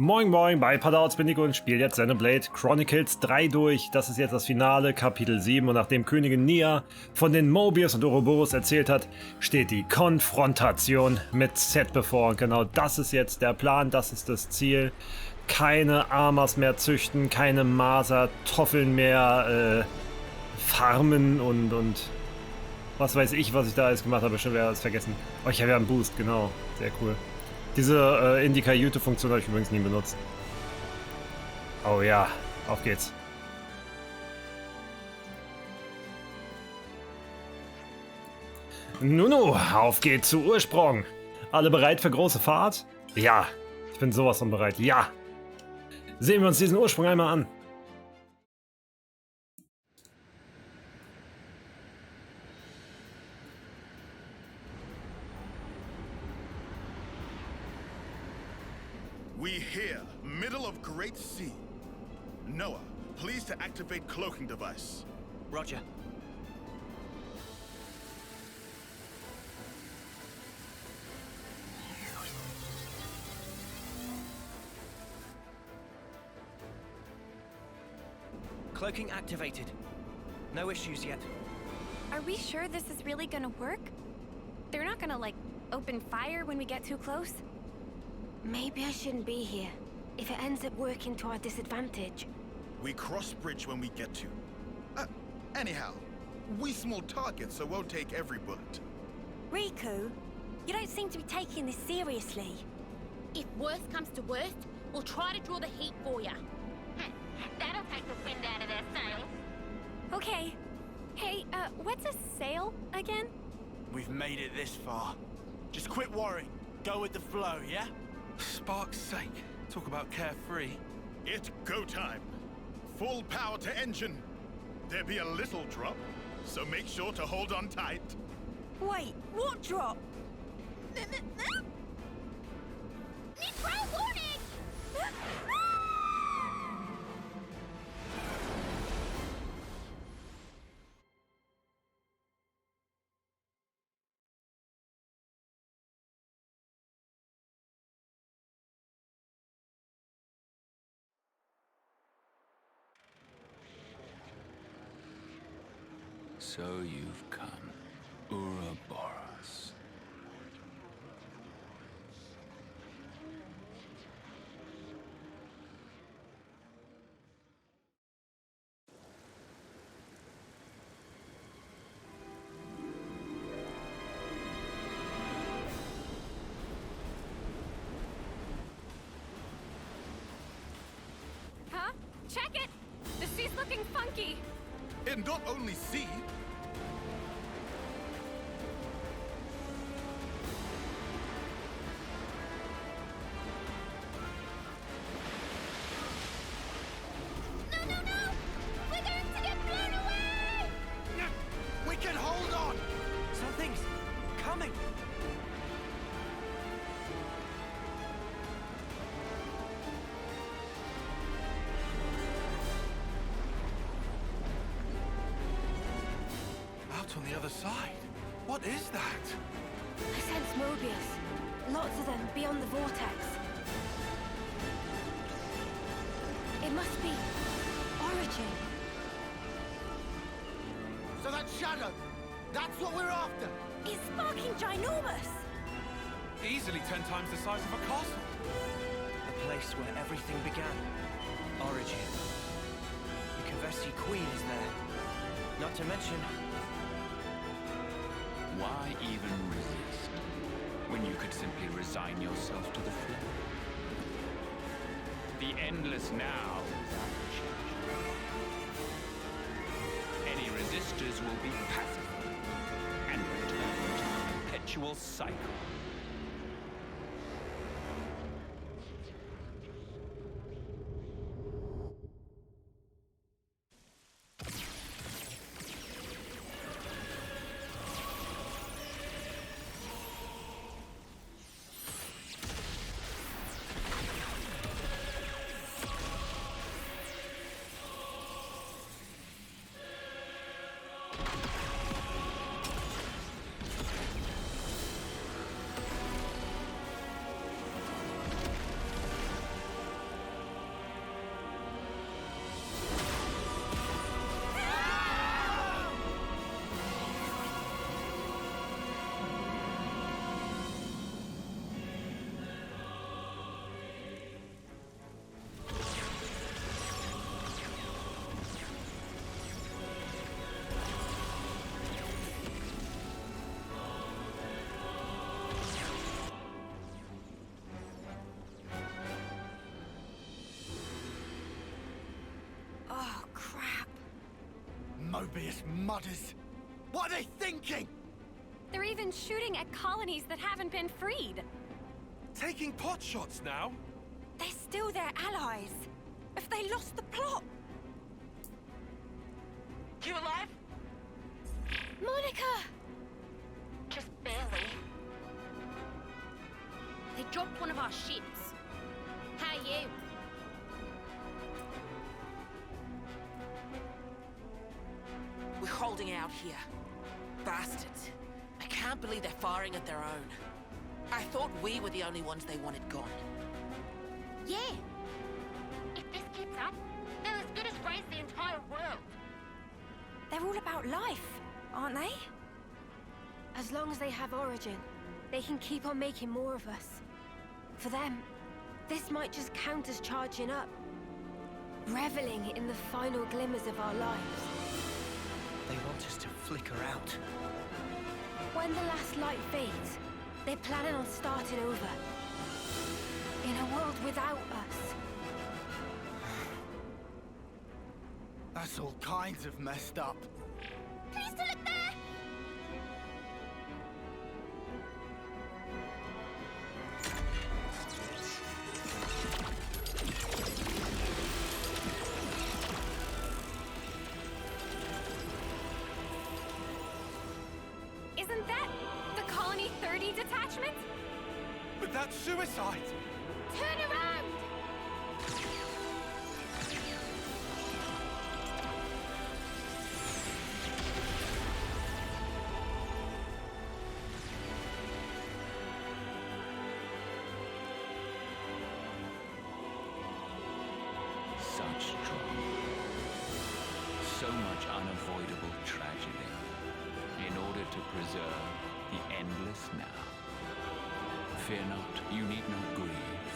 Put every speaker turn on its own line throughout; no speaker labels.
Moin Moin, bei Padautz bin ich und spiele jetzt XENOBLADE Chronicles 3 durch. Das ist jetzt das Finale, Kapitel 7. Und nachdem Königin Nia von den Mobius und Ouroboros erzählt hat, steht die Konfrontation mit Set bevor. Und genau das ist jetzt der Plan, das ist das Ziel. Keine Amas mehr züchten, keine Masertoffeln mehr farmen und was weiß ich, was ich da alles gemacht habe. Schon wieder alles vergessen. Oh, ich habe ja einen Boost, genau. Sehr cool. Diese Indica-YouTube-Funktion habe ich übrigens nie benutzt. Oh ja, auf geht's. Nunu, auf geht's zu Ursprung. Alle bereit für große Fahrt? Ja, ich bin sowas von bereit. Ja. Sehen wir uns diesen Ursprung einmal an.
We here, middle of Great Sea. Noah, please to activate cloaking device.
Roger. Cloaking activated. No issues yet.
Are we sure this is really gonna work? They're not gonna, like, open fire when we get too close?
Maybe I shouldn't be here, if it ends up working to our disadvantage.
We cross bridge when we get to. Anyhow, we small targets, so won't take every bullet.
Riku, you don't seem to be taking this seriously.
If worst comes to worst, we'll try to draw the heat for ya. That'll take the wind out of their sails.
Okay. Hey, what's a sail again?
We've made it this far. Just quit worrying. Go with the flow, yeah?
Spark's sake, talk about carefree.
It's go time. Full power to engine. There be a little drop, so make sure to hold on tight.
Wait, what drop?
Nitro warning!
So you've come, Ouroboros.
Huh? Check it! The sea's looking funky!
And not only see.
We're going to get blown away!
We can hold on! Something's coming!
Out on the other side. What is that?
I sense Mobius. Lots of them beyond the vortex. It must be Origin.
So that shadow, that's what we're after!
It's sparking ginormous!
Easily 10 times the size of a castle.
The place where everything began. Origin. The Kavesi Queen is there. Not to mention...
Why even resist, when you could simply resign yourself to the flow? The endless now without change. Any resistors will be pacified and return to the perpetual cycle.
Rebellious mudders! What are they thinking?
They're even shooting at colonies that haven't been freed.
Taking pot shots now?
They're still their allies. If they lost the plot...
You alive?
Monica!
Just barely. They dropped one of our ships. How are you?
We're holding out here. Bastards. I can't believe they're firing at their own. I thought we were the only ones they wanted gone.
Yeah. If this keeps up, they'll as good as raise the entire world.
They're all about life, aren't they? As long as they have origin, they can keep on making more of us. For them, this might just count as charging up. Reveling in the final glimmers of our lives.
They want us to flicker out.
When the last light fades, they're planning on starting over. In a world without us.
That's all kinds of messed up.
Please still look there!
Isn't that the Colony 30 detachment?
But that's suicide!
Turn around!
Such trauma. So much unavoidable tragedy. In order to preserve the endless now. Fear not, you need not grieve.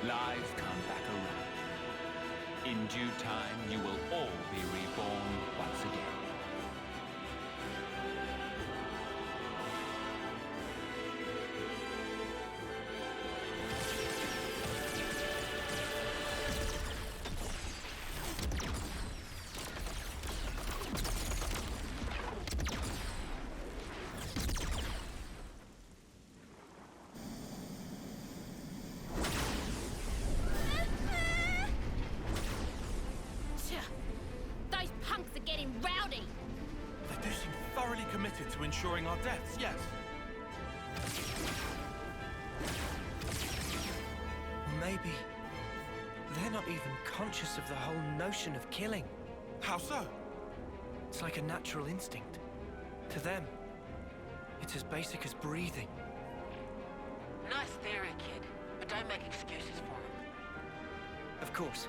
Lives come back around. In due time, you will all be reborn once again.
Those punks are getting rowdy!
They do seem thoroughly committed to ensuring our deaths, yes.
Maybe they're not even conscious of the whole notion of killing.
How so?
It's like a natural instinct. To them, it's as basic as breathing. Nice theory, kid, but don't make excuses for it. Of course.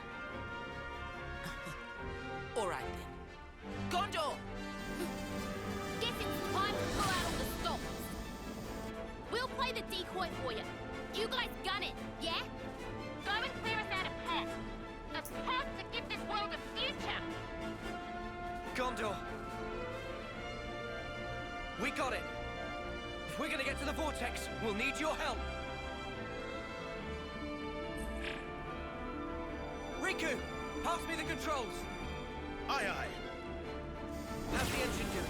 All right then. Gondor!
Guess it's time to pull out all the stops. We'll play the decoy for you. You guys gun it, yeah? Go and clear us out a path. A path to give this world a future.
Gondor! We got it! If we're gonna get to the vortex, we'll need your help! Riku! Pass me the controls!
Aye, aye.
How's the engine doing?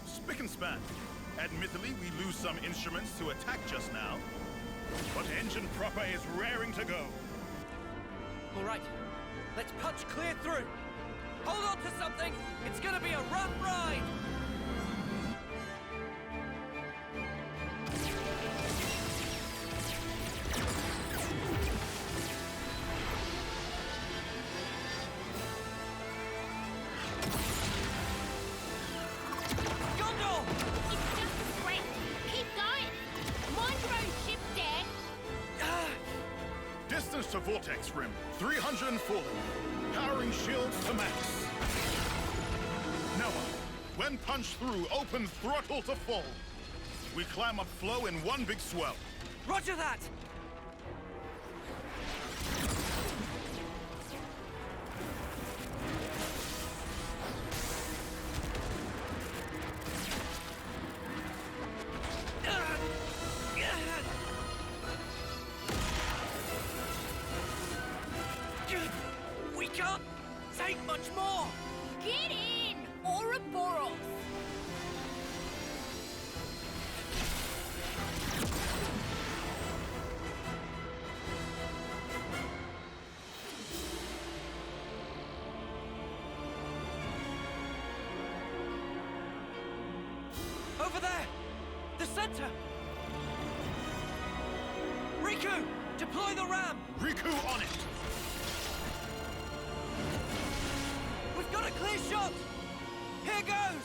Spick and span. Admittedly, we lose some instruments to attack just now. But engine proper is raring to go.
All right, let's punch clear through. Hold on to something! It's gonna be a rough ride! Gondor!
It's just a sprint. Keep going. Mind your own ship, Dan.
Distance to Vortex Rim, 340. Powering shields to max. Noah, when punched through, open throttle to full. We climb up flow in one big swell.
Roger that! We can't take much more!
Get in!
Over there! The center! Riku! Deploy the ram!
Riku on it!
We've got a clear shot! Here goes!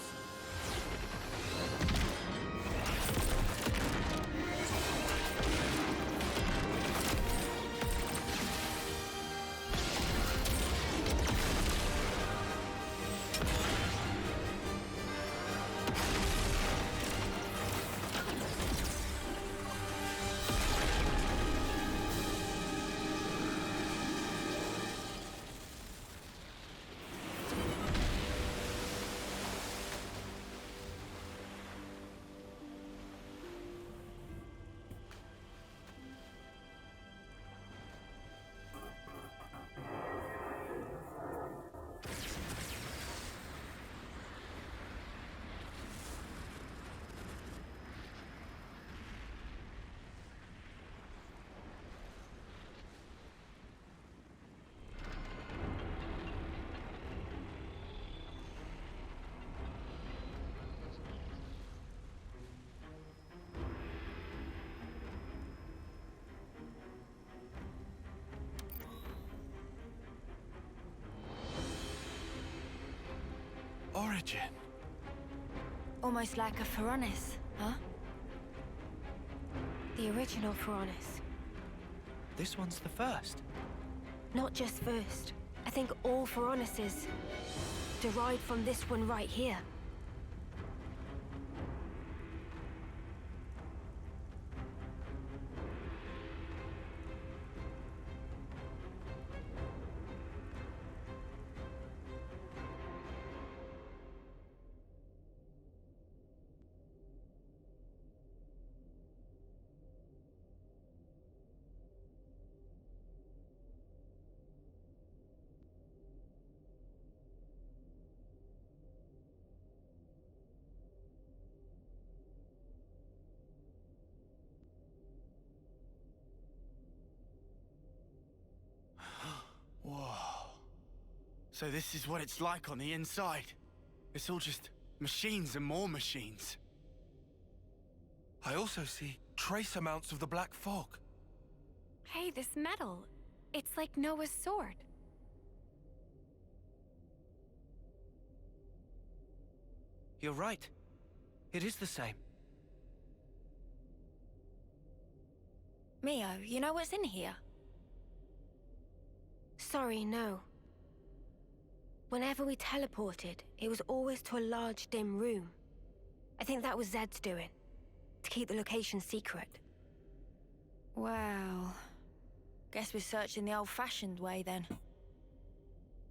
Origin.
Almost like a Pharaonis, huh? The original Pharaonis.
This one's the first.
Not just first. I think all Pharaonises derived from this one right here.
Whoa. So this is what it's like on the inside. It's all just machines and more machines.
I also see trace amounts of the black fog.
Hey, this metal. It's like Noah's sword.
You're right. It is the same.
Mio, you know what's in here? Sorry, no. Whenever we teleported, it was always to a large, dim room. I think that was Zed's doing, to keep the location secret.
Well, guess we're searching the old-fashioned way then.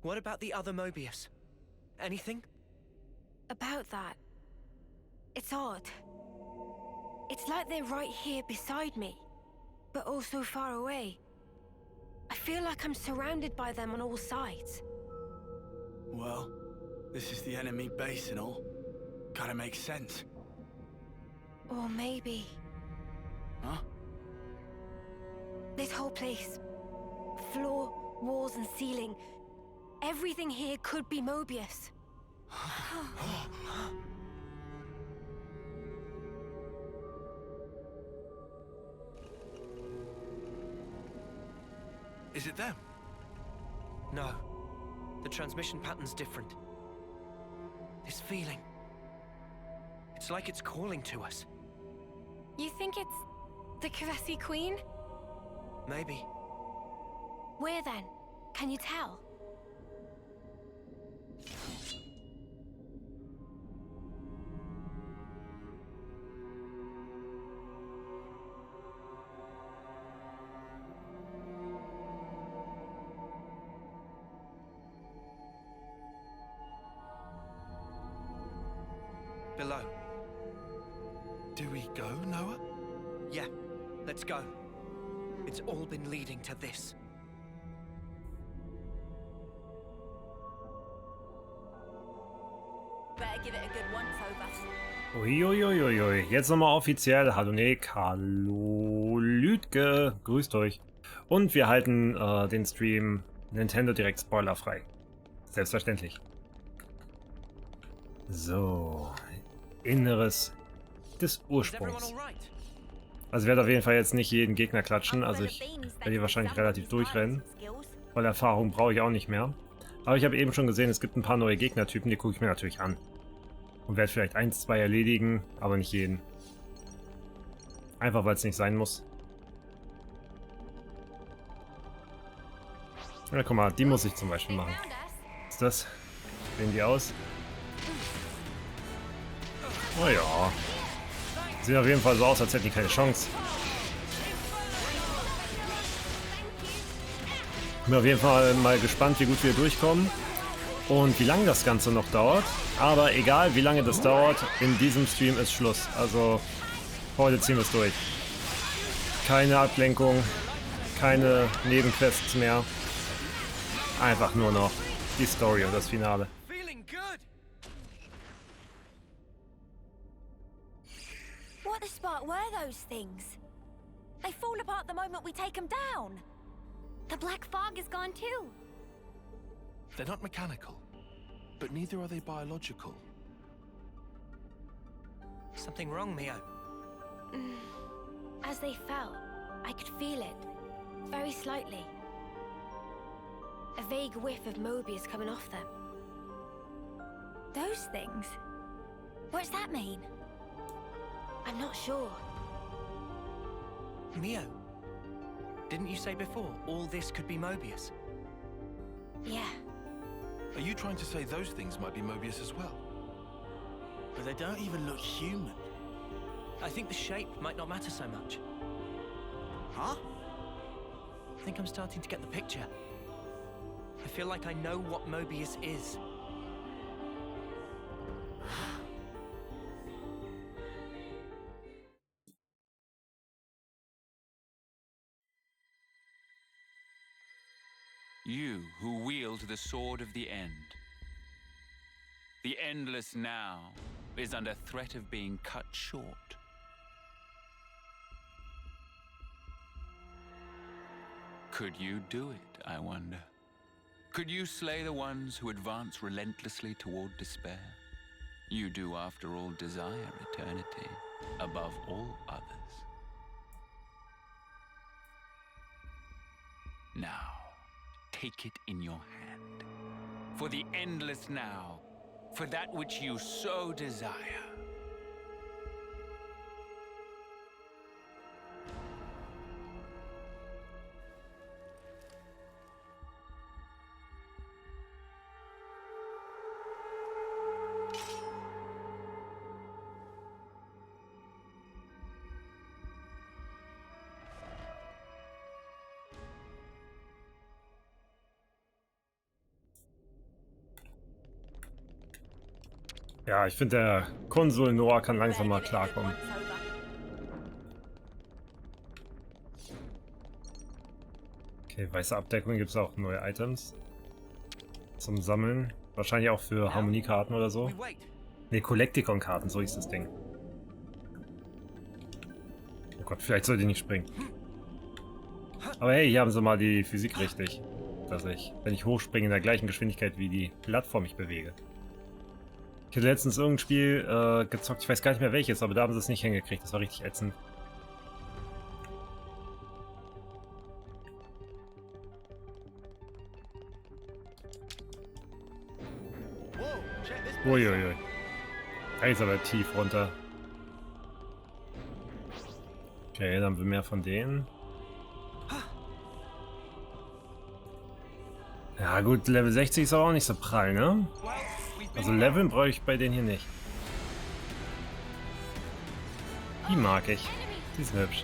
What about the other Mobius? Anything?
About that, it's odd. It's like they're right here beside me, but also far away. I feel like I'm surrounded by them on all sides.
Well, this is the enemy base and all. Kinda makes sense.
Or maybe...
Huh?
This whole place. Floor, walls and ceiling. Everything here could be Mobius.
Is it them?
No. The transmission pattern's different. This feeling. It's like it's calling to us.
You think it's the Kravesi Queen?
Maybe.
Where then? Can you tell?
Below.
Do we go, Noah?
Yeah, let's go. It's all been leading to this.
Better give it a good once-over.
Uiuiuiui, jetzt nochmal offiziell. Hallo Nick, hallo Lüdke, grüßt euch. Und wir halten den Stream Nintendo Direct spoilerfrei. Selbstverständlich. So, Inneres des Ursprungs. Also ich werde auf jeden Fall jetzt nicht jeden Gegner klatschen, also ich werde hier wahrscheinlich relativ durchrennen, weil Erfahrung brauche ich auch nicht mehr. Aber ich habe eben schon gesehen, es gibt ein paar neue Gegnertypen, die gucke ich mir natürlich an. Und werde vielleicht 1, 2 erledigen, aber nicht jeden. Einfach weil es nicht sein muss. Ja, guck mal, die muss ich zum Beispiel machen. Was ist das? Sehen die aus? Oh ja. Sieht auf jeden Fall so aus, als hätten die keine Chance. Ich bin auf jeden Fall mal gespannt, wie gut wir durchkommen und wie lange das Ganze noch dauert. Aber egal, wie lange das dauert, in diesem Stream ist Schluss. Also heute ziehen wir es durch. Keine Ablenkung, keine Nebenquests mehr. Einfach nur noch die Story und das Finale.
What the spark were those things? They fall apart the moment we take them down.
The black fog is gone too.
They're not mechanical, but neither are they biological.
Something wrong, Mio?
As they fell, I could feel it. Very slightly. A vague whiff of Mobius coming off them.
Those things? What's that mean?
I'm not sure.
Mio, didn't you say before all this could be Mobius?
Yeah.
Are you trying to say those things might be Mobius as well?
But they don't even look human.
I think the shape might not matter so much.
Huh?
I think I'm starting to get the picture. I feel like I know what Mobius is.
You who wield the sword of the end. The endless now is under threat of being cut short. Could you do it, I wonder? Could you slay the ones who advance relentlessly toward despair? You do, after all, desire eternity above all others. Now, take it in your hand. For the endless now, for that which you so desire.
Ja, ich finde, der Konsul Noah kann langsam mal klarkommen. Okay, weiße Abdeckung gibt es auch neue Items zum Sammeln. Wahrscheinlich auch für Harmoniekarten oder so. Ne, Kollektikon-Karten, so ist das Ding. Oh Gott, vielleicht sollte ich nicht springen. Aber hey, hier haben sie mal die Physik richtig. Dass ich, wenn ich hochspringe, in der gleichen Geschwindigkeit wie die Plattform mich bewege. Ich hatte letztens irgendein Spiel gezockt, ich weiß gar nicht mehr welches, aber da haben sie es nicht hingekriegt. Das war richtig ätzend. Uiuiui. Da ist aber tief runter. Okay, dann haben wir mehr von denen. Ja gut, Level 60 ist aber auch nicht so prall, ne? Also Leveln brauche ich bei denen hier nicht. Die mag ich. Die sind hübsch.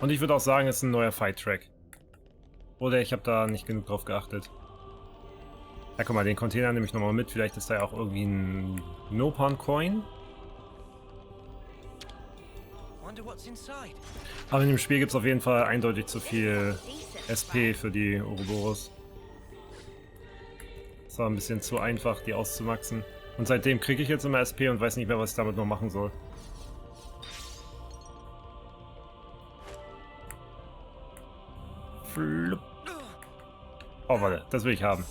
Und ich würde auch sagen, es ist ein neuer Fight-Track. Oder ich habe da nicht genug drauf geachtet. Ja, guck mal, den Container nehme ich nochmal mit. Vielleicht ist da ja auch irgendwie ein Nopan-Coin. Aber in dem Spiel gibt es auf jeden Fall eindeutig zu viel SP für die Ouroboros. Es war ein bisschen zu einfach, die auszumaxen. Und seitdem kriege ich jetzt immer SP und weiß nicht mehr, was ich damit noch machen soll. Flup. Oh, warte, das will ich haben.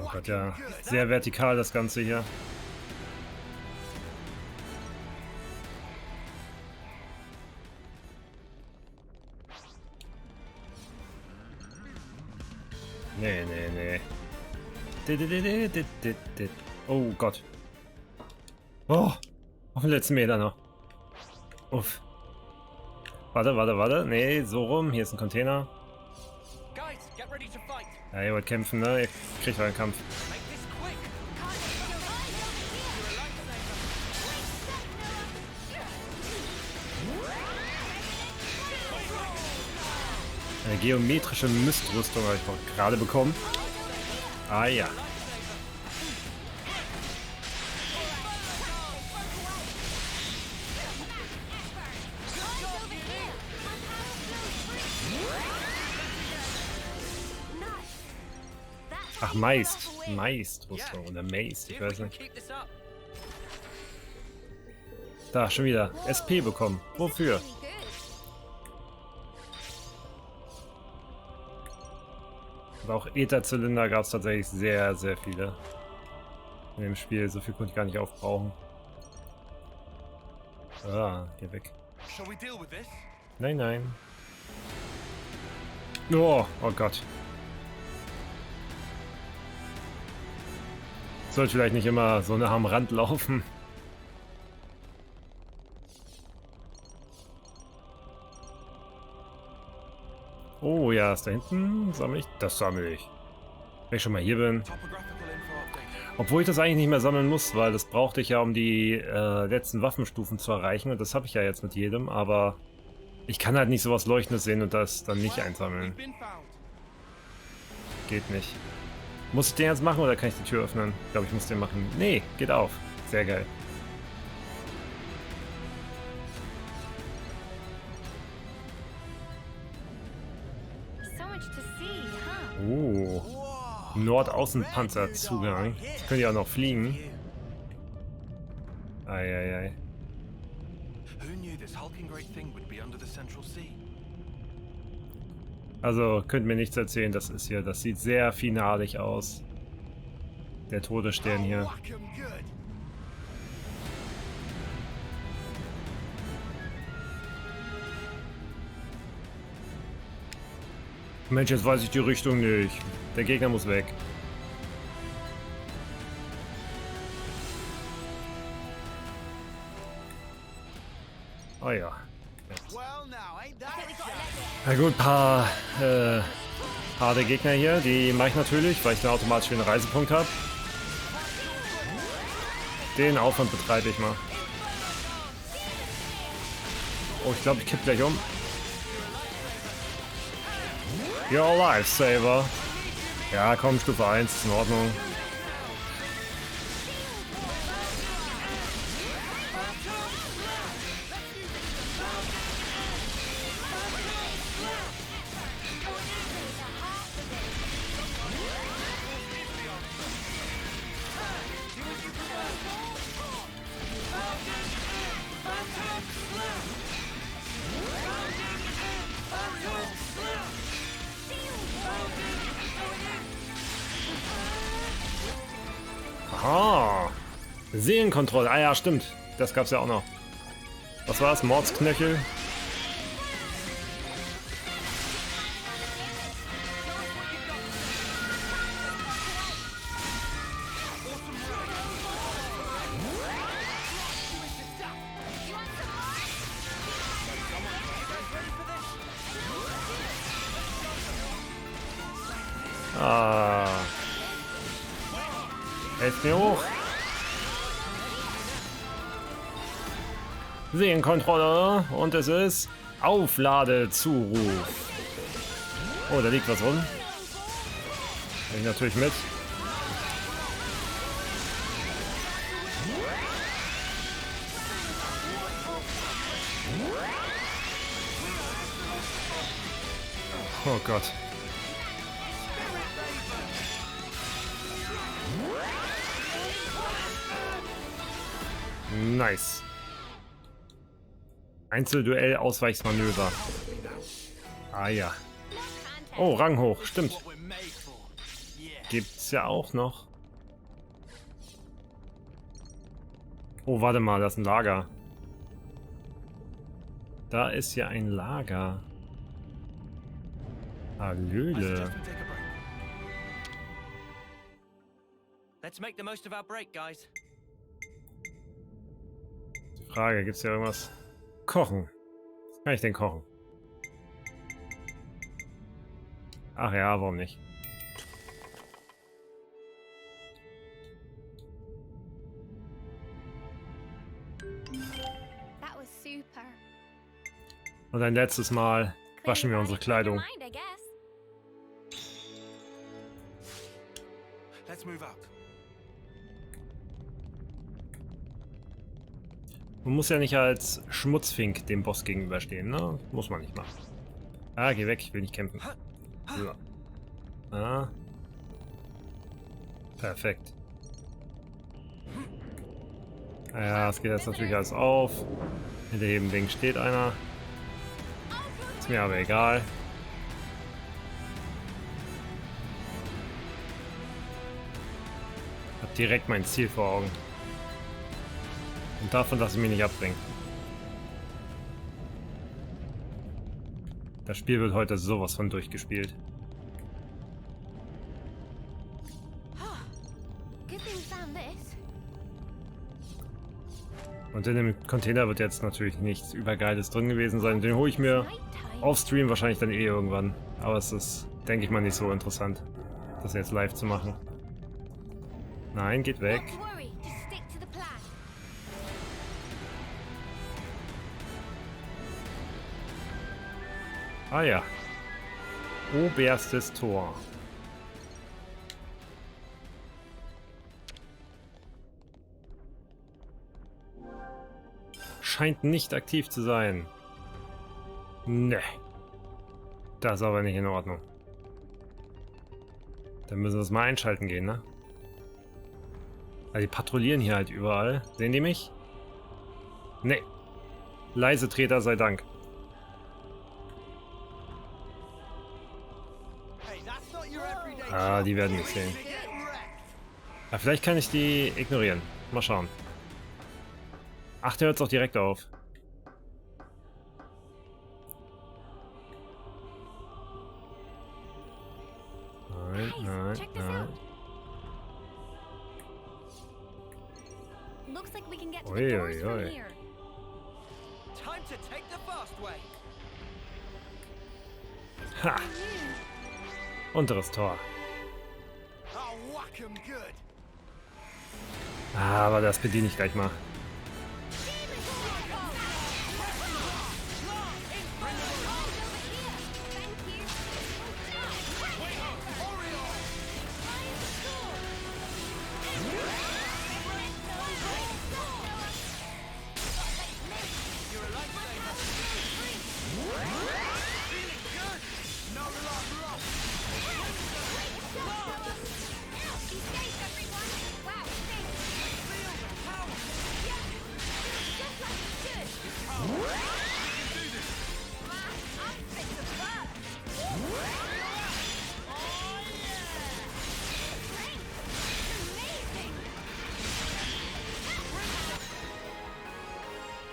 Oh Gott, ja. Sehr vertikal das Ganze hier. Nee, nee, nee. Oh Gott. Oh, auf den letzten Meter noch. Uff. Warte, warte, warte. Nee, so rum. Hier ist ein Container. Ja, ihr wollt kämpfen, ne? Ihr kriegt euren Kampf. Eine geometrische Mistrüstung habe ich gerade bekommen. Ah ja. Ach, Meistrüstung oder Meist, ich weiß nicht. Da, schon wieder SP bekommen. Wofür? Aber auch Ätherzylinder gab es tatsächlich sehr, sehr viele in dem Spiel. So viel konnte ich gar nicht aufbrauchen. Ah, geh weg. Nein, nein. Oh, oh Gott. Sollte vielleicht nicht immer so nah am Rand laufen. Oh ja, ist da hinten? Sammle ich? Das sammle ich. Wenn ich schon mal hier bin. Obwohl ich das eigentlich nicht mehr sammeln muss, weil das brauchte ich ja, um die letzten Waffenstufen zu erreichen. Und das habe ich ja jetzt mit jedem, aber ich kann halt nicht sowas Leuchtendes sehen und das dann nicht einsammeln. Geht nicht. Muss ich den jetzt machen oder kann ich die Tür öffnen? Ich glaube, ich muss den machen. Nee, geht auf. Sehr geil. Oh. Nordaußenpanzerzugang. Jetzt können die auch noch fliegen. Eieiei. Also, könnt mir nichts erzählen, das ist hier. Das sieht sehr finalig aus. Der Todesstern hier. Mensch, jetzt weiß ich die Richtung nicht. Der Gegner muss weg. Oh ja. Na gut, paar harte Gegner hier. Die mache ich natürlich, weil ich dann automatisch wieder einen Reisepunkt habe. Den Aufwand betreibe ich mal. Oh, ich glaube, ich kipp gleich um. Your Lifesaver. Ja, komm, Stufe 1, ist in Ordnung. Aha. Seelenkontrolle. Ah ja, stimmt. Das gab's ja auch noch. Was war's? Mordsknöchel? Ah. Helft mir hoch. Seelenkontrolle und es ist Aufladezuruf. Oh, da liegt was rum. Nehme ich natürlich mit. Oh Gott. Nice. Einzelduell, Ausweichsmanöver. Ah ja. Oh, Rang hoch, stimmt. Gibt gibt's ja auch noch. Oh, warte mal, das ist ein Lager. Da ist ja ein Lager. Hallöle.
Let's make the most of our break, guys.
Die Frage, gibt's ja irgendwas? Kochen. Was kann ich denn kochen? Ach ja, warum nicht?
That was super.
Und ein letztes Mal waschen wir unsere Kleidung.
Let's move out.
Man muss ja nicht als Schmutzfink dem Boss gegenüberstehen, ne? Muss man nicht machen. Ah, geh weg, ich will nicht kämpfen. So. Ah. Perfekt. Ja, es geht jetzt natürlich alles auf. Hinter jedem Ding steht einer. Ist mir aber egal. Hab direkt mein Ziel vor Augen. Und davon lasse ich mich nicht abbringen. Das Spiel wird heute sowas von durchgespielt. Und in dem Container wird jetzt natürlich nichts Übergeiles drin gewesen sein. Den hole ich mir auf Stream wahrscheinlich dann eh irgendwann. Aber es ist, denke ich mal, nicht so interessant, das jetzt live zu machen. Nein, geht weg. Ah ja. Oberstes Tor. Scheint nicht aktiv zu sein. Ne. Das ist aber nicht in Ordnung. Dann müssen wir es mal einschalten gehen, ne? Also die patrouillieren hier halt überall. Sehen die mich? Ne. Leise Treter sei Dank. Ah, die werden mich sehen. Ja, vielleicht kann ich die ignorieren. Mal schauen. Ach, der hört es auch direkt auf. Nein, nein, nein. Uiuiui. Ha! Unteres Tor. Ah, aber das bediene ich gleich mal.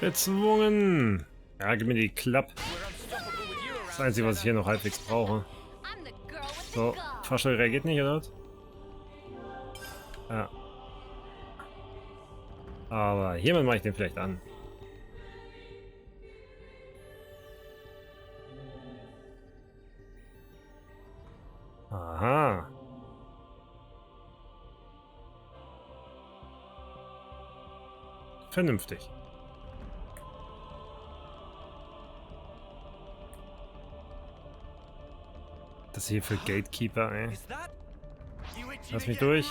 Bezwungen! Ja, gib mir die Klapp. Das Einzige, was ich hier noch halbwegs brauche. So, Fahrstuhl reagiert nicht, oder? Ja. Aber hiermit mache ich den vielleicht an. Aha. Vernünftig. Das hier für Gatekeeper, ey. Lass mich durch.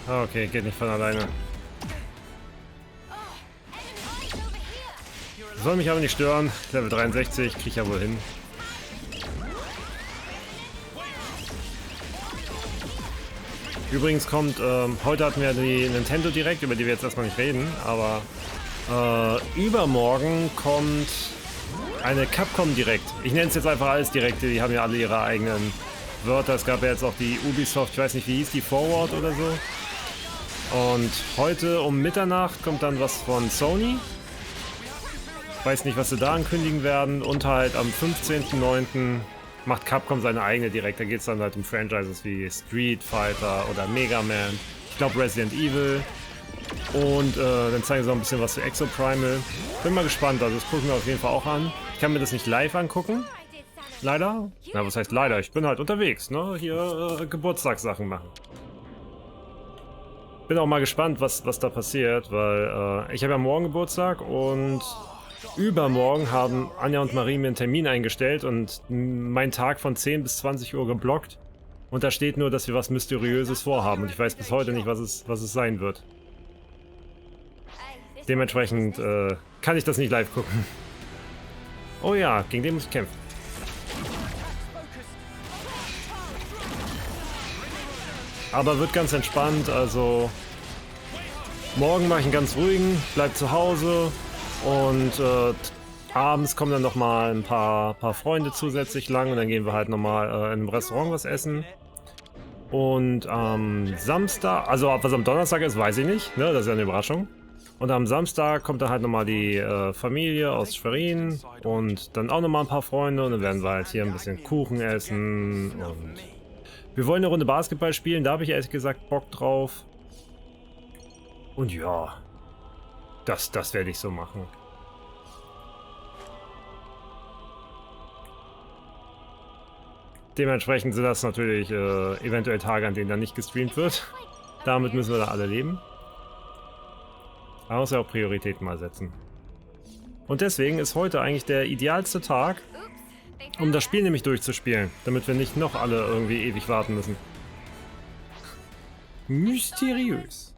Ah, okay, geht nicht von alleine. Soll mich aber nicht stören. Level 63, krieg ich ja wohl hin. Übrigens kommt, heute hatten wir die Nintendo Direct, über die wir jetzt erstmal nicht reden, aber übermorgen kommt eine Capcom Direct. Ich nenne es jetzt einfach alles Direkte, die haben ja alle ihre eigenen Wörter. Es gab ja jetzt auch die Ubisoft, ich weiß nicht, wie hieß die, Forward oder so. Und heute um Mitternacht kommt dann was von Sony. Ich weiß nicht, was sie da ankündigen werden. Und halt am 15.09. macht Capcom seine eigene direkt. Da geht es dann halt um Franchises wie Street Fighter oder Mega Man. Ich glaube Resident Evil. Und dann zeigen sie noch ein bisschen was zu Exoprimal. Bin mal gespannt, also das gucken wir auf jeden Fall auch an. Ich kann mir das nicht live angucken. Leider. Na, was heißt leider? Ich bin halt unterwegs, ne? Hier Geburtstagssachen machen. Bin auch mal gespannt, was da passiert, weil ich habe ja morgen Geburtstag und übermorgen haben Anja und Marie mir einen Termin eingestellt und meinen Tag von 10 bis 20 Uhr geblockt. Und da steht nur, dass wir was Mysteriöses vorhaben und ich weiß bis heute nicht, was es sein wird. Dementsprechend kann ich das nicht live gucken. Oh ja, gegen den muss ich kämpfen. Aber wird ganz entspannt, also morgen mache ich einen ganz ruhigen, bleib zu Hause und abends kommen dann nochmal ein paar Freunde zusätzlich lang und dann gehen wir halt nochmal in einem Restaurant was essen. Und am Samstag, also was am Donnerstag ist, weiß ich nicht, ne? Das ist ja eine Überraschung. Und am Samstag kommt dann halt nochmal die Familie aus Schwerin und dann auch nochmal ein paar Freunde und dann werden wir halt hier ein bisschen Kuchen essen und wir wollen eine Runde Basketball spielen, da habe ich ehrlich gesagt Bock drauf. Und ja, das werde ich so machen. Dementsprechend sind das natürlich eventuell Tage, an denen dann nicht gestreamt wird. Damit müssen wir da alle leben. Man muss ja auch Prioritäten mal setzen. Und deswegen ist heute eigentlich der idealste Tag, um das Spiel nämlich durchzuspielen, damit wir nicht noch alle irgendwie ewig warten müssen. Mysteriös.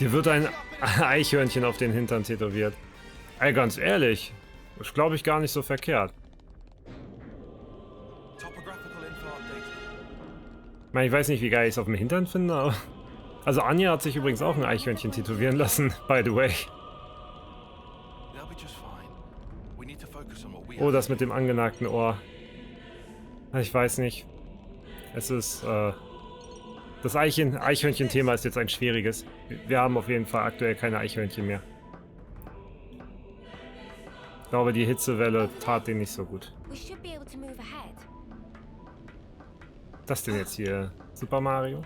Dir wird ein Eichhörnchen auf den Hintern tätowiert. Ey, ganz ehrlich, ist glaube ich gar nicht so verkehrt. Ich meine, ich weiß nicht, wie geil ich es auf dem Hintern finde, aber... Also Anja hat sich übrigens auch ein Eichhörnchen tätowieren lassen, by the way. Oh, das mit dem angenagten Ohr. Ich weiß nicht. Es ist, das Eichhörnchen-Thema ist jetzt ein schwieriges. Wir haben auf jeden Fall aktuell keine Eichhörnchen mehr. Ich glaube, die Hitzewelle tat denen nicht so gut. Das denn jetzt hier? Super Mario?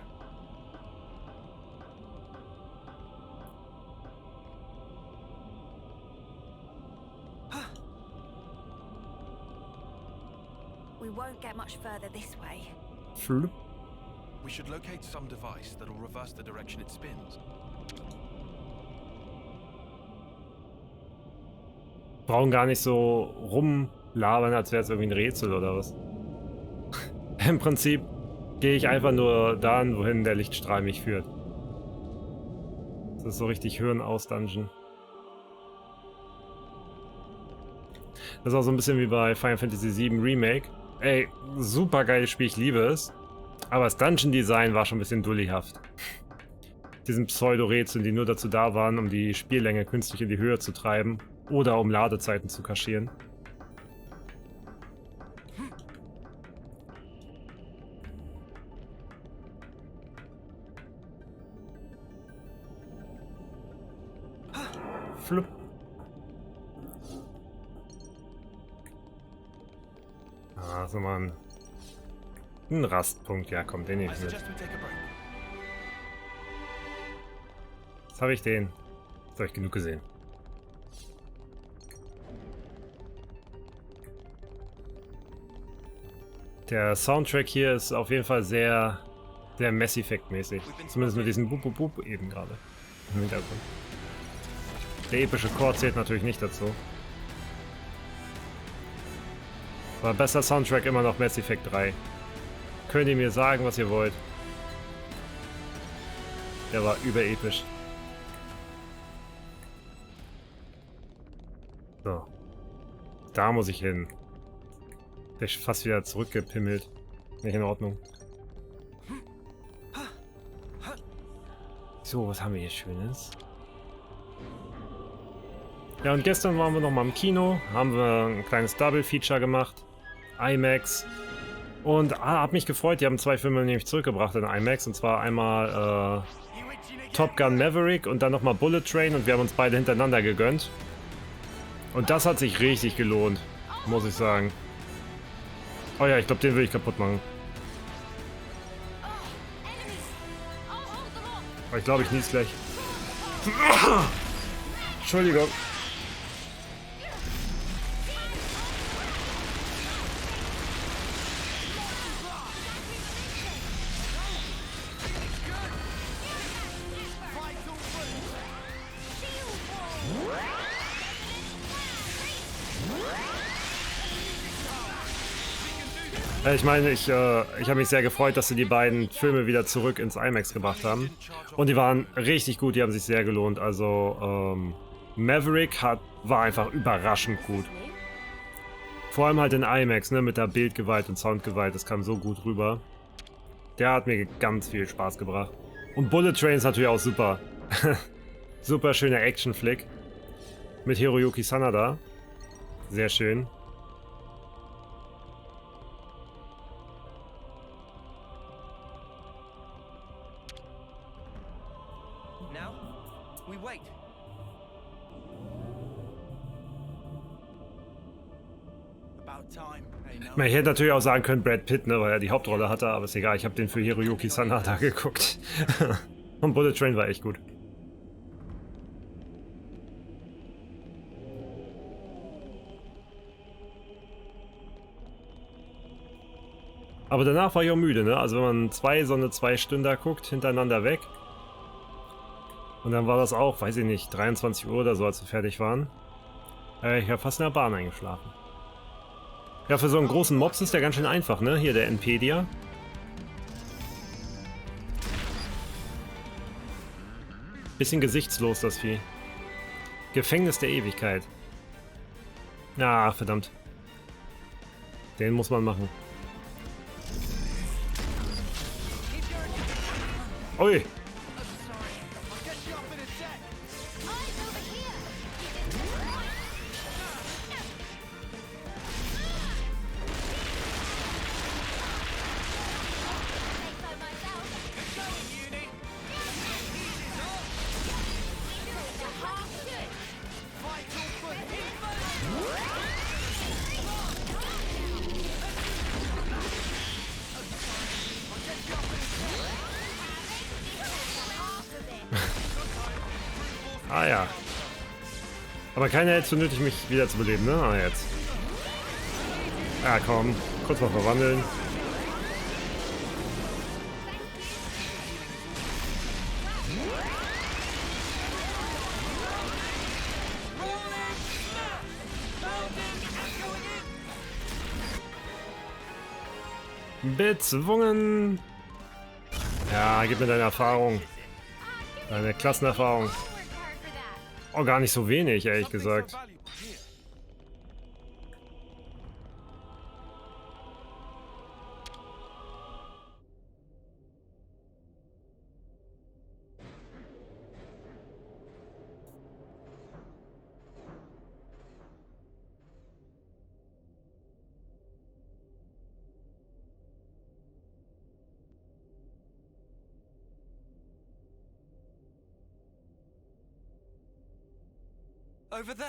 We won't get much further this way.
Flip.
We should locate some device that'll reverse the direction it spins.
Brauchen gar nicht so rumlabern, als wäre es irgendwie ein Rätsel oder was. Im Prinzip gehe ich einfach nur dahin, wohin der Lichtstrahl mich führt. Das ist so richtig Hirn aus Dungeon. Das ist auch so ein bisschen wie bei Final Fantasy VII Remake. Ey, super geiles Spiel, ich liebe es. Aber das Dungeon-Design war schon ein bisschen dullihaft. Diesen Pseudo-Rätseln, die nur dazu da waren, um die Spiellänge künstlich in die Höhe zu treiben. Oder um Ladezeiten zu kaschieren. Flup. Ah, so mal ein Rastpunkt. Ja, komm, den nehme ich mit. Jetzt habe ich den. Jetzt habe ich genug gesehen. Der Soundtrack hier ist auf jeden Fall sehr Mass Effect mäßig. Zumindest mit diesem Bup Bup Bup eben gerade im Hintergrund. Der epische Chor zählt natürlich nicht dazu. Aber besser Soundtrack immer noch Mass Effect 3. Könnt ihr mir sagen, was ihr wollt. Der war überepisch. So. Da muss ich hin. Der ist fast wieder zurückgepimmelt. Nicht in Ordnung. So, was haben wir hier Schönes? Ja, und gestern waren wir noch mal im Kino. Haben wir ein kleines Double-Feature gemacht. IMAX. Und hab mich gefreut, die haben 2 Filme nämlich zurückgebracht in IMAX. Und zwar einmal Top Gun Maverick und dann nochmal Bullet Train. Und wir haben uns beide hintereinander gegönnt. Und das hat sich richtig gelohnt, muss ich sagen. Oh ja, ich glaube, den will ich kaputt machen. Aber ich glaube, ich nies gleich. Entschuldigung. Ich meine, ich habe mich sehr gefreut, dass sie die beiden Filme wieder zurück ins IMAX gebracht haben. Und die waren richtig gut, die haben sich sehr gelohnt. Also, Maverick war einfach überraschend gut. Vor allem halt in IMAX, ne, mit der Bildgewalt und Soundgewalt, das kam so gut rüber. Der hat mir ganz viel Spaß gebracht. Und Bullet Train ist natürlich auch super. Super schöner Action-Flick. Mit Hiroyuki Sanada. Sehr schön. Ich hätte natürlich auch sagen können Brad Pitt, ne, weil er die Hauptrolle hatte, aber ist egal, ich habe den für Hiroyuki Sanada geguckt. Und Bullet Train war echt gut. Aber danach war ich auch müde, ne? Also wenn man so eine 2 Stunden guckt, hintereinander weg. Und dann war das auch, weiß ich nicht, 23 Uhr oder so, als wir fertig waren. Ich habe fast in der Bahn eingeschlafen. Ja, für so einen großen Mops ist der ganz schön einfach, ne? Hier der Npedia. Bisschen gesichtslos, das Vieh. Gefängnis der Ewigkeit. Ah, verdammt. Den muss man machen. Ui. Ah ja. Aber keiner hätte so nötig, mich wieder zu beleben, ne? Ah, jetzt. Ja, komm. Kurz mal verwandeln. Bezwungen. Ja, gib mir deine Erfahrung. Deine Klassenerfahrung. Oh, gar nicht so wenig, ehrlich gesagt.
Over there!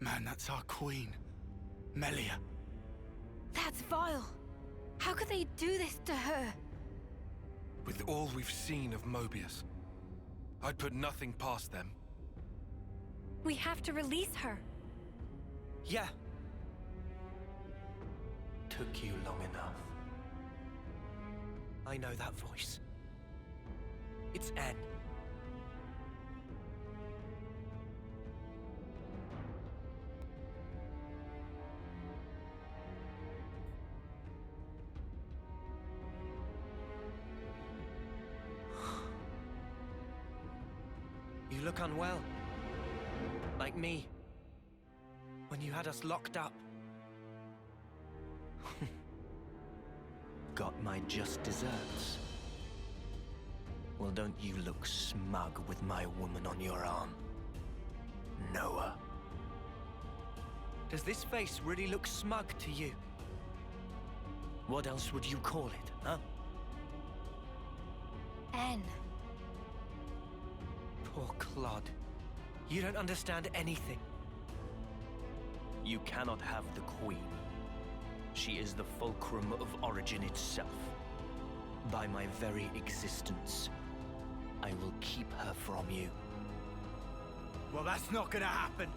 Man, that's our queen, Melia.
That's vile. How could they do this to her?
With all we've seen of Mobius, I'd put nothing past them.
We have to release her.
Yeah. Took you long enough. I know that voice. It's N. You look unwell. Like me. When you had us locked up. got my just desserts. Well, don't you look smug with my woman on your arm, Noah. Does this face really look smug to you? What else would you call it, huh?
N.
Poor Clod. You don't understand anything. You cannot have the Queen. She is the fulcrum of origin itself. By my very existence, I will keep her from you.
Well, that's not gonna happen.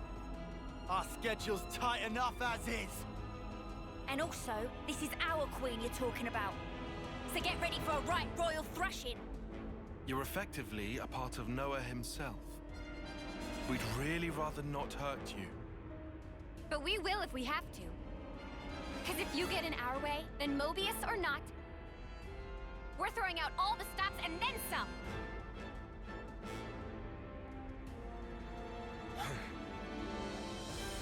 Our schedule's tight enough as is.
And also, this is our queen you're talking about. So get ready for a right royal thrashing.
You're effectively a part of Noah himself. We'd really rather not hurt you.
But we will if we have to. Because if you get in our way, then Mobius or not, we're throwing out all the stops and then some.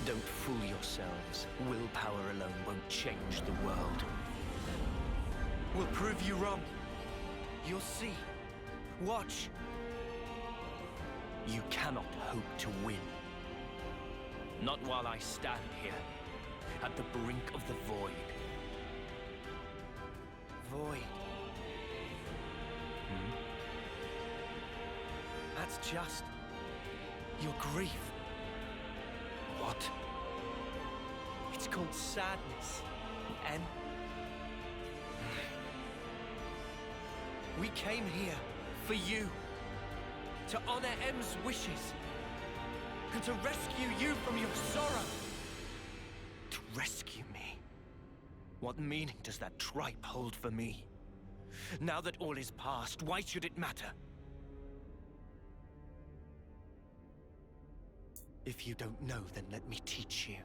Don't fool yourselves. Willpower alone won't change the world. We'll prove you wrong. You'll see. Watch. You cannot hope to win. Not while I stand here, at the brink of the void. Void. That's just your grief. What? It's called sadness, and we came here for you, to honor M's wishes, and to rescue you from your sorrow. To rescue me? What meaning does that tripe hold for me? Now that all is past, why should it matter? If you don't know, then let me teach you.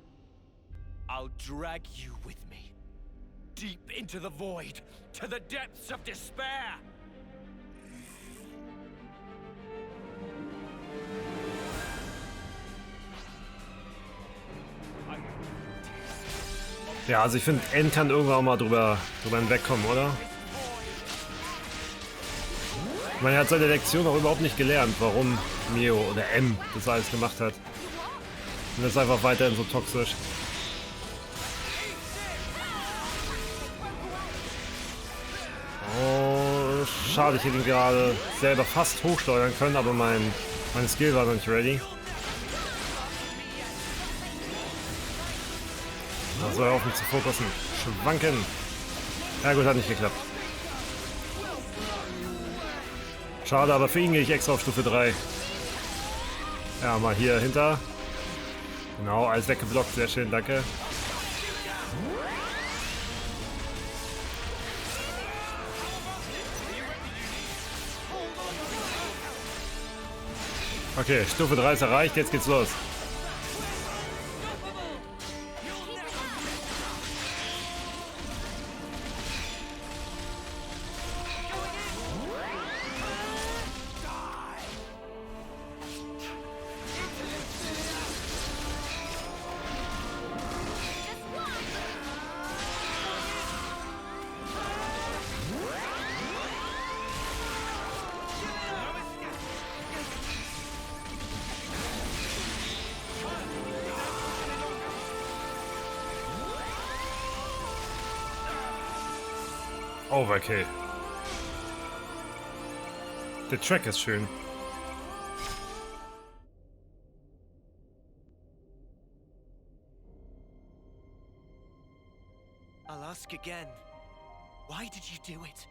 I'll drag you with me, deep into the void, to the depths of despair!
Ja, also ich finde, N kann irgendwann auch mal drüber hinwegkommen, oder? Ich meine, er hat seine Lektion auch überhaupt nicht gelernt, warum Mio oder M das alles gemacht hat. Und ist einfach weiterhin so toxisch. Oh, schade, ich hätte ihn gerade selber fast hochsteuern können, aber mein Skill war noch nicht ready. So, auf mich zu fokussen. Schwanken. Ja gut, hat nicht geklappt. Schade, aber für ihn gehe ich extra auf Stufe 3. Ja, mal hier hinter. Genau, alles weggeblockt. Sehr schön, danke. Okay, Stufe 3 ist erreicht. Jetzt geht's los. Overkill. Der Track ist schön.
I'll ask again. Why did you do it?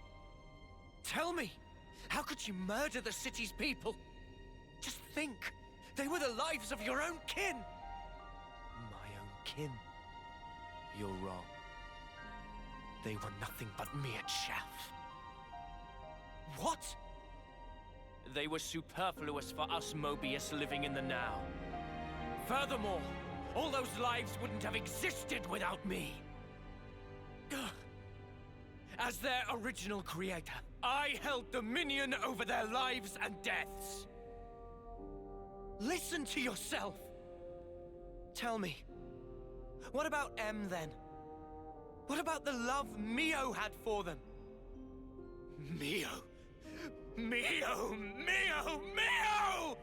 Tell me! How could you murder the city's people? Just think! They were the lives of your own kin! My own kin? You're wrong. They were nothing but mere chaff. What? They were superfluous for us Mobius living in the now. Furthermore, all those lives wouldn't have existed without me. As their original creator, I held dominion over their lives and deaths. Listen to yourself! Tell me, what about M then? What about the love Mio had for them? Mio! Mio! Mio! Mio!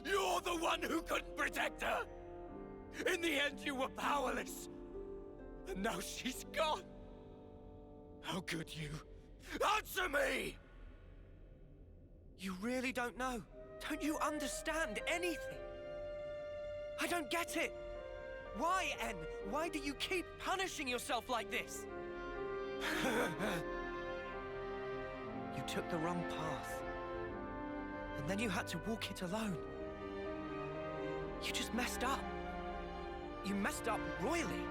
You're the one who couldn't protect her! In the end, you were powerless! And now she's gone! How could you? Answer me! You really don't know? Don't you understand anything? I don't get it! Why, En? Why do you keep punishing yourself like this? You took the wrong path. And then you had to walk it alone. You just messed up. You messed up royally.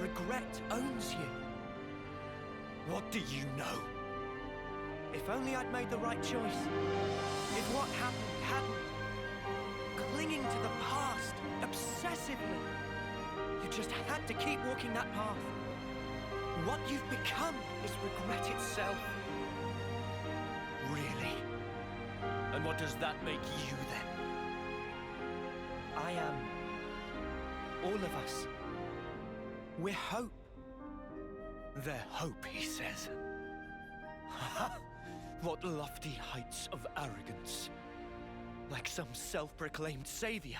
Regret owns you. What do you know? If only I'd made the right choice. If what happened hadn't. Clinging to the past, obsessively. You just had to keep walking that path. What you've become is regret itself. Really? And what does that make you then? I am... all of us. We're hope. They're hope, he says. What lofty heights of arrogance. Like some self-proclaimed savior.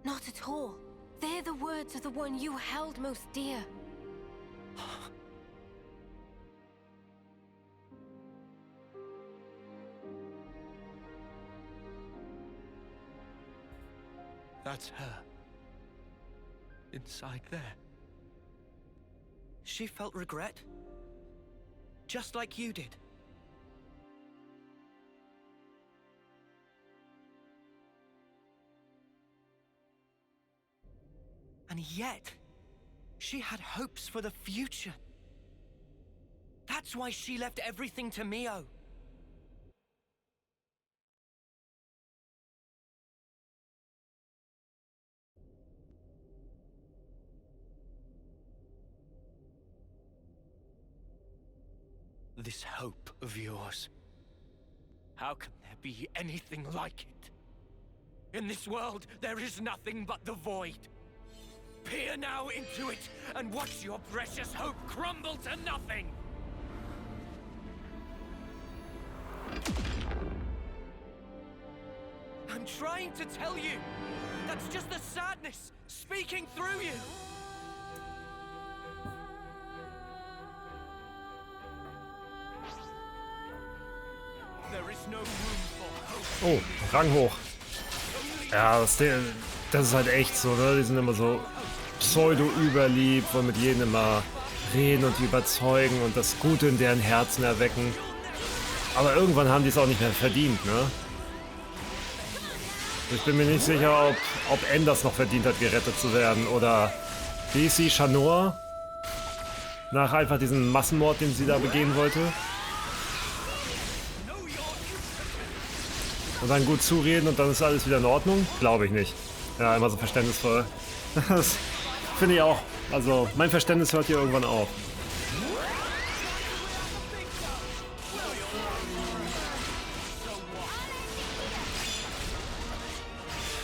Not at all. They're the words of the one you held most dear.
That's her. Inside there. She felt regret. Just like you did. And yet, she had hopes for the future. That's why she left everything to Mio. This hope of yours. How can there be anything like it? In this world, there is nothing but the void. Peer now into it, and watch your precious hope crumble to nothing! I'm trying to tell you! That's just the sadness speaking through you! There is no room for hope.
Oh, Rang hoch. Ja, das ist halt echt so, ne? Die sind immer so pseudo-überlieb, wollen mit jedem immer reden und die überzeugen und das Gute in deren Herzen erwecken. Aber irgendwann haben die es auch nicht mehr verdient, ne? Ich bin mir nicht sicher, ob En das noch verdient hat, gerettet zu werden. Oder wie ist sie, Shanor? Nach einfach diesem Massenmord, den sie da begehen wollte. Und dann gut zureden und dann ist alles wieder in Ordnung? Glaube ich nicht. Ja, immer so verständnisvoll. Das finde ich auch. Also, mein Verständnis hört hier irgendwann auf.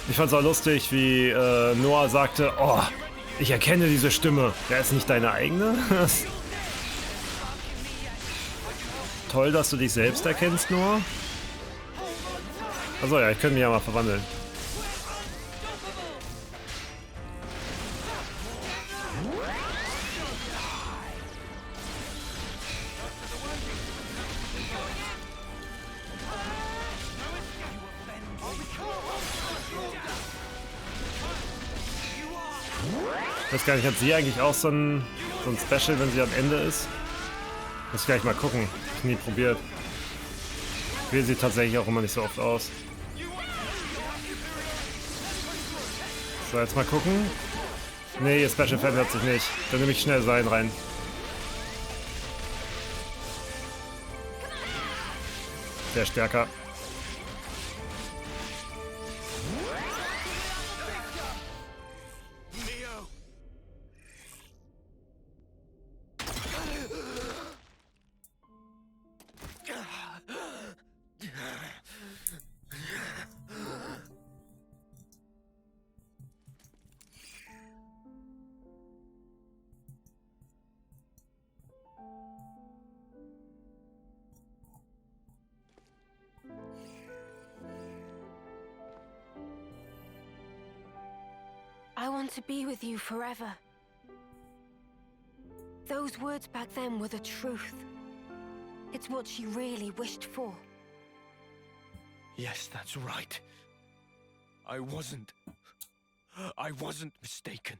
Ich fand es auch lustig, wie Noah sagte, oh, ich erkenne diese Stimme. Ja, ist nicht deine eigene? Toll, dass du dich selbst erkennst, Noah. Achso, ja, ich könnte mich ja mal verwandeln. Ich weiß gar nicht, hat sie eigentlich auch so ein Special, wenn sie am Ende ist? Muss ich gleich mal gucken. Hab ich nie probiert. Ich wähle sie tatsächlich auch immer nicht so oft aus. So, jetzt mal gucken. Nee, ihr Special verändert sich nicht. Dann nehme ich schnell sein rein. Der stärker.
want to be with you forever. Those words back then were the truth. It's what she really wished for.
Yes, that's right. I wasn't mistaken.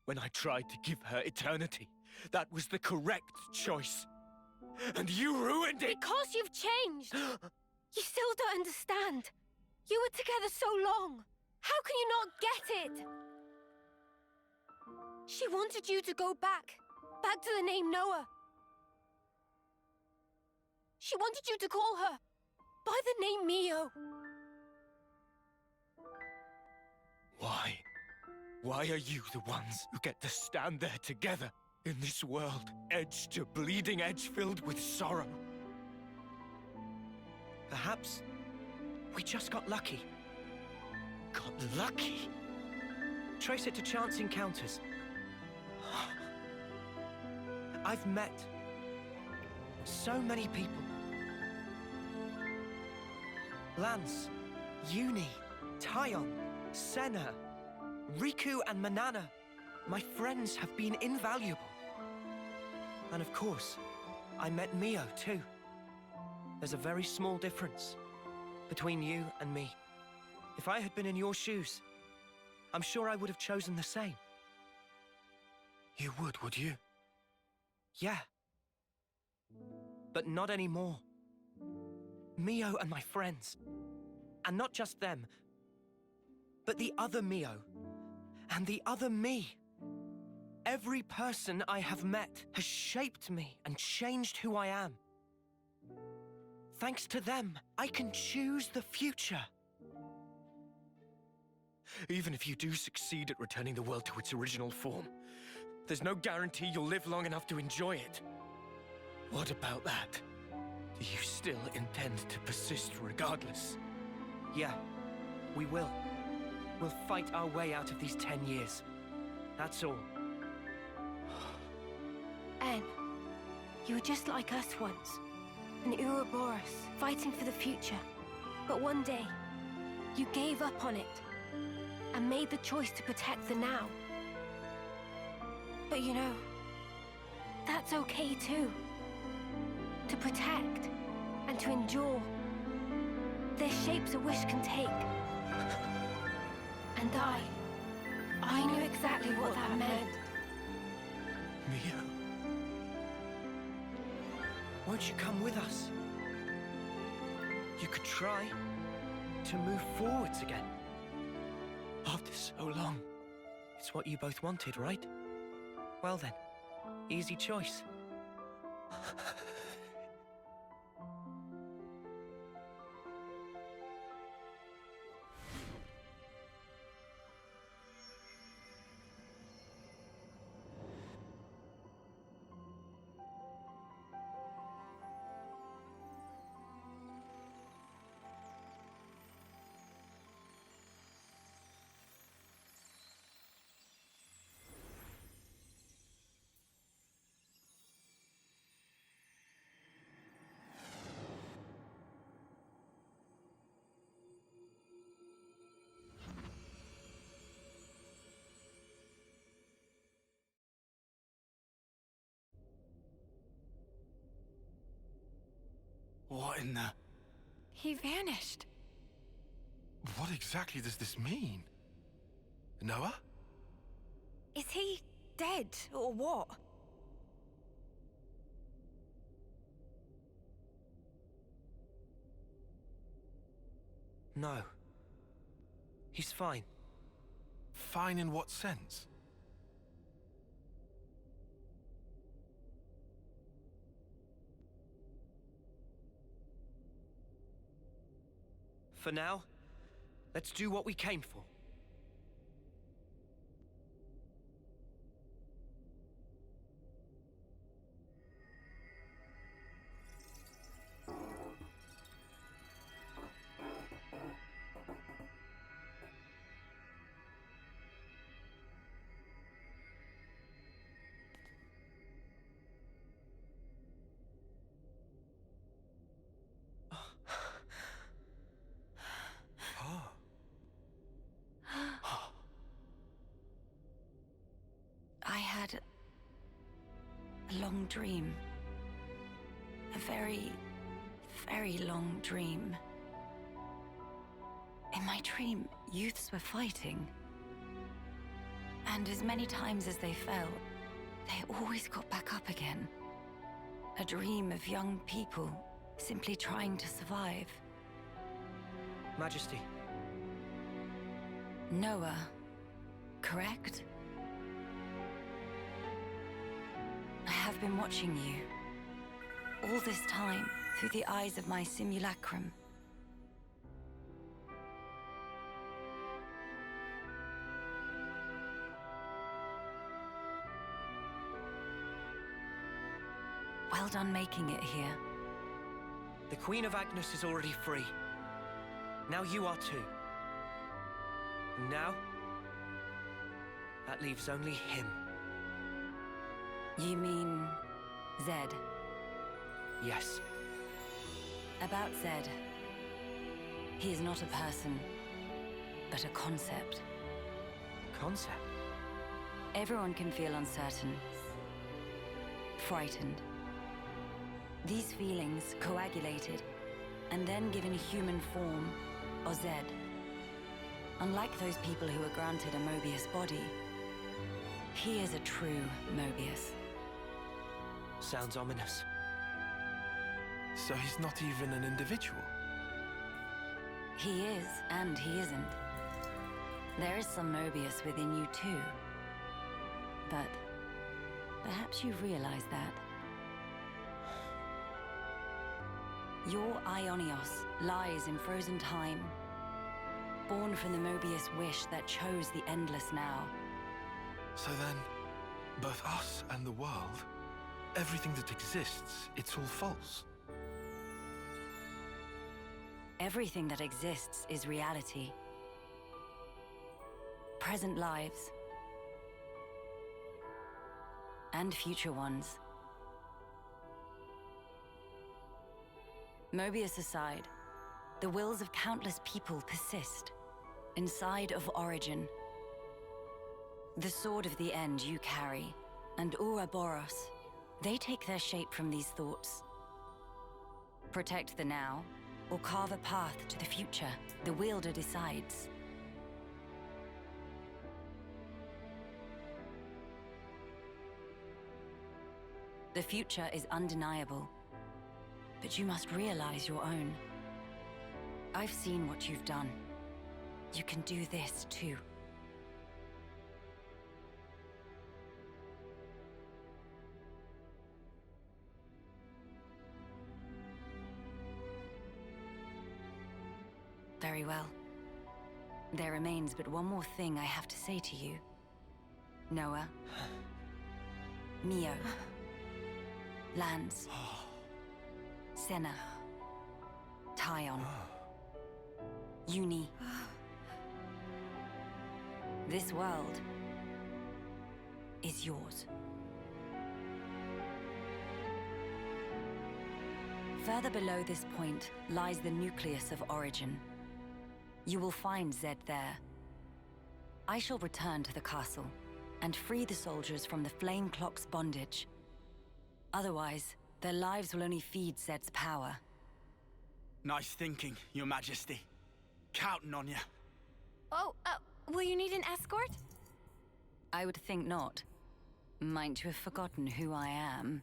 When I tried to give her eternity, that was the correct choice. And you ruined it!
Because you've changed! You still don't understand. You were together so long. How can you not get it? She wanted you to go back to the name Noah. She wanted you to call her by the name Mio.
Why? Why are you the ones who get to stand there together in this world, edge to bleeding edge filled with sorrow? Perhaps we just got lucky. Got lucky? Trace it to chance encounters. I've met so many people. Lance, Uni, Tyon, Senna, Riku and Manana. My friends have been invaluable. And of course, I met Mio too. There's a very small difference between you and me. If I had been in your shoes, I'm sure I would have chosen the same.
You would you?
Yeah. But not anymore. Mio and my friends. And not just them, but the other Mio. And the other me. Every person I have met has shaped me and changed who I am. Thanks to them, I can choose the future. Even if you do succeed at returning the world to its original form, there's no guarantee you'll live long enough to enjoy it. What about that? Do you still intend to persist regardless? Yeah, we will. We'll fight our way out of these 10 years. That's all.
En, you were just like us once. An Ouroboros, fighting for the future. But one day, you gave up on it. And made the choice to protect the now. But you know, that's okay too. To protect and to endure. They're shapes a wish can take. And I knew exactly what that meant.
Mio. Won't you come with us? You could try to move forwards again. After so long. It's what you both wanted, right? Well then, easy choice.
What in the...
He vanished.
What exactly does this mean? Noah?
Is he dead or what?
No. He's fine.
Fine in what sense?
For now, let's do what we came for.
had a long dream. A very, very long dream. In my dream, youths were fighting. And as many times as they fell, they always got back up again. A dream of young people simply trying to survive.
Majesty.
Noah, correct? I have been watching you. All this time, through the eyes of my simulacrum. Well done making it here.
The Queen of Agnes is already free. Now you are too. And now, that leaves only him.
You mean Zed?
Yes.
About Zed. He is not a person, but a concept.
Concept?
Everyone can feel uncertain, frightened. These feelings coagulated and then given a human form, or Zed. Unlike those people who are granted a Mobius body, he is a true Mobius.
Sounds ominous.
So he's not even an individual?
He is, and he isn't. There is some Mobius within you too. But perhaps you realize that. Your Ionios lies in frozen time, born from the Mobius wish that chose the endless now.
So then, both us and the world, everything that exists, it's all false.
Everything that exists is reality. Present lives. And future ones. Mobius aside, the wills of countless people persist inside of Origin. The sword of the end you carry, and Ouroboros, they take their shape from these thoughts. Protect the now, or carve a path to the future, the wielder decides. The future is undeniable, but you must realize your own. I've seen what you've done. You can do this too. Very well. There remains but one more thing I have to say to you. Noah. Mio. Lands. Senna. Tyon. Uni. This world is yours. Further below this point lies the nucleus of Origin. You will find Zed there. I shall return to the castle and free the soldiers from the Flame Clock's bondage. Otherwise, their lives will only feed Zed's power.
Nice thinking, Your Majesty. Counting on you.
Oh, will you need an escort?
I would think not. Might you have forgotten who I am?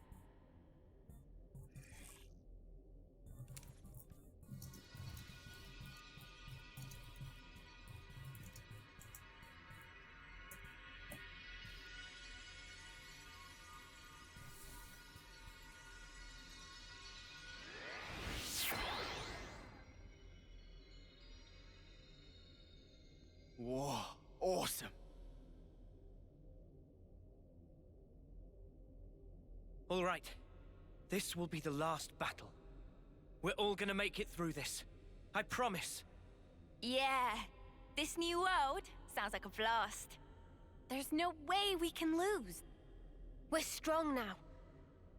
Whoa, awesome.
All right. This will be the last battle. We're all gonna make it through this. I promise.
Yeah, this new world sounds like a blast. There's no way we can lose. We're strong now.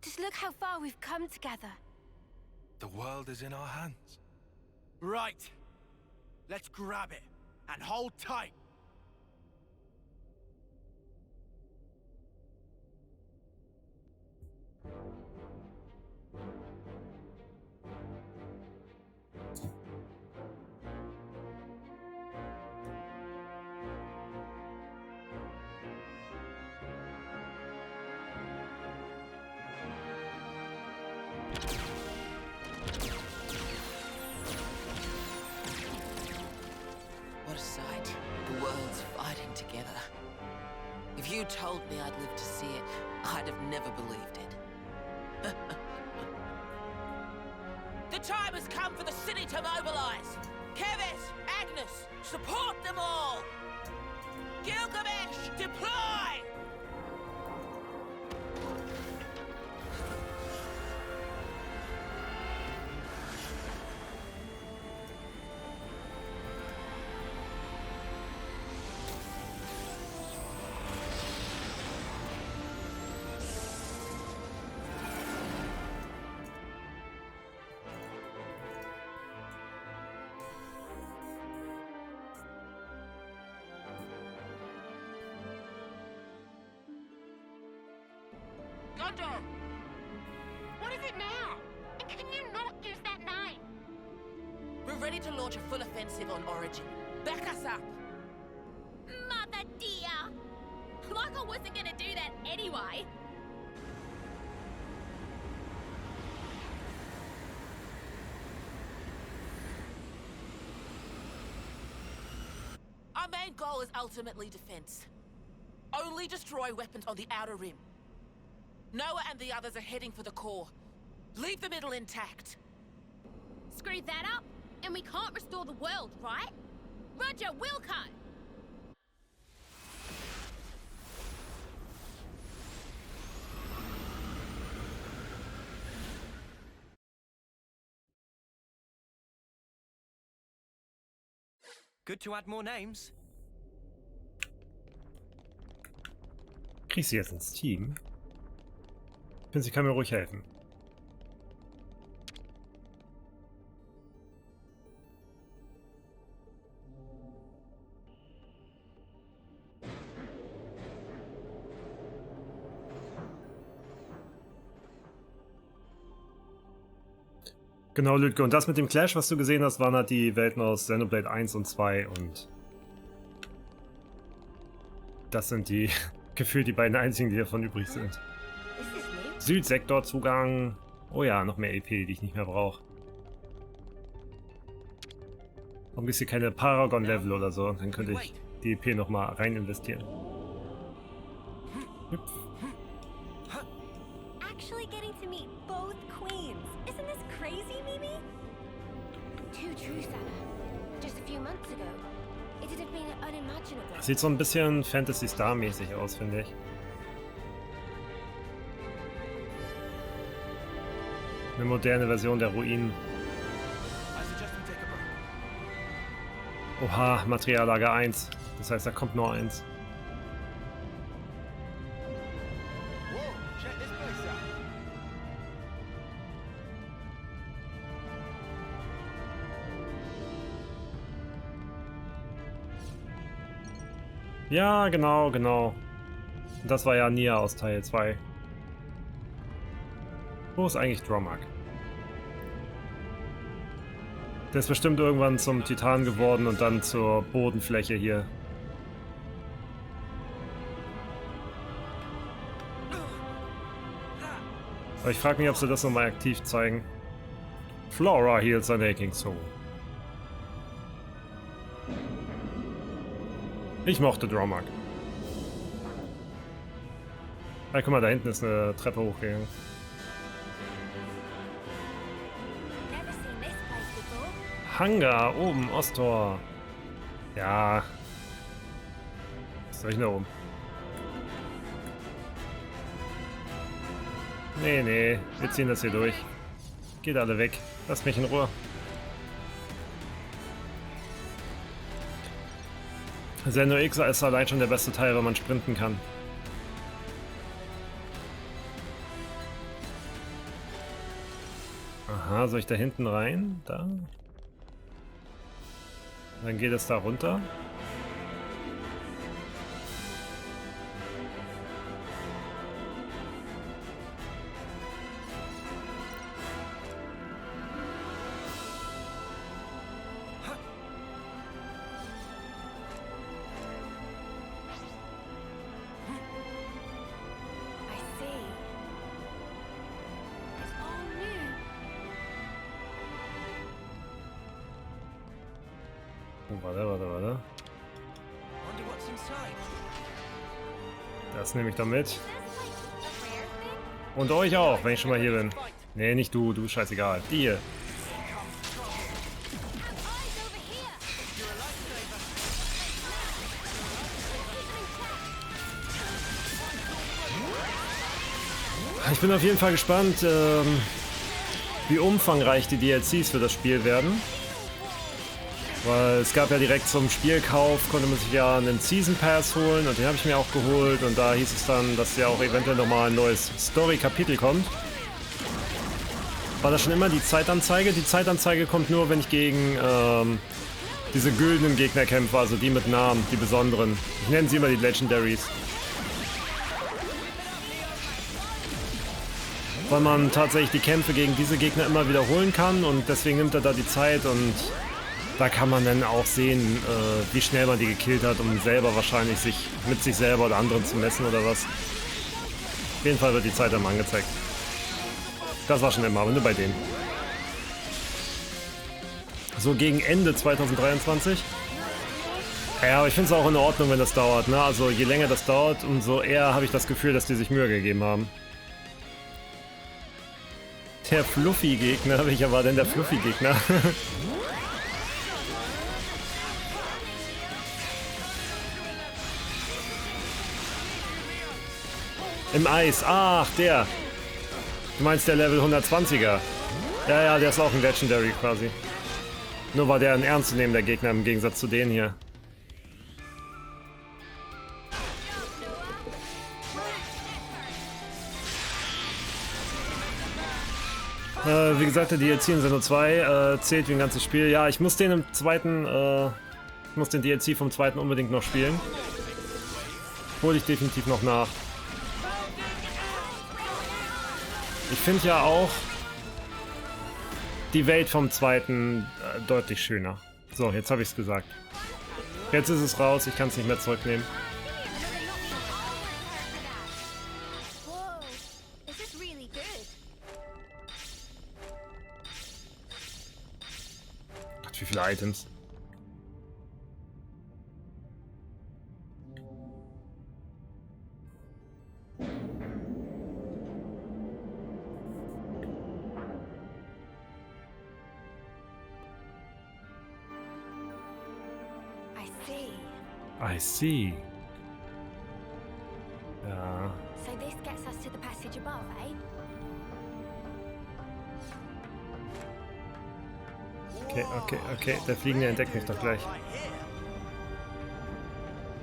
Just look how far we've come together.
The world is in our hands.
Right. Let's grab it. And hold tight.
What a sight. The world's fighting together. If you told me I'd live to see it, I'd have never believed it. The time has come for the city to mobilize. Keves, Agnes, support them all! Gilgamesh, deploy!
Gondor! What is it now? And can you not use that name?
We're ready to launch a full offensive on Origin. Back us up!
Mother dear! Michael wasn't gonna do that anyway.
Our main goal is ultimately defense. Only destroy weapons on the outer rim. Noah and the others are heading for the core. Leave the middle intact.
Screw that up, and we can't restore the world, right? Roger, Wilco!
Good to add more names.
Kriegst du jetzt ins Team? Ich finde, sie kann mir ruhig helfen. Genau, Lütke. Und das mit dem Clash, was du gesehen hast, waren halt die Welten aus Xenoblade 1 und 2 und das sind die gefühlt die beiden einzigen, die davon übrig sind. Südsektorzugang. Oh ja, noch mehr EP, die ich nicht mehr brauche. Warum gibt es hier keine Paragon-Level oder so? Dann könnte ich die EP nochmal rein investieren. Hüpf.
Actually getting to meet both queens. Isn't this crazy, Mimi?
Too true, Sana. Just a few months ago, it'd have been unimaginable.
Das sieht so ein bisschen Phantasy Star-mäßig aus, finde ich. Eine moderne Version der Ruinen. Oha, Materiallager 1. Das heißt, da kommt nur eins. Ja, genau, genau. Das war ja Nia aus Teil 2. Wo ist eigentlich Dromark? Der ist bestimmt irgendwann zum Titan geworden und dann zur Bodenfläche hier. Aber ich frage mich, ob sie das nochmal aktiv zeigen. Flora heals an aching soul. Ich mochte Dromark. Ah, guck mal, da hinten ist eine Treppe hochgegangen. Hangar, oben, Osttor. Ja. Was soll ich da oben? Nee, nee, wir ziehen das hier durch. Geht alle weg. Lasst mich in Ruhe. Xeno X ist allein schon der beste Teil, wenn man sprinten kann. Aha, soll ich da hinten rein? Da? Dann geht es da runter. Warte. Das nehme ich doch mit. Und euch auch, wenn ich schon mal hier bin. Nee, nicht du, du scheißegal. Die hier. Ich bin auf jeden Fall gespannt, wie umfangreich die DLCs für das Spiel werden. Weil es gab ja direkt zum Spielkauf, konnte man sich ja einen Season Pass holen und den habe ich mir auch geholt. Und da hieß es dann, dass ja auch eventuell nochmal ein neues Story-Kapitel kommt. War das schon immer die Zeitanzeige? Die Zeitanzeige kommt nur, wenn ich gegen diese güldenen Gegner kämpfe, also die mit Namen, die besonderen. Ich nenne sie immer die Legendaries. Weil man tatsächlich die Kämpfe gegen diese Gegner immer wiederholen kann und deswegen nimmt er da die Zeit und da kann man dann auch sehen, wie schnell man die gekillt hat, um selber wahrscheinlich sich mit sich selber oder anderen zu messen oder was. Auf jeden Fall wird die Zeit dann angezeigt. Das war schon immer, aber nur bei denen. So gegen Ende 2023. Ja, aber ich finde es auch in Ordnung, wenn das dauert, ne? Also je länger das dauert, umso eher habe ich das Gefühl, dass die sich Mühe gegeben haben. Der Fluffy-Gegner, welcher war denn der Fluffy-Gegner? Im Eis, ach, der. Du meinst der Level 120er? Ja, der ist auch ein Legendary quasi. Nur war der ein ernstzunehmender Gegner im Gegensatz zu denen hier. Wie gesagt, der DLC in Xeno 2 zählt wie ein ganzes Spiel. Ja, ich muss den im zweiten, ich muss den DLC vom zweiten unbedingt noch spielen. Hole ich definitiv noch nach. Ich finde ja auch die Welt vom zweiten deutlich schöner. So, jetzt habe ich es gesagt. Jetzt ist es raus, ich kann es nicht mehr zurücknehmen. Gott, wie viele Items. I see. Ja.
So this gets us to the passage above, eh?
Okay. Der Fliegende entdeckt mich doch gleich.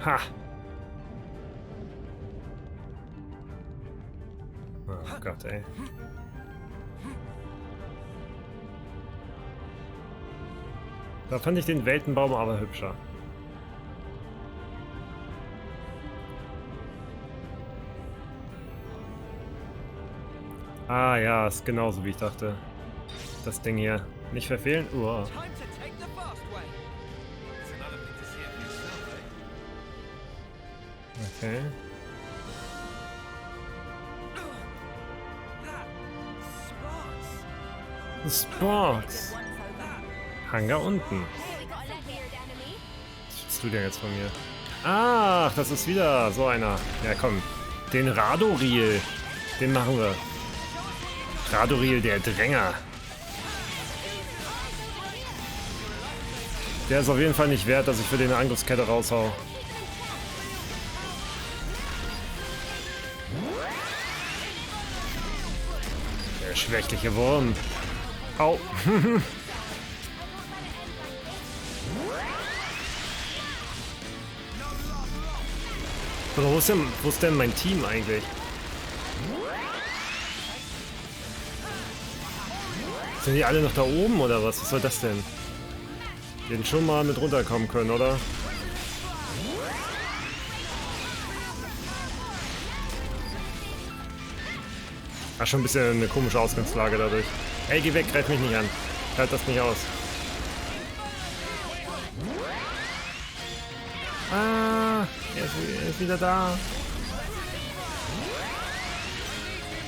Ha! Oh Gott, ey. Da fand ich den Weltenbaum aber hübscher. Ah ja, ist genauso wie ich dachte. Das Ding hier. Nicht verfehlen? Okay. Sparks. Hangar unten. Was willst du denn jetzt von mir? Ach, das ist wieder so einer. Ja komm. Den Radoriel. Den machen wir. Radoriel, der Dränger. Der ist auf jeden Fall nicht wert, dass ich für den eine Angriffskette raushau. Der schwächliche Wurm. Au. Wo ist denn mein Team eigentlich? Sind die alle noch da oben oder was? Was soll das denn? Die hätten schon mal mit runterkommen können, oder? Ach, schon ein bisschen eine komische Ausgangslage dadurch. Ey, geh weg, greif mich nicht an. Ich halte das nicht aus. Ah, er ist wieder da.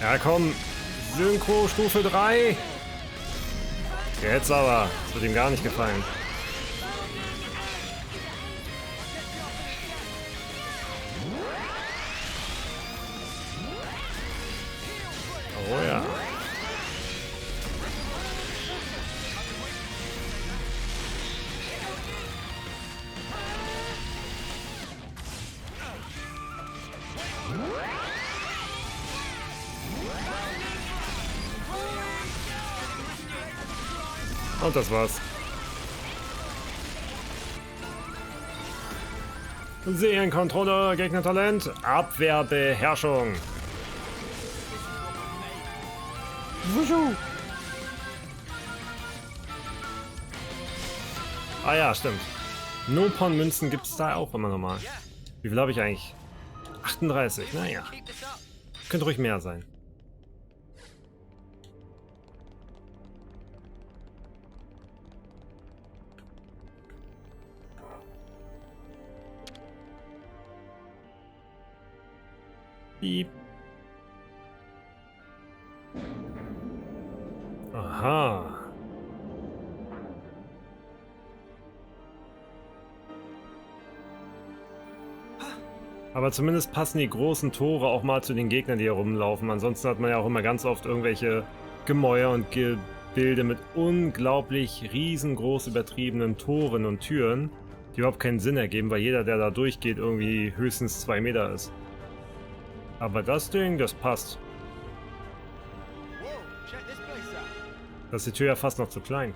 Ja, komm. Synchro Stufe 3. Jetzt aber. Das wird ihm gar nicht gefallen. Und das war's. Serienkontrolle, Gegnertalent, Abwehrbeherrschung. Wushu. Ah ja, stimmt. Nopon-Münzen gibt es da auch immer nochmal. Wie viel habe ich eigentlich? 38, naja. Könnte ruhig mehr sein. Piep. Aha. Aber zumindest passen die großen Tore auch mal zu den Gegnern, die hier rumlaufen. Ansonsten hat man ja auch immer ganz oft irgendwelche Gemäuer und Gebilde mit unglaublich riesengroß übertriebenen Toren und Türen, die überhaupt keinen Sinn ergeben, weil jeder, der da durchgeht, irgendwie höchstens 2 Meter ist. Aber das Ding, das passt. Da ist die Tür ja fast noch zu klein.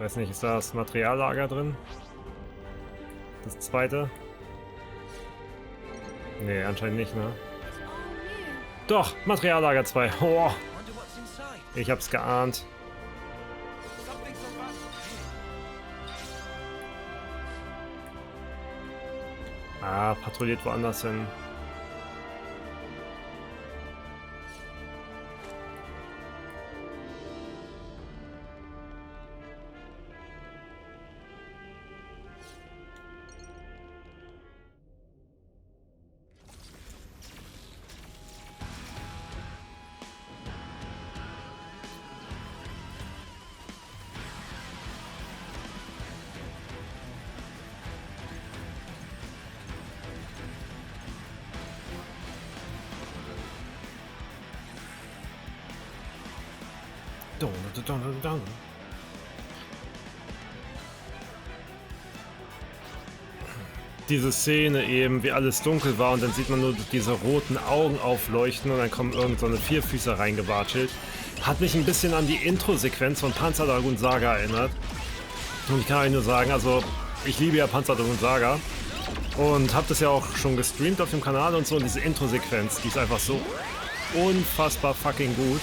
Weiß nicht, ist da das Materiallager drin? Das zweite? Nee, anscheinend nicht, ne? Doch, Materiallager 2. Oh, ich hab's geahnt. Ah, patrouilliert woanders hin. Diese Szene eben, wie alles dunkel war und dann sieht man nur diese roten Augen aufleuchten und dann kommen irgend so eine Vierfüßer reingewatschelt. Hat mich ein bisschen an die Intro-Sequenz von Panzerdragoon Saga erinnert. Und ich kann euch nur sagen, also ich liebe ja Panzerdragoon Saga und habe das ja auch schon gestreamt auf dem Kanal und so, und diese Intro-Sequenz, die ist einfach so unfassbar fucking gut.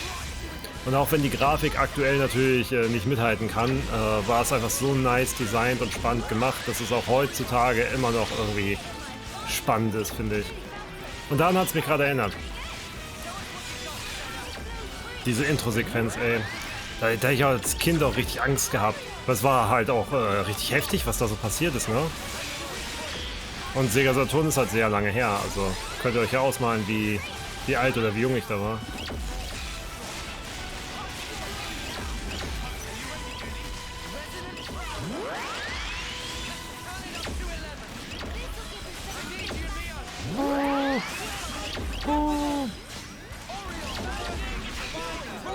Und auch wenn die Grafik aktuell natürlich nicht mithalten kann, war es einfach so nice designt und spannend gemacht, dass es auch heutzutage immer noch irgendwie spannend ist, finde ich. Und daran hat es mich gerade erinnert. Diese Intro-Sequenz, ey. Da hätte ich als Kind auch richtig Angst gehabt. Aber es war halt auch richtig heftig, was da so passiert ist, ne? Und Sega Saturn ist halt sehr lange her, also könnt ihr euch ja ausmalen, wie alt oder wie jung ich da war.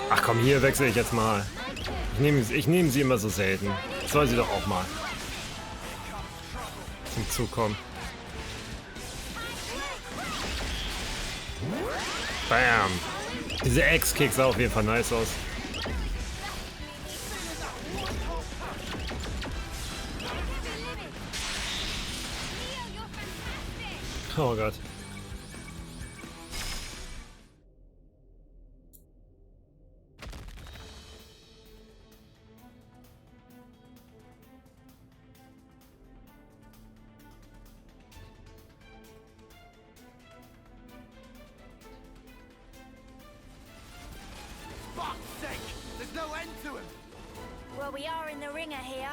Ach komm, hier wechsle ich jetzt mal. Ich nehme sie immer so selten. Soll sie doch auch mal zum Zug kommen. Bam. Diese X-Kicks sah auf jeden Fall nice aus. Oh Gott.
Well, we are in the ringer here.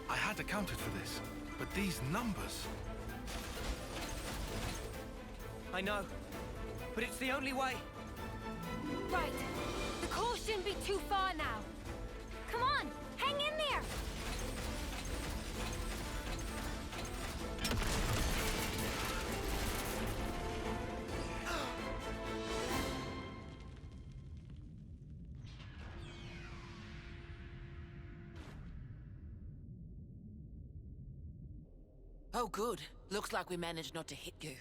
I had accounted for this, but these numbers...
I know, but it's the only way.
Right. The call shouldn't be too far now. Come on, hang in there.
Oh, good. Looks like we managed not to hit you.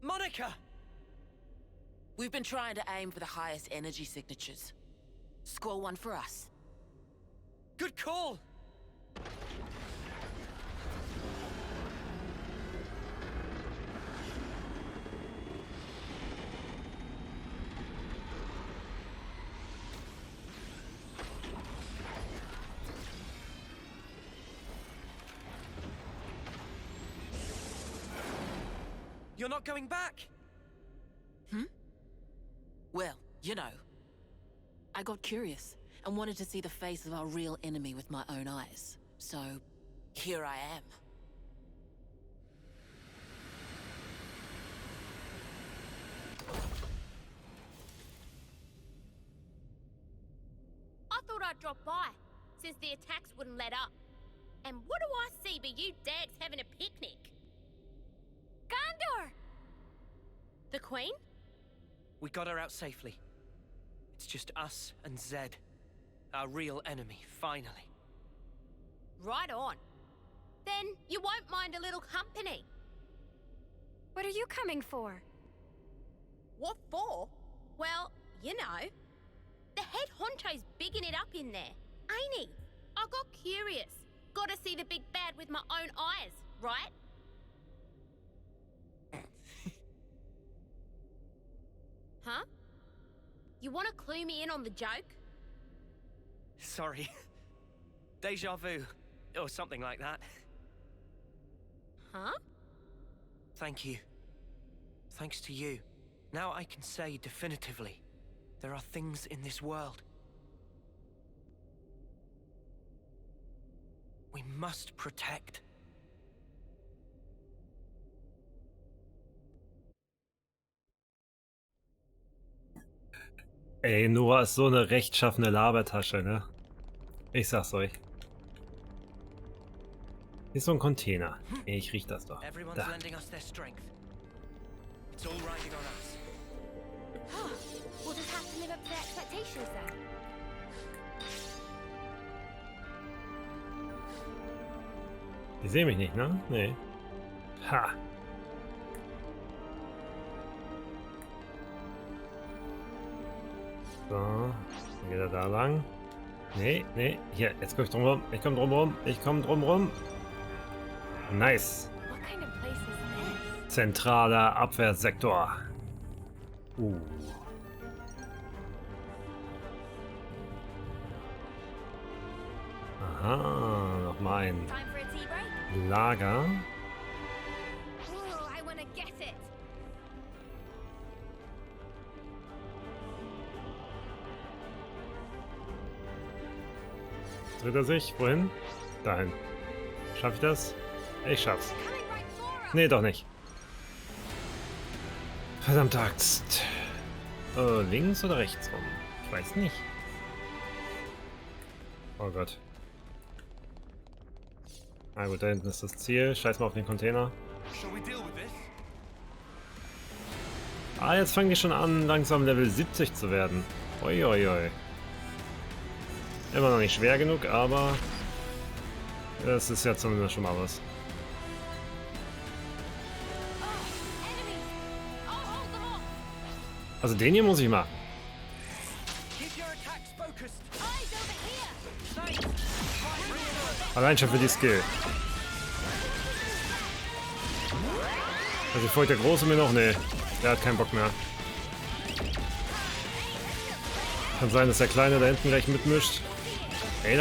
Monica!
We've been trying to aim for the highest energy signatures. Score one for us.
Good call! You're not going back?
Well, you know, I got curious and wanted to see the face of our real enemy with my own eyes. So, here I am.
I thought I'd drop by, since the attacks wouldn't let up. And what do I see but you dags having a picnic?
Gondor!
The Queen?
We got her out safely. It's just us and Zed. Our real enemy, finally.
Right on. Then you won't mind a little company.
What are you coming for?
What for? Well, you know. The head honcho's bigging it up in there, ain't he? I got curious. Gotta see the big bad with my own eyes, right? Huh? You wanna clue me in on the joke?
Sorry. Deja vu, or something like that.
Huh?
Thank you. Thanks to you. Now I can say definitively, there are things in this world we must protect.
Ey, Nora ist so eine rechtschaffene Labertasche, ne? Ich sag's euch. Hier ist so ein Container. Ich riech das doch.
Everyone's
Da.
lending us their strength. It's all riding on us.
We'll just have to live up to their expectations then.
Die sehen mich nicht, ne? Nee. Ha! So, dann geht er da lang. Nee, nee, hier, jetzt komm ich drum rum. Ich komm drum rum. Ich komm drum rum. Nice.
What kind of place is this?
Zentraler Abwehrsektor. Aha, nochmal ein
Time for a tea break?
Lager.
Ooh, I wanna get it.
Dreht er sich? Wohin? Dahin. Schaff ich das? Ich schaff's.
Coming right for us.
Nee, doch nicht. Verdammte Axt. Links oder rechts rum? Ich weiß nicht. Oh Gott. Na gut, da hinten ist das Ziel. Scheiß mal auf den Container.
Shall we deal with this?
Ah, jetzt fangen die schon an, langsam Level 70 zu werden. Uiuiui. Immer noch nicht schwer genug, aber das ist ja zumindest schon mal was. Also den hier muss ich machen.
Keep your attacks focused.
Eyes over here!
Allein schon für die Skill. Also folgt der Große mir noch? Nee, der hat keinen Bock mehr. Kann sein, dass der Kleine da hinten gleich mitmischt. Ey,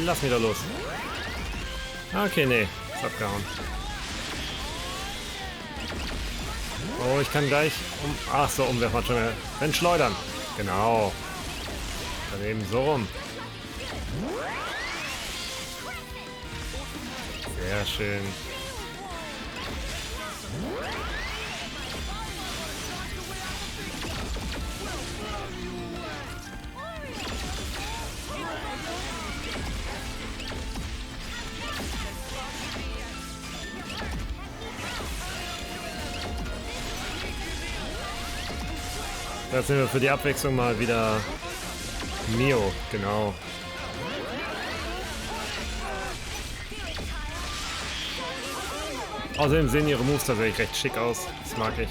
lass mich da los. Okay, nee, ist abgehauen. Oh, ich kann gleich ach so, umwerfen hat schon mehr. Dann schleudern. Genau. Daneben so rum. Sehr schön. Jetzt sind wir für die Abwechslung mal wieder Mio, genau. Außerdem sehen ihre Moves tatsächlich recht schick aus. Das mag ich.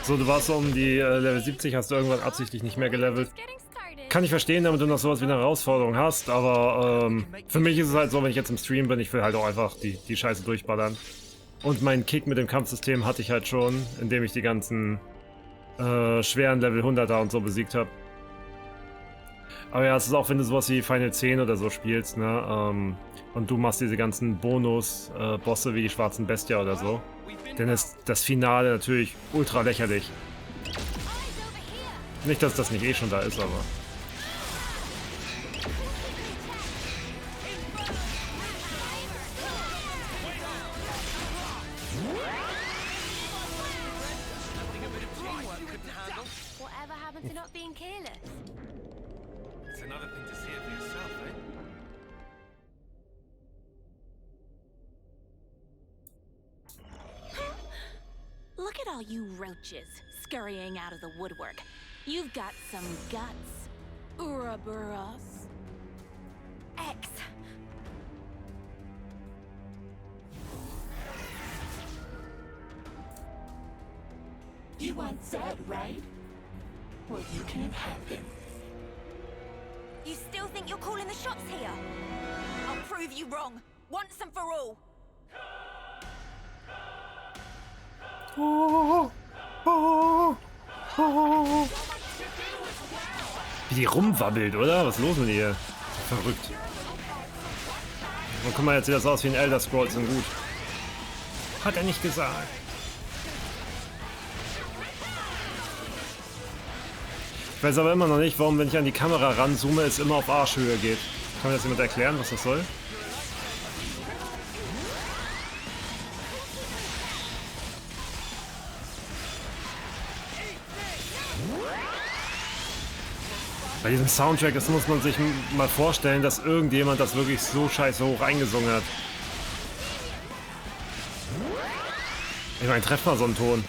So, du warst so um die Level 70, hast du irgendwann absichtlich nicht mehr gelevelt. Kann ich verstehen, damit du noch sowas wie eine Herausforderung hast, aber für mich ist es halt so, wenn ich jetzt im Stream bin, ich will halt auch einfach die Scheiße durchballern. Und meinen Kick mit dem Kampfsystem hatte ich halt schon, indem ich die ganzen schweren Level 100er und so besiegt habe. Aber ja, es ist auch, wenn du sowas wie Final 10 oder so spielst, ne, und du machst diese ganzen Bonus-Bosse wie die schwarzen Bestia oder so, dann ist das Finale natürlich ultra lächerlich. Nicht, dass das nicht eh schon da ist, aber...
Whatever happened to not being careless?
It's another thing to see it for yourself, eh?
Look at all you roaches scurrying out of the woodwork. You've got some guts, Ouroboros.
X.
You want Zed, right? Well, you can have him.
You still think you're calling the shots here? I'll prove you wrong, once and for all.
Wie die rumwabbelt, oder? Was ist los mit ihr? Verrückt. Und guck mal, jetzt sieht das aus wie ein Elder Scrolls und gut. Hat er nicht gesagt. Ich weiß aber immer noch nicht, warum, wenn ich an die Kamera ranzoome, es immer auf Arschhöhe geht. Kann mir das jemand erklären, was das soll? Bei diesem Soundtrack, das muss man sich mal vorstellen, dass irgendjemand das wirklich so scheiße hoch eingesungen hat. Ich meine, treff mal so einen Ton.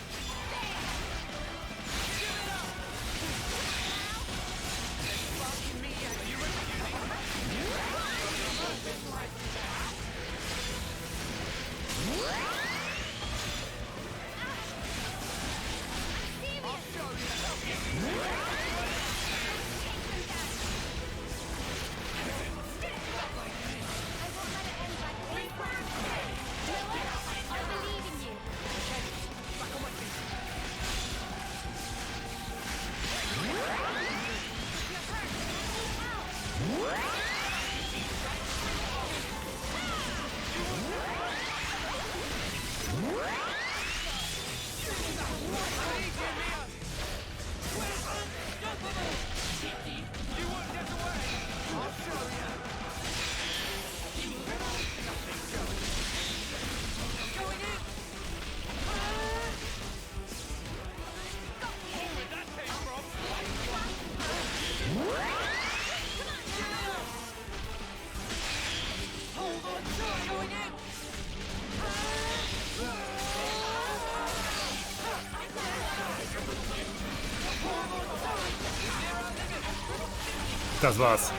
Das war's.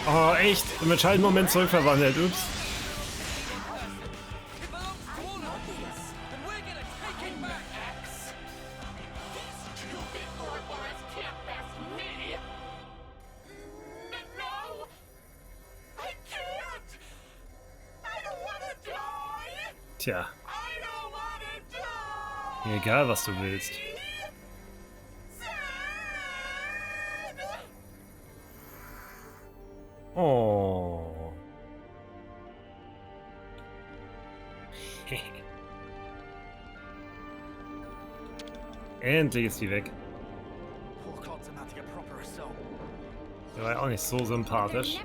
Oh, echt? Und mit Schaltmoment zurückverwandelt. Ups. Tja. Egal, was du willst. Oh. Endlich ist sie weg. Der war ja auch nicht so sympathisch.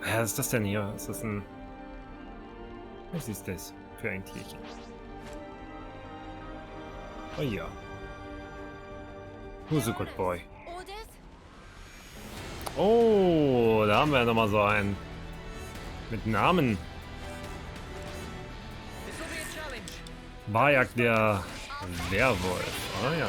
Was ist das denn hier? Ist das ein... Was ist das für ein Tierchen? Oh ja. Who's a good boy? Oh, da haben wir ja nochmal so einen. Mit Namen. Bajak der Werwolf. Ah ja.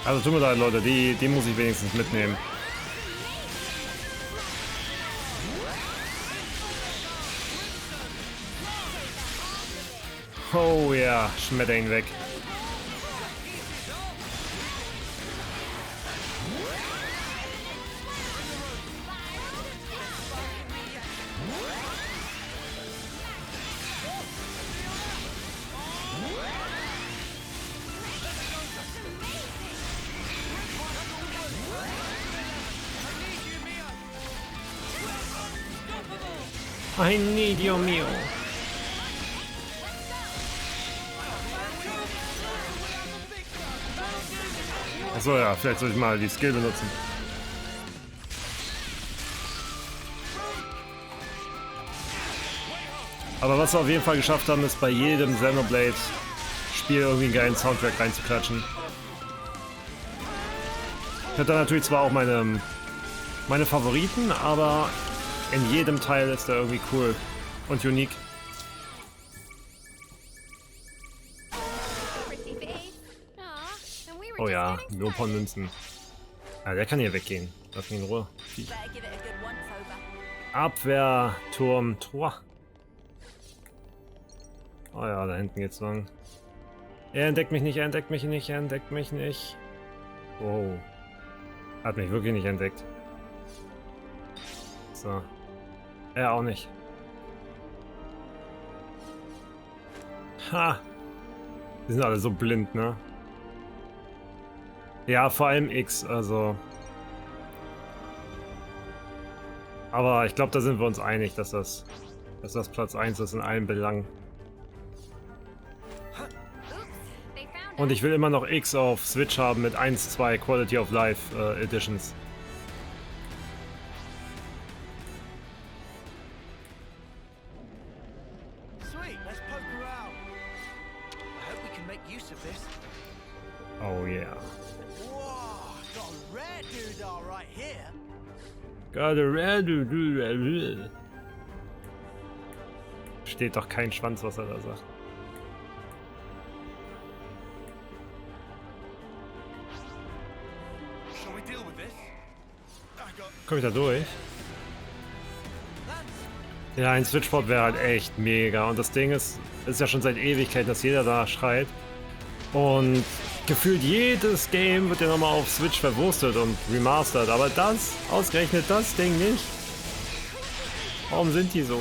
Also tut mir leid, Leute, die muss ich wenigstens mitnehmen. Oh ja, schmetter ihn weg. I need you, mio. Achso, ja, vielleicht soll ich mal die Skill benutzen. Aber was wir auf jeden Fall geschafft haben, ist bei jedem Xenoblade-Spiel irgendwie einen geilen Soundtrack reinzuklatschen. Ich habe da natürlich zwar auch meine Favoriten, aber in jedem Teil ist er irgendwie cool und unique. Oh ja, nur ein paar Münzen. Ah, der kann hier weggehen. Lass ihn in Ruhe. Abwehrturm, Tor. Oh ja, da hinten geht's lang. Er entdeckt mich nicht, er entdeckt mich nicht, er entdeckt mich nicht. Wow. Hat mich wirklich nicht entdeckt. So. Er auch nicht. Ha! Die sind alle so blind, ne? Ja, vor allem X, also. Aber ich glaube, da sind wir uns einig, dass das Platz 1 ist in allen Belangen. Und ich will immer noch X auf Switch haben mit 1-2 Quality of Life Editions. Oh yeah. Got a rare dude. Steht doch kein Schwanz, was er da sagt. Komm ich da durch? Ja, ein Switchport wäre halt echt mega. Und das Ding ist ja schon seit Ewigkeit, dass jeder da schreit. Und gefühlt jedes Game wird ja nochmal auf Switch verwurstet und remastert. Aber das, ausgerechnet das Ding nicht. Warum sind die so?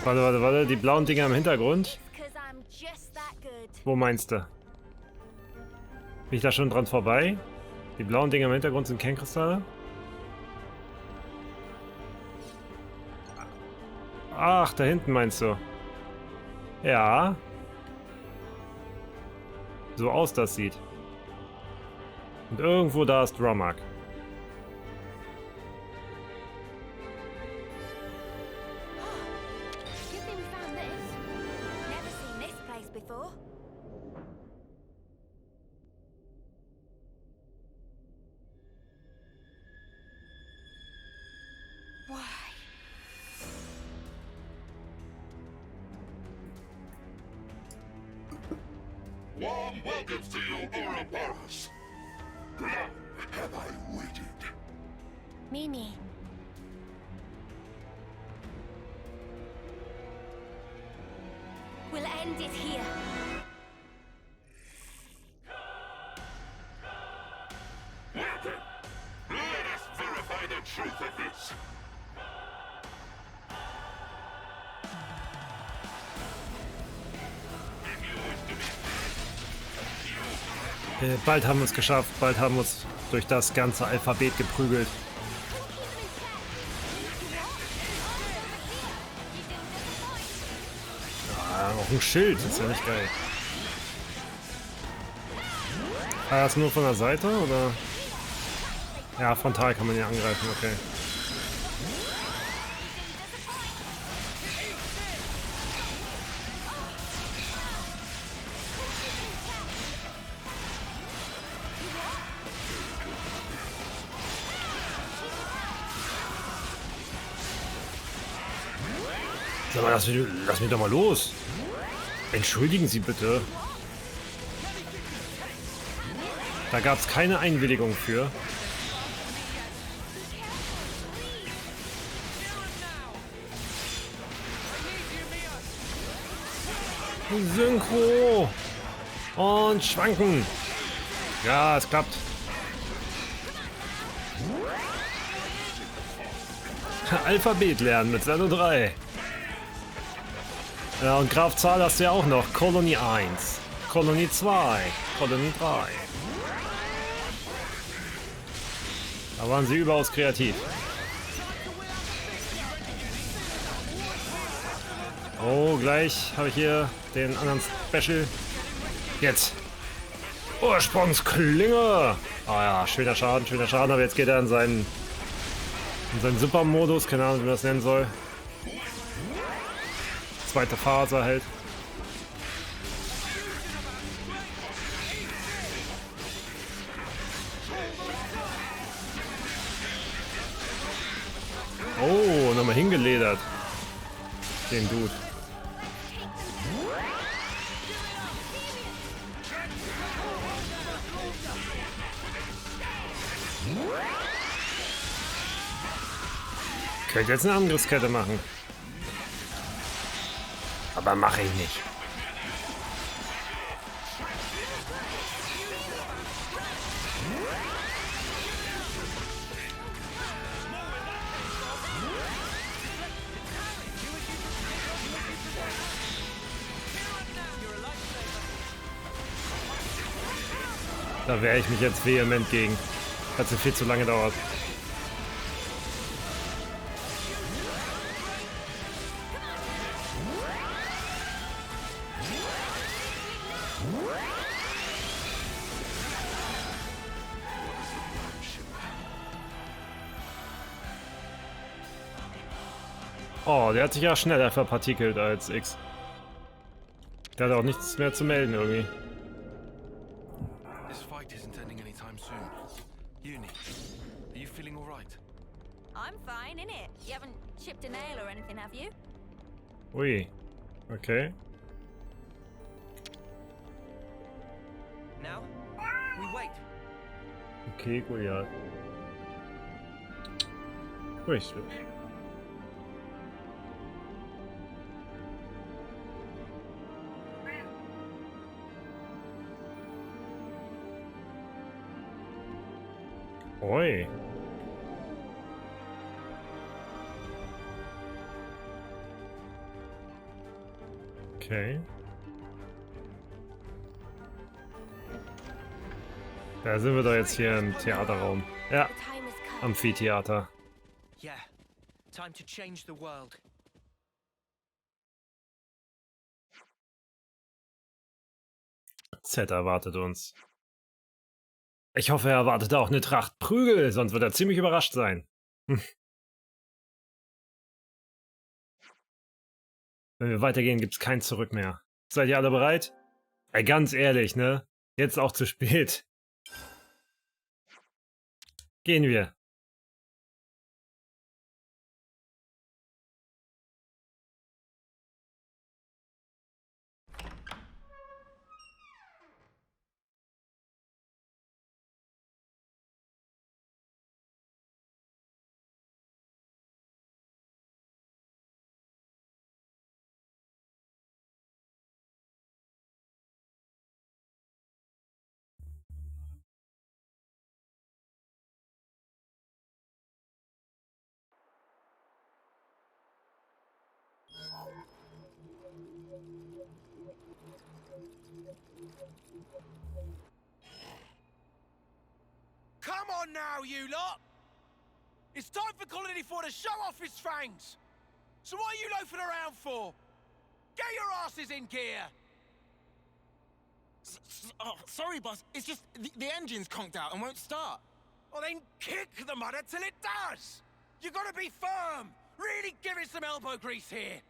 Warte, die blauen Dinger im Hintergrund. Wo meinst du? Bin ich da schon dran vorbei? Die blauen Dinger im Hintergrund sind Kernkristalle? Ach, da hinten meinst du? Ja. So aus das sieht. Und irgendwo da ist Dromark.
Warm welcomes to you, Ouroboros. Long have I waited.
Mimi. We'll end it here.
Welcome. Let us verify the truth of this.
Bald haben wir es geschafft, bald haben wir uns durch das ganze Alphabet geprügelt. Ah, auch ein Schild, ist ja nicht geil. Ah, das nur von der Seite, oder? Ja, frontal kann man ja angreifen, okay. Sag mal, lass mich doch mal los. Entschuldigen Sie bitte. Da gab es keine Einwilligung für. Synchro. Und schwanken. Ja, es klappt. Alphabet lernen mit Xeno 3. Ja, und Graf Zahl hast du ja auch noch. Kolonie 1, Kolonie 2, Kolonie 3. Da waren sie überaus kreativ. Oh, gleich habe ich hier den anderen Special. Jetzt. Ursprungsklinge. Ah ja, schöner Schaden, aber jetzt geht er in seinen Super-Modus, keine Ahnung, wie man das nennen soll. Zweite Phase halt. Oh, nochmal hingeledert. Den Dude. Könnte jetzt eine Angriffskette machen. Aber mache ich nicht. Da wehre ich mich jetzt vehement gegen. Hat so viel zu lange dauert. Oh, der hat sich ja schneller verpartikelt als X. Der hat auch nichts mehr zu melden irgendwie.
This fight isn't ending anytime soon. Uni, are you feeling all right?
I'm fine, innit? You haven't chipped a nail or anything, have you?
Ui. Okay.
Now, we wait.
Okay, gut, ja. Richtig. Oi. Okay. Da sind wir doch jetzt hier im Theaterraum. Ja, Amphitheater.
Yeah, time to change the world.
Z erwartet uns. Ich hoffe, er erwartet auch eine Tracht Prügel, sonst wird er ziemlich überrascht sein. Wenn wir weitergehen, gibt's kein Zurück mehr. Seid ihr alle bereit? Ey, ganz ehrlich, ne? Jetzt auch zu spät. Gehen wir.
Come on now, you lot! It's time for Colony 4 to show off his fangs! So what are you loafing around for? Get your asses in gear!
Oh, sorry, boss. It's just the engine's conked out and won't start.
Well, then kick the mudder till it does! You gotta be firm! Really give it some elbow grease here!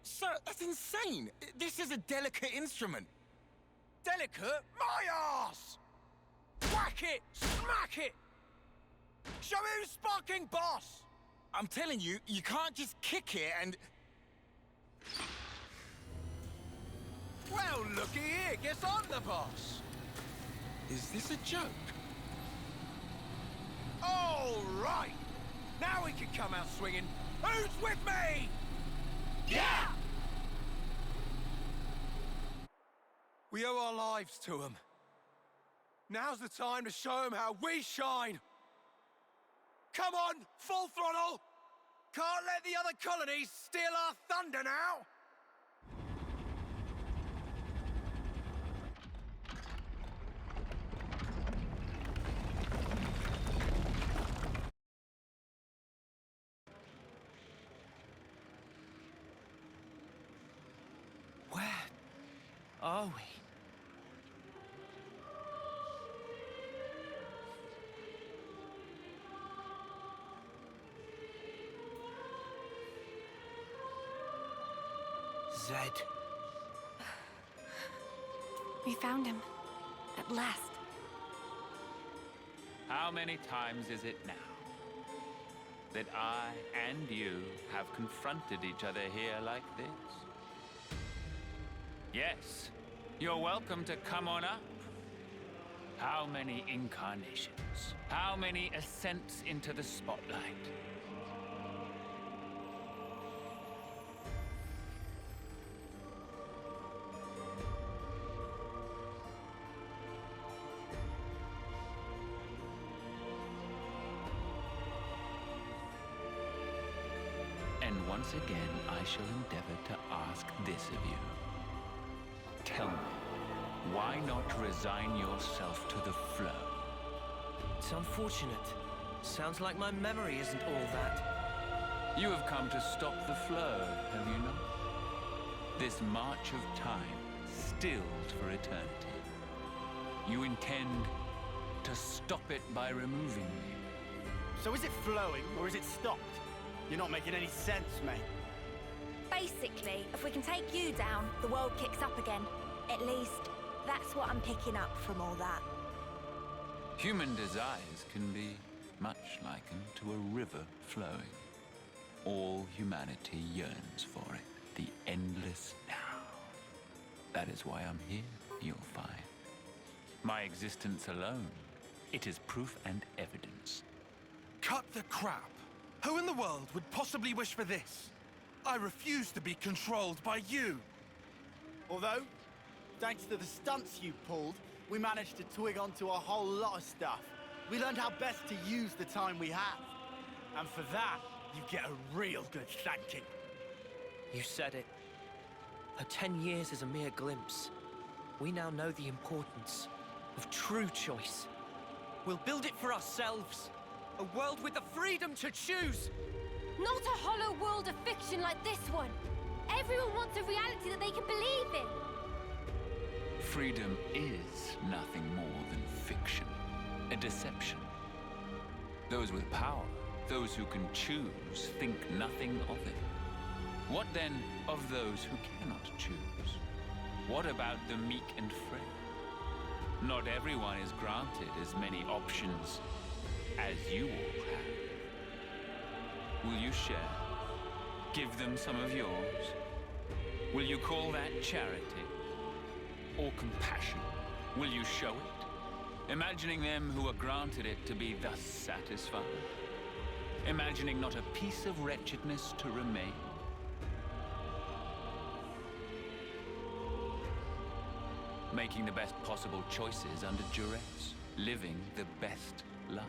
Sir, that's insane! This is a delicate instrument.
Delicate? My arse! Whack it! Smack it! Show who's sparking boss!
I'm telling you, you can't just kick it and... Well, looky here. Guess I'm the boss.
Is this a joke?
All right. Now we can come out swinging. Who's with me? Yeah! We owe our lives to them. Now's the time to show them how we shine. Come on, full throttle! Can't let the other colonies steal our thunder now!
Where are we? Zed.
We found him. At last.
How many times is it now that I and you have confronted each other here like this? Yes, you're welcome to come on up. How many incarnations? How many ascents into the spotlight? And once again, I shall endeavor to ask this of you. Tell me, why not resign yourself to the flow?
It's unfortunate. Sounds like my memory isn't all that.
You have come to stop the flow, have you not? This march of time, stilled for eternity. You intend to stop it by removing me.
So is it flowing, or is it stopped? You're not making any sense, mate.
Basically, if we can take you down, the world kicks up again. At least, that's what I'm picking up from all that.
Human desires can be much likened to a river flowing. All humanity yearns for it, the endless now. That is why I'm here, you'll find. My existence alone, it is proof and evidence.
Cut the crap! Who in the world would possibly wish for this? I refuse to be controlled by you!
Although, thanks to the stunts you pulled, we managed to twig onto a whole lot of stuff. We learned how best to use the time we have. And for that, you get a real good thanking.
You said it. Her 10 years is a mere glimpse. We now know the importance of true choice. We'll build it for ourselves. A world with the freedom to choose.
Not a hollow world of fiction like this one. Everyone wants a reality that they can believe in.
Freedom is nothing more than fiction, a deception. Those with power, those who can choose, think nothing of it. What then of those who cannot choose? What about the meek and frail? Not everyone is granted as many options as you all have. Will you share? Give them some of yours? Will you call that charity? Or compassion? Will you show it? Imagining them who are granted it to be thus satisfied? Imagining not a piece of wretchedness to remain? Making the best possible choices under duress, living the best life.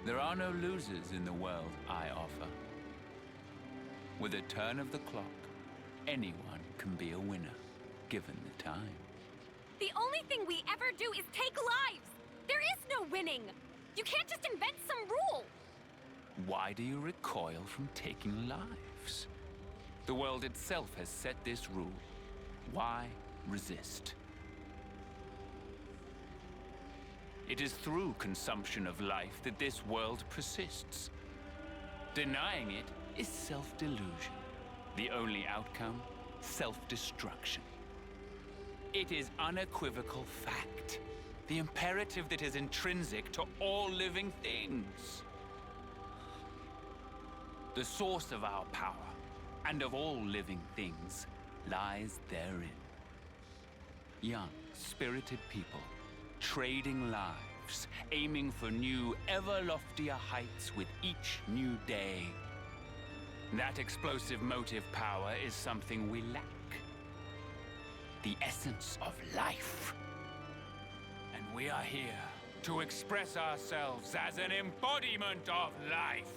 There are no losers in the world I offer. With a turn of the clock, anyone can be a winner, given the time.
The only thing we ever do is take lives. There is no winning. You can't just invent some rule.
Why do you recoil from taking lives? The world itself has set this rule. Why resist? It is through consumption of life that this world persists. Denying it is self-delusion. The only outcome, self-destruction. It is unequivocal fact. The imperative that is intrinsic to all living things. The source of our power, and of all living things, lies therein. Young, spirited people, trading lives, aiming for new, ever loftier heights with each new day. That explosive motive power is something we lack. The essence of life. And we are here to express ourselves as an embodiment of life.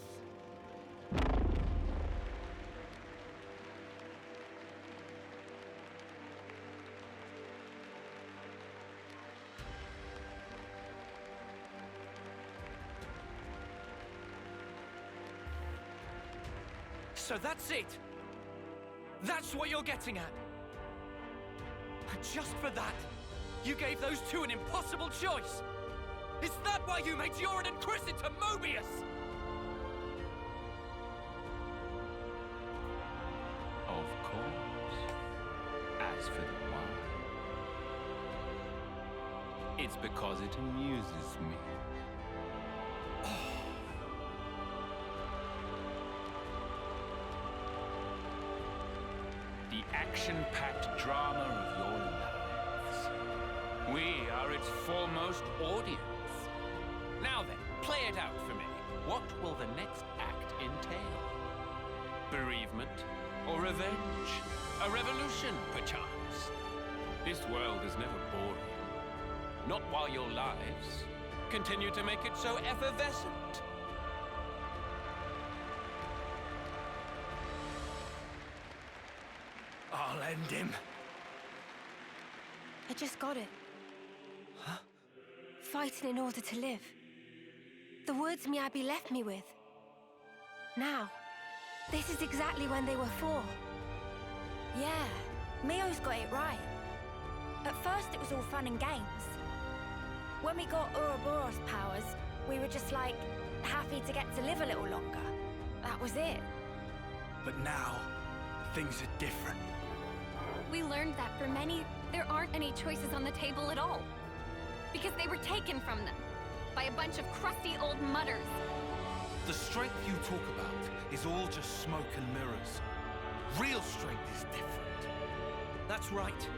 So that's it? That's what you're getting at? And just for that, you gave those two an impossible choice? Is that why you made Joran and Chris into Mobius?
Of course. As for the why, it's because it amuses me. The action-packed drama of your lives. We are its foremost audience. Now then, play it out for me. What will the next act entail? Bereavement? Or revenge? A revolution, perchance? This world is never boring. Not while your lives continue to make it so effervescent.
I'll end him.
I just got it.
Huh?
Fighting in order to live. The words Miyabi left me with. Now, this is exactly when they were for.
Yeah, Mio's got it right. At first it was all fun and games. When we got Ouroboros powers, we were just like, happy to get to live a little longer. That was it.
But now, things are different.
We learned that for many, there aren't any choices on the table at all. Because they were taken from them by a bunch of crusty old mutters.
The strength you talk about is all just smoke and mirrors. Real strength is different.
That's right.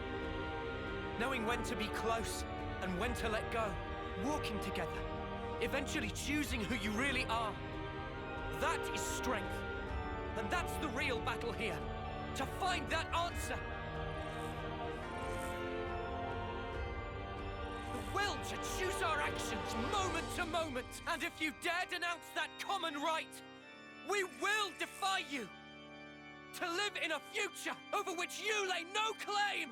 Knowing when to be close and when to let go. Walking together. Eventually choosing who you really are. That is strength. And that's the real battle here. To find that answer. The will to choose our actions moment to moment. And if you dare denounce that common right, we will defy you. To live in a future over which you lay no claim.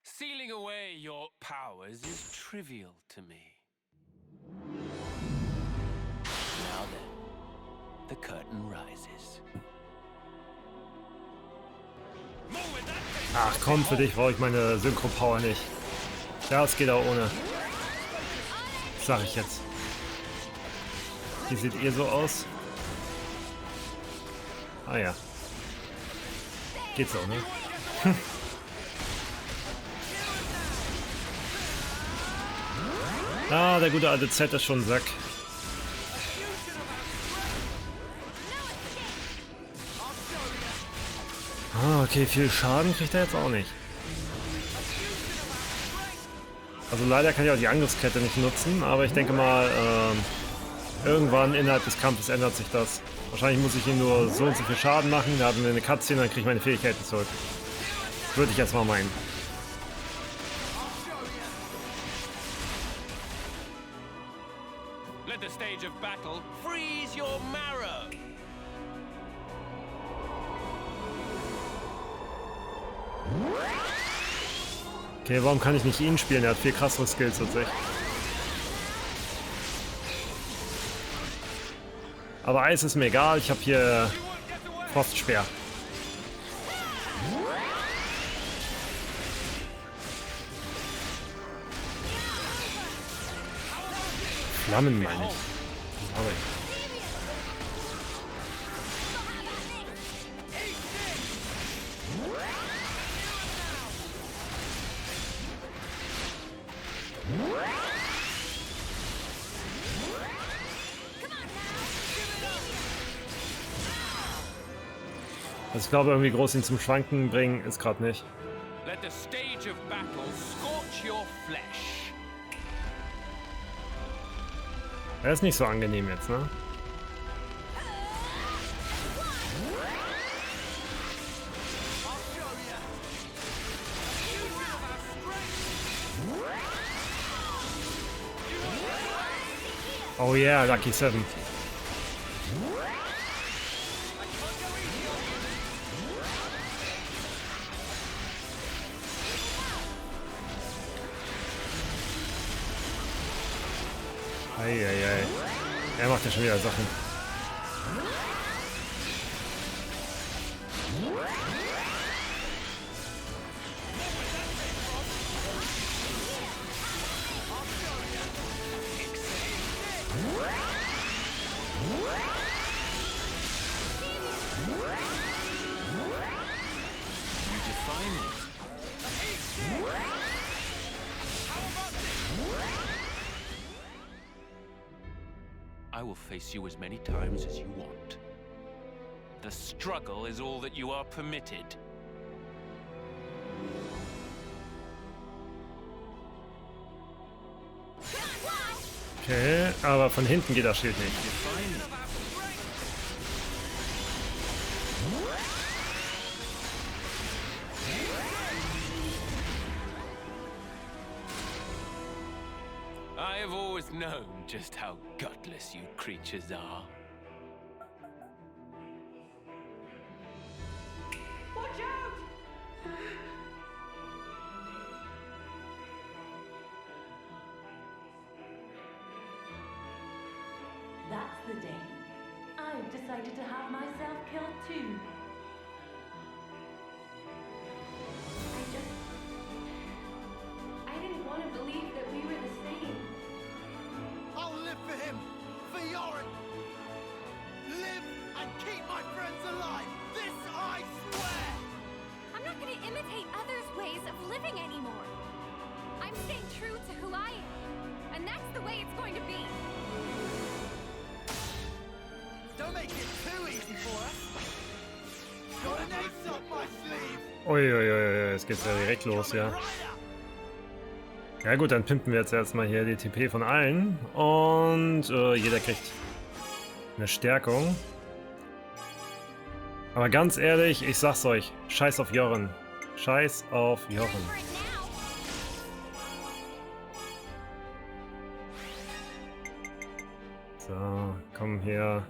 Sealing away your powers is trivial to me. Now then, the curtain rises.
Ach komm, für dich brauche ich meine Synchro-Power nicht. Ja, es geht auch ohne. Das sag ich jetzt. Wie seht ihr so aus? Ah ja. Geht's auch, ne? Ah, der gute alte Z ist schon ein Sack. Ah, okay, viel Schaden kriegt er jetzt auch nicht. Also leider kann ich auch die Angriffskette nicht nutzen, aber ich denke mal, irgendwann innerhalb des Kampfes ändert sich das. Wahrscheinlich muss ich ihm nur so und so viel Schaden machen, da haben wir eine Cutscene, dann kriege ich meine Fähigkeiten zurück. Würde ich jetzt mal meinen.
Let the stage of battle freeze your marrow.
Okay, warum kann ich nicht ihn spielen? Er hat viel krassere Skills als ich. Aber Eis ist mir egal, ich habe hier Frostspeer. Flammen meine ich. Sorry. Also ich glaube, irgendwie groß ihn zum Schwanken bringen ist gerade nicht.
Let the stage of battle scorch your flesh.
Er ist nicht so angenehm jetzt, ne? Oh yeah, Lucky 7. Eieiei. Er macht ja schon wieder Sachen.
I will face you as many times as you want. The struggle is all that you are permitted.
Okay, aber von hinten geht das Schild nicht.
I have always known just how gutless you creatures are.
Watch out!
That's the day. I've decided to have myself killed too.
I didn't want to believe that we were the same.
I'll live for him, for Yoren. Live and keep my friends alive. This I swear.
I'm not going to imitate others' ways of living anymore. I'm staying true to who I am. And that's the way it's going to be.
Don't make it too easy for us. Got an ace up my sleeve.
Uiuiui, jetzt geht's ja direkt los, ja. Ja gut, dann pimpen wir jetzt erstmal hier die TP von allen. Und jeder kriegt eine Stärkung. Aber ganz ehrlich, ich sag's euch, scheiß auf Joren. Scheiß auf Joren. So, komm hier.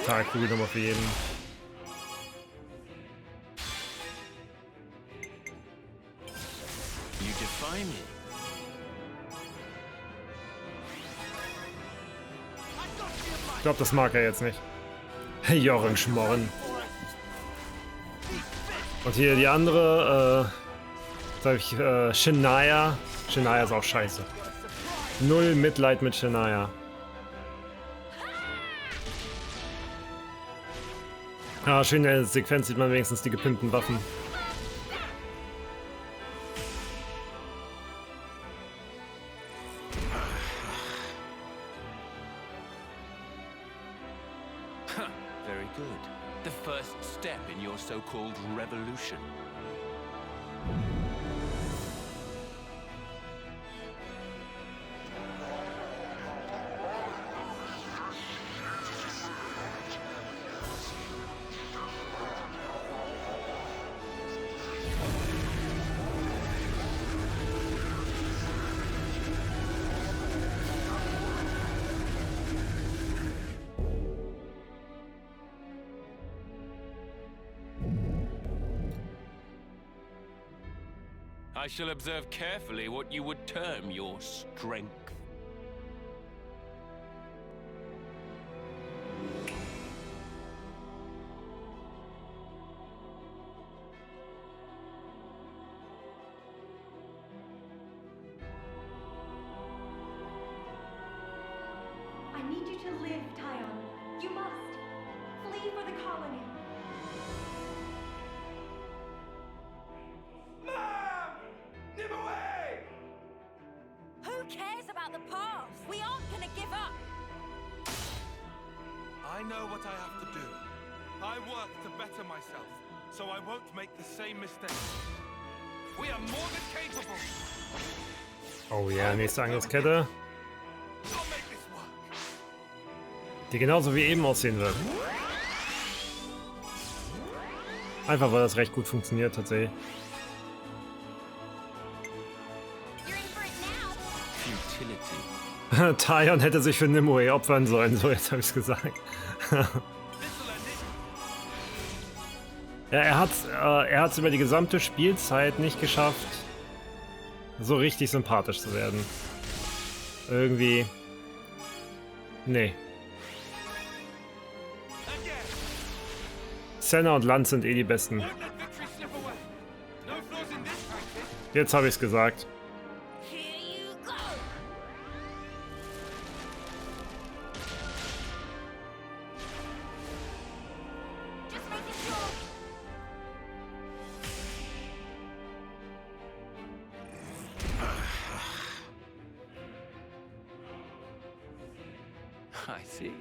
Talkugel nochmal für jeden.
You define it.
Ich glaube, das mag er jetzt nicht. Joren schmorren. Und hier die andere, sag ich, Shania. Shania ist auch scheiße. Null Mitleid mit Shania. Ah, schön in der Sequenz sieht man wenigstens die gepimpten Waffen.
Very good. The first step in your so-called revolution. I shall observe carefully what you would term your strength.
I need you to live, Tyon. You must. Flee for the colony.
Who cares about the past? We aren't gonna give up.
I know what I have to do.
I work to better myself, so I won't make the same mistake. We are more than capable.
Oh ja, nächste Angriffskette.
I'll make this work.
Die genauso wie eben aussehen wird. Einfach weil das recht gut funktioniert tatsächlich. Tyon hätte sich für Nimue opfern sollen, so jetzt habe ich es gesagt. Ja, er hat's über die gesamte Spielzeit nicht geschafft, so richtig sympathisch zu werden. Irgendwie. Nee. Senna und Lanz sind eh die besten. Jetzt habe ich es gesagt.
I see.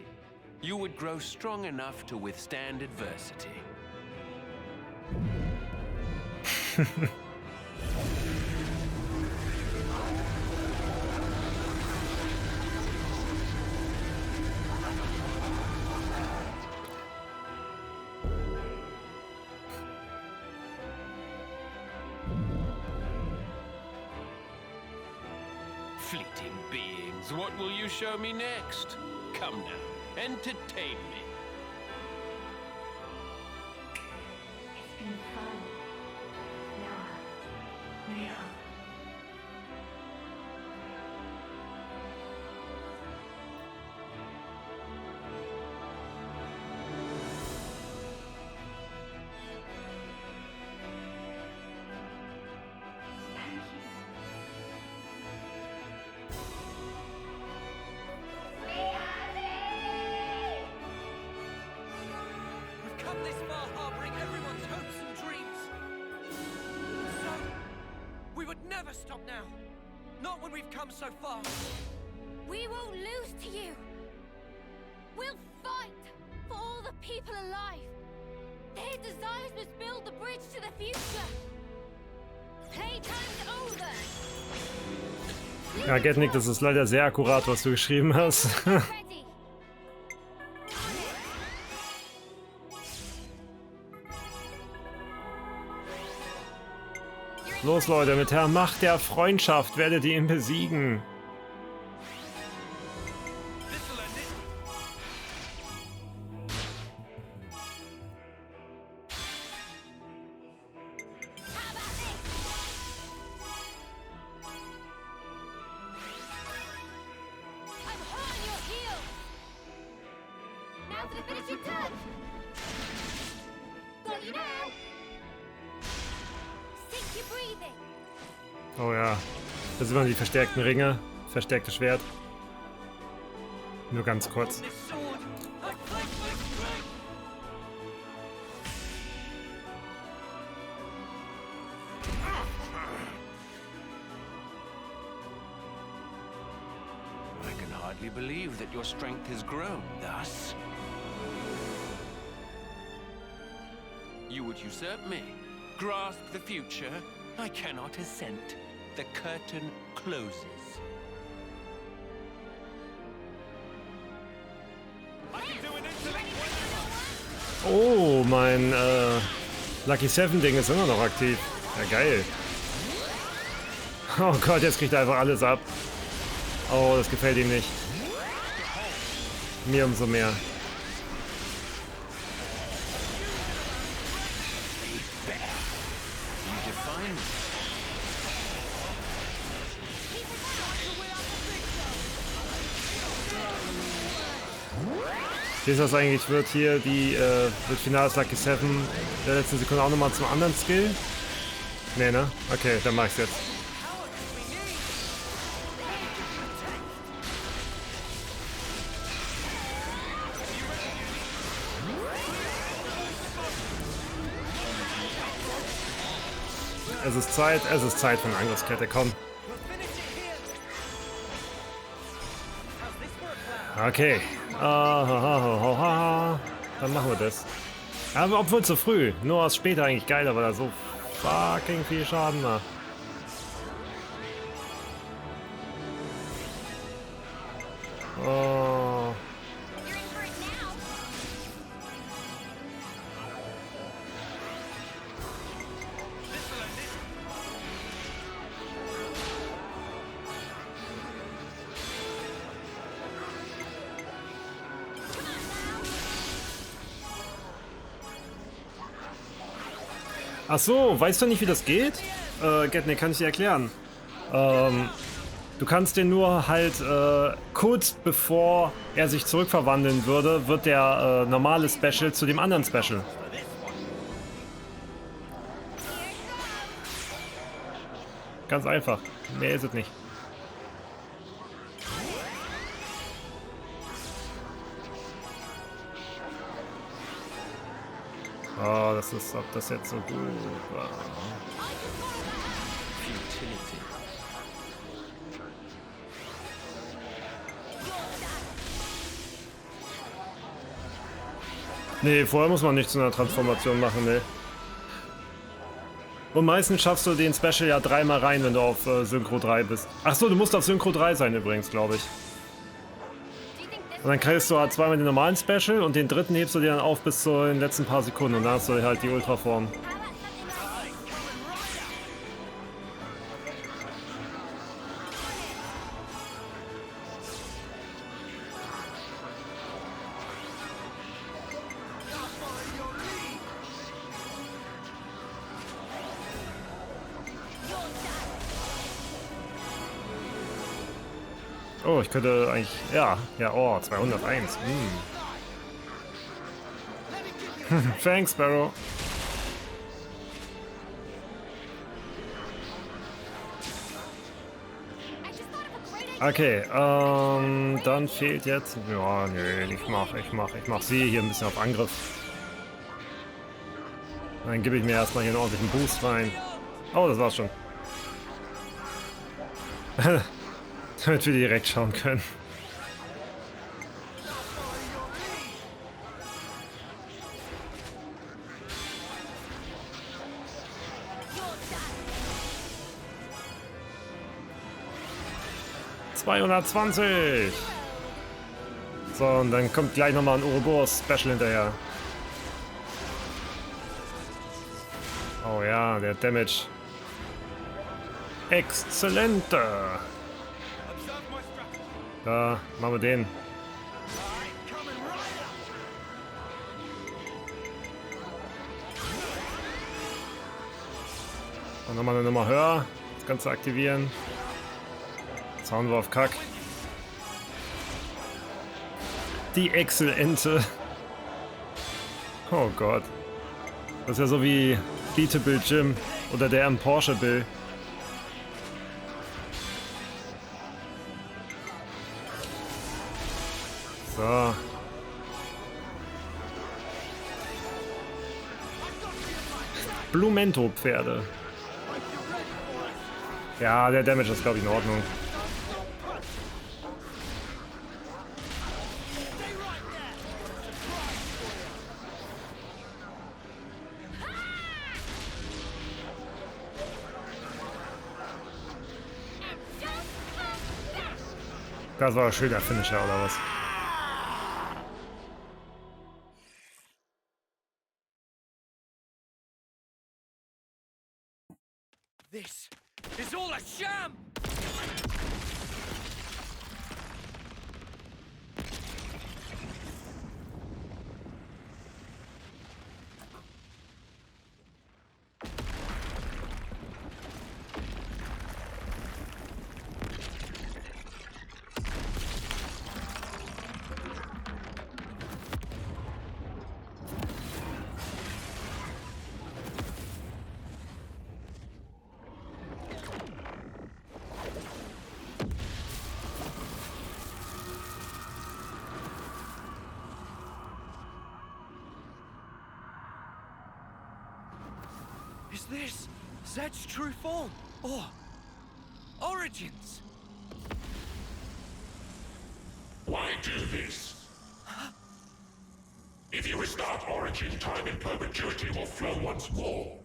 You would grow strong enough to withstand adversity. Fleeting beings, what will you show me next? Come now, entertain me.
It's been fun. Now,
This far harboring everyone's hopes and dreams. So, we would never stop now. Not when we've come so far.
We won't lose to you. We'll fight for all the people alive. Their desires must build the bridge to the future. Playtime's over.
Ja, Getnik, das ist leider sehr akkurat, was du geschrieben hast.
Ready.
Los Leute, mit der Macht der Freundschaft werdet ihr ihn besiegen. Oh ja, das sind immer die verstärkten Ringe, verstärkte Schwert. Nur ganz kurz.
I can hardly believe that your strength has grown thus. You would usurp me, grasp the future. I cannot assent. The curtain closes.
Oh, mein Lucky 7 Ding ist immer noch aktiv. Ja, geil. Oh Gott, jetzt kriegt er einfach alles ab. Oh, das gefällt ihm nicht. Mir umso mehr. Wie ist das eigentlich? Wird hier die wird finales Lucky 7 der letzten Sekunde auch nochmal zum anderen Skill? Nee, ne? Okay, dann mach ich's jetzt. Es ist Zeit für eine Angriffskette, komm. Okay. Dann machen wir das. Aber obwohl zu früh. Nur was später eigentlich geiler, weil er so fucking viel Schaden macht. Oh. Ach so, weißt du nicht, wie das geht? Getne, kann ich dir erklären. Du kannst den nur halt kurz bevor er sich zurückverwandeln würde, wird der normale Special zu dem anderen Special. Ganz einfach. Mehr ist es nicht. Oh, das ist, ob das jetzt so gut war. Nee, vorher muss man nichts in der Transformation machen, ne. Und meistens schaffst du den Special ja dreimal rein, wenn du auf Synchro 3 bist. Achso, du musst auf Synchro 3 sein übrigens, glaube ich. Und dann kriegst du halt zweimal den normalen Special und den dritten hebst du dir dann auf bis zu den letzten paar Sekunden und dann hast du halt die Ultraform. Oh, ich könnte eigentlich... Ja, oh, 201. Thanks, Sparrow. Okay, dann fehlt jetzt... Ja, nö, ich mach sie hier ein bisschen auf Angriff. Dann gebe ich mir erstmal hier einen ordentlichen Boost rein. Oh, das war's schon. Damit wir direkt schauen können. ...220! So, und dann kommt gleich nochmal ein Ouroboros Special hinterher. Oh ja, der Damage. Exzellente! Da, machen wir den. Und nochmal eine Nummer höher. Das Ganze aktivieren. Jetzt hauen wir auf Kack. Die Exzellente. Oh Gott. Das ist ja so wie Beatable Jim oder der im Porsche Bill. So. Blumento-Pferde. Ja, der Damage ist, glaube ich, in Ordnung. Das war ein schöner Finisher, oder was?
This is all a sham! Is this Zed's true form? Or origins?
Why do this?
If you restart Origin, time in perpetuity will flow once more.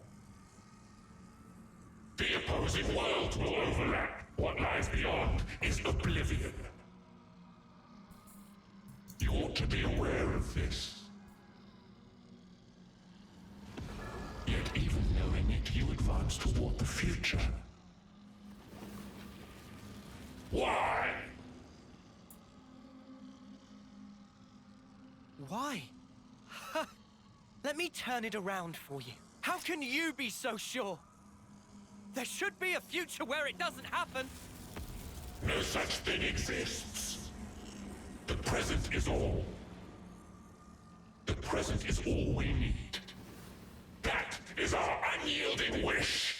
The opposing worlds will overlap. What lies beyond is oblivion. You ought to be aware of this. Yet even knowing it, you advance toward the future. Why?
Why? Ha! Let me turn it around for you. How can you be so sure? There should be a future where it doesn't happen.
No such thing exists. The present is all. The present is all we need. That is our unyielding wish.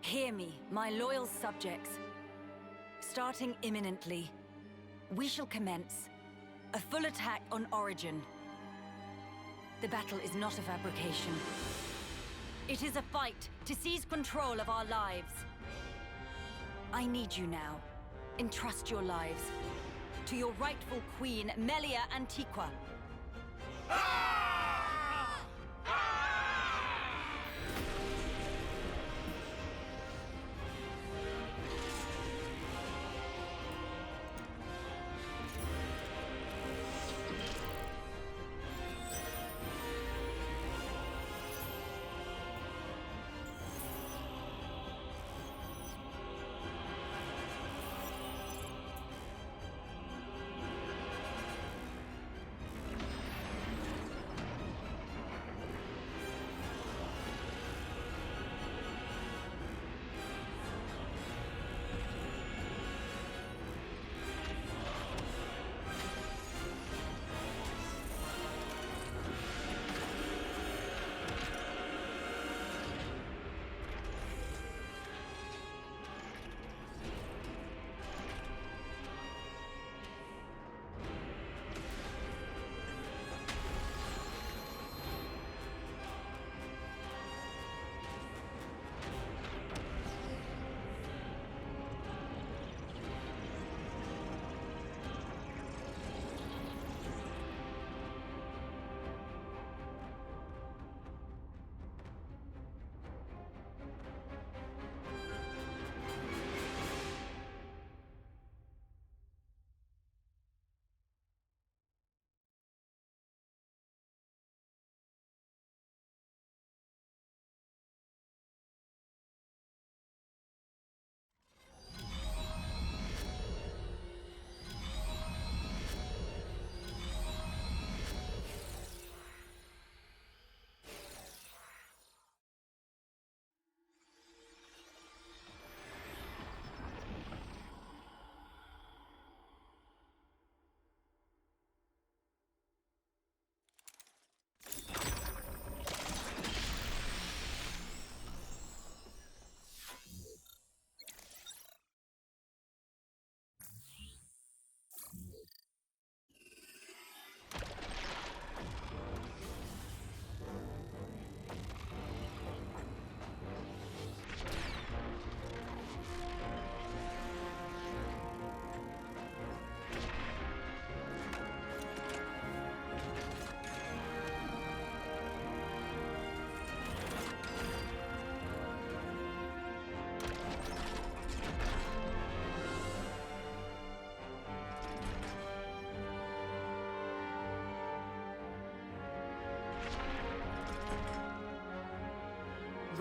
Hear me, my loyal subjects. Starting imminently, we shall commence a full attack on Origin. The battle is not a fabrication. It is a fight to seize control of our lives. I need you now. Entrust your lives to your rightful queen, Melia Antiqua.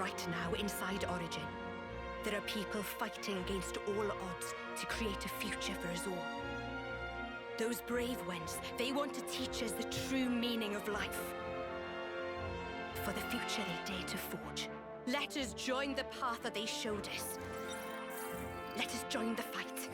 right now inside Origin. There are people fighting against all odds to create a future for us all. Those brave ones, they want to teach us the true meaning of life. For the future they dare to forge. Let us join the path that they showed us. Let us join the fight.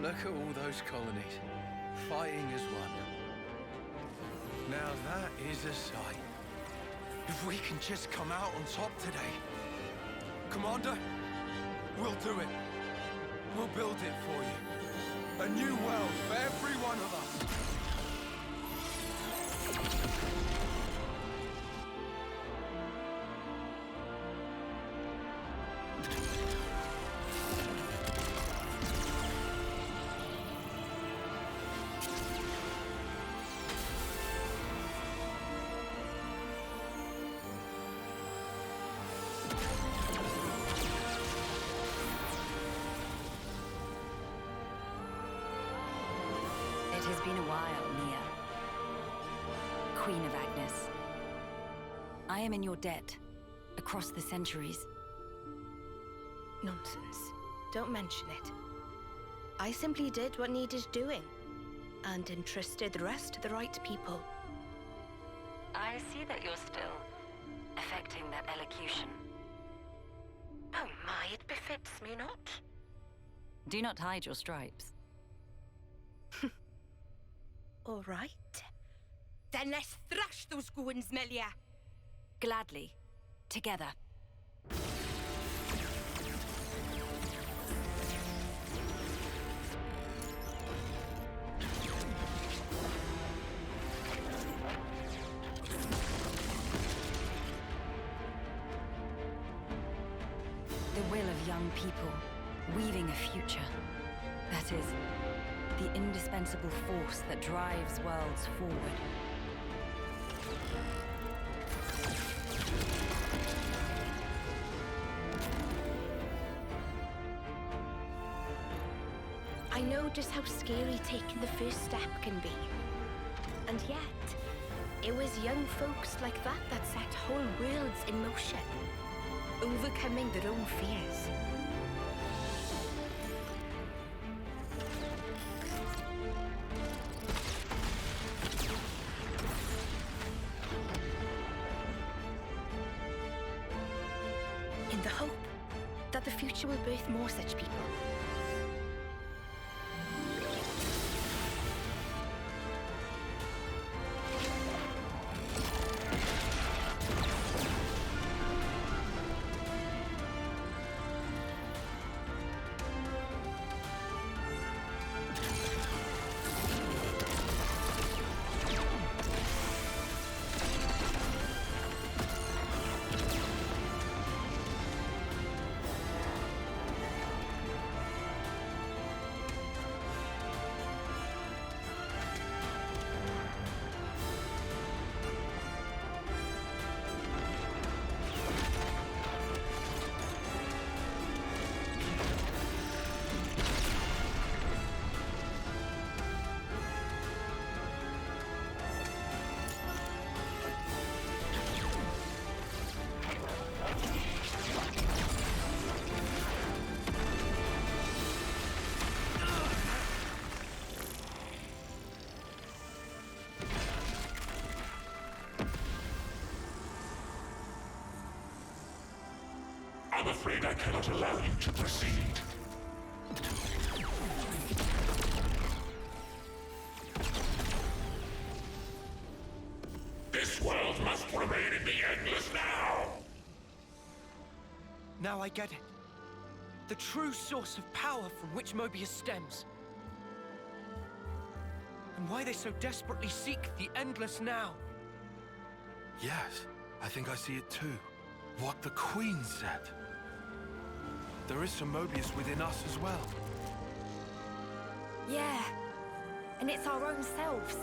Look at all those colonies, fighting as one. Now that is a sight. If we can just come out on top today. Commander, we'll do it. We'll build it for you. A new world for every one of us.
It has been a while, Mia. Queen of Agnes. I am in your debt, across the centuries.
Nonsense. Don't mention it. I simply did what needed doing, and entrusted the rest to the right people.
I see that you're still affecting that elocution.
Oh my, it befits me not.
Do not hide your stripes.
All right. Then let's thrash those goons, Melia.
Gladly. Together. The will of young people, weaving a future. That is, the indispensable force that drives worlds forward.
I know just how scary taking the first step can be. And yet, it was young folks like that that set whole worlds in motion, overcoming their own fears. In the hope that the future will birth more such people.
I'm afraid I cannot allow you to proceed. This
Now I get it. The true source of power from which Mobius stems. And why they so desperately seek the endless now.
Yes, I think I see it too. What the Queen said. There is some Mobius within us as well.
Yeah, and it's our own selves.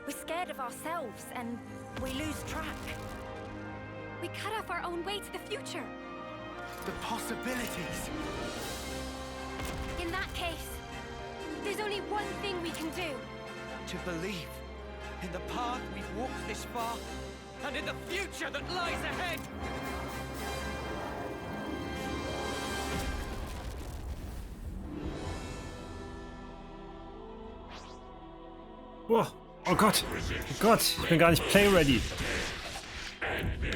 We're scared of ourselves, and we lose track. We cut off our own way to the future.
The possibilities.
In that case, there's only one thing we can do.
To believe in the path we've walked this far, and in the future that lies ahead.
Oh, oh Gott. Oh Gott, ich bin gar nicht play-ready.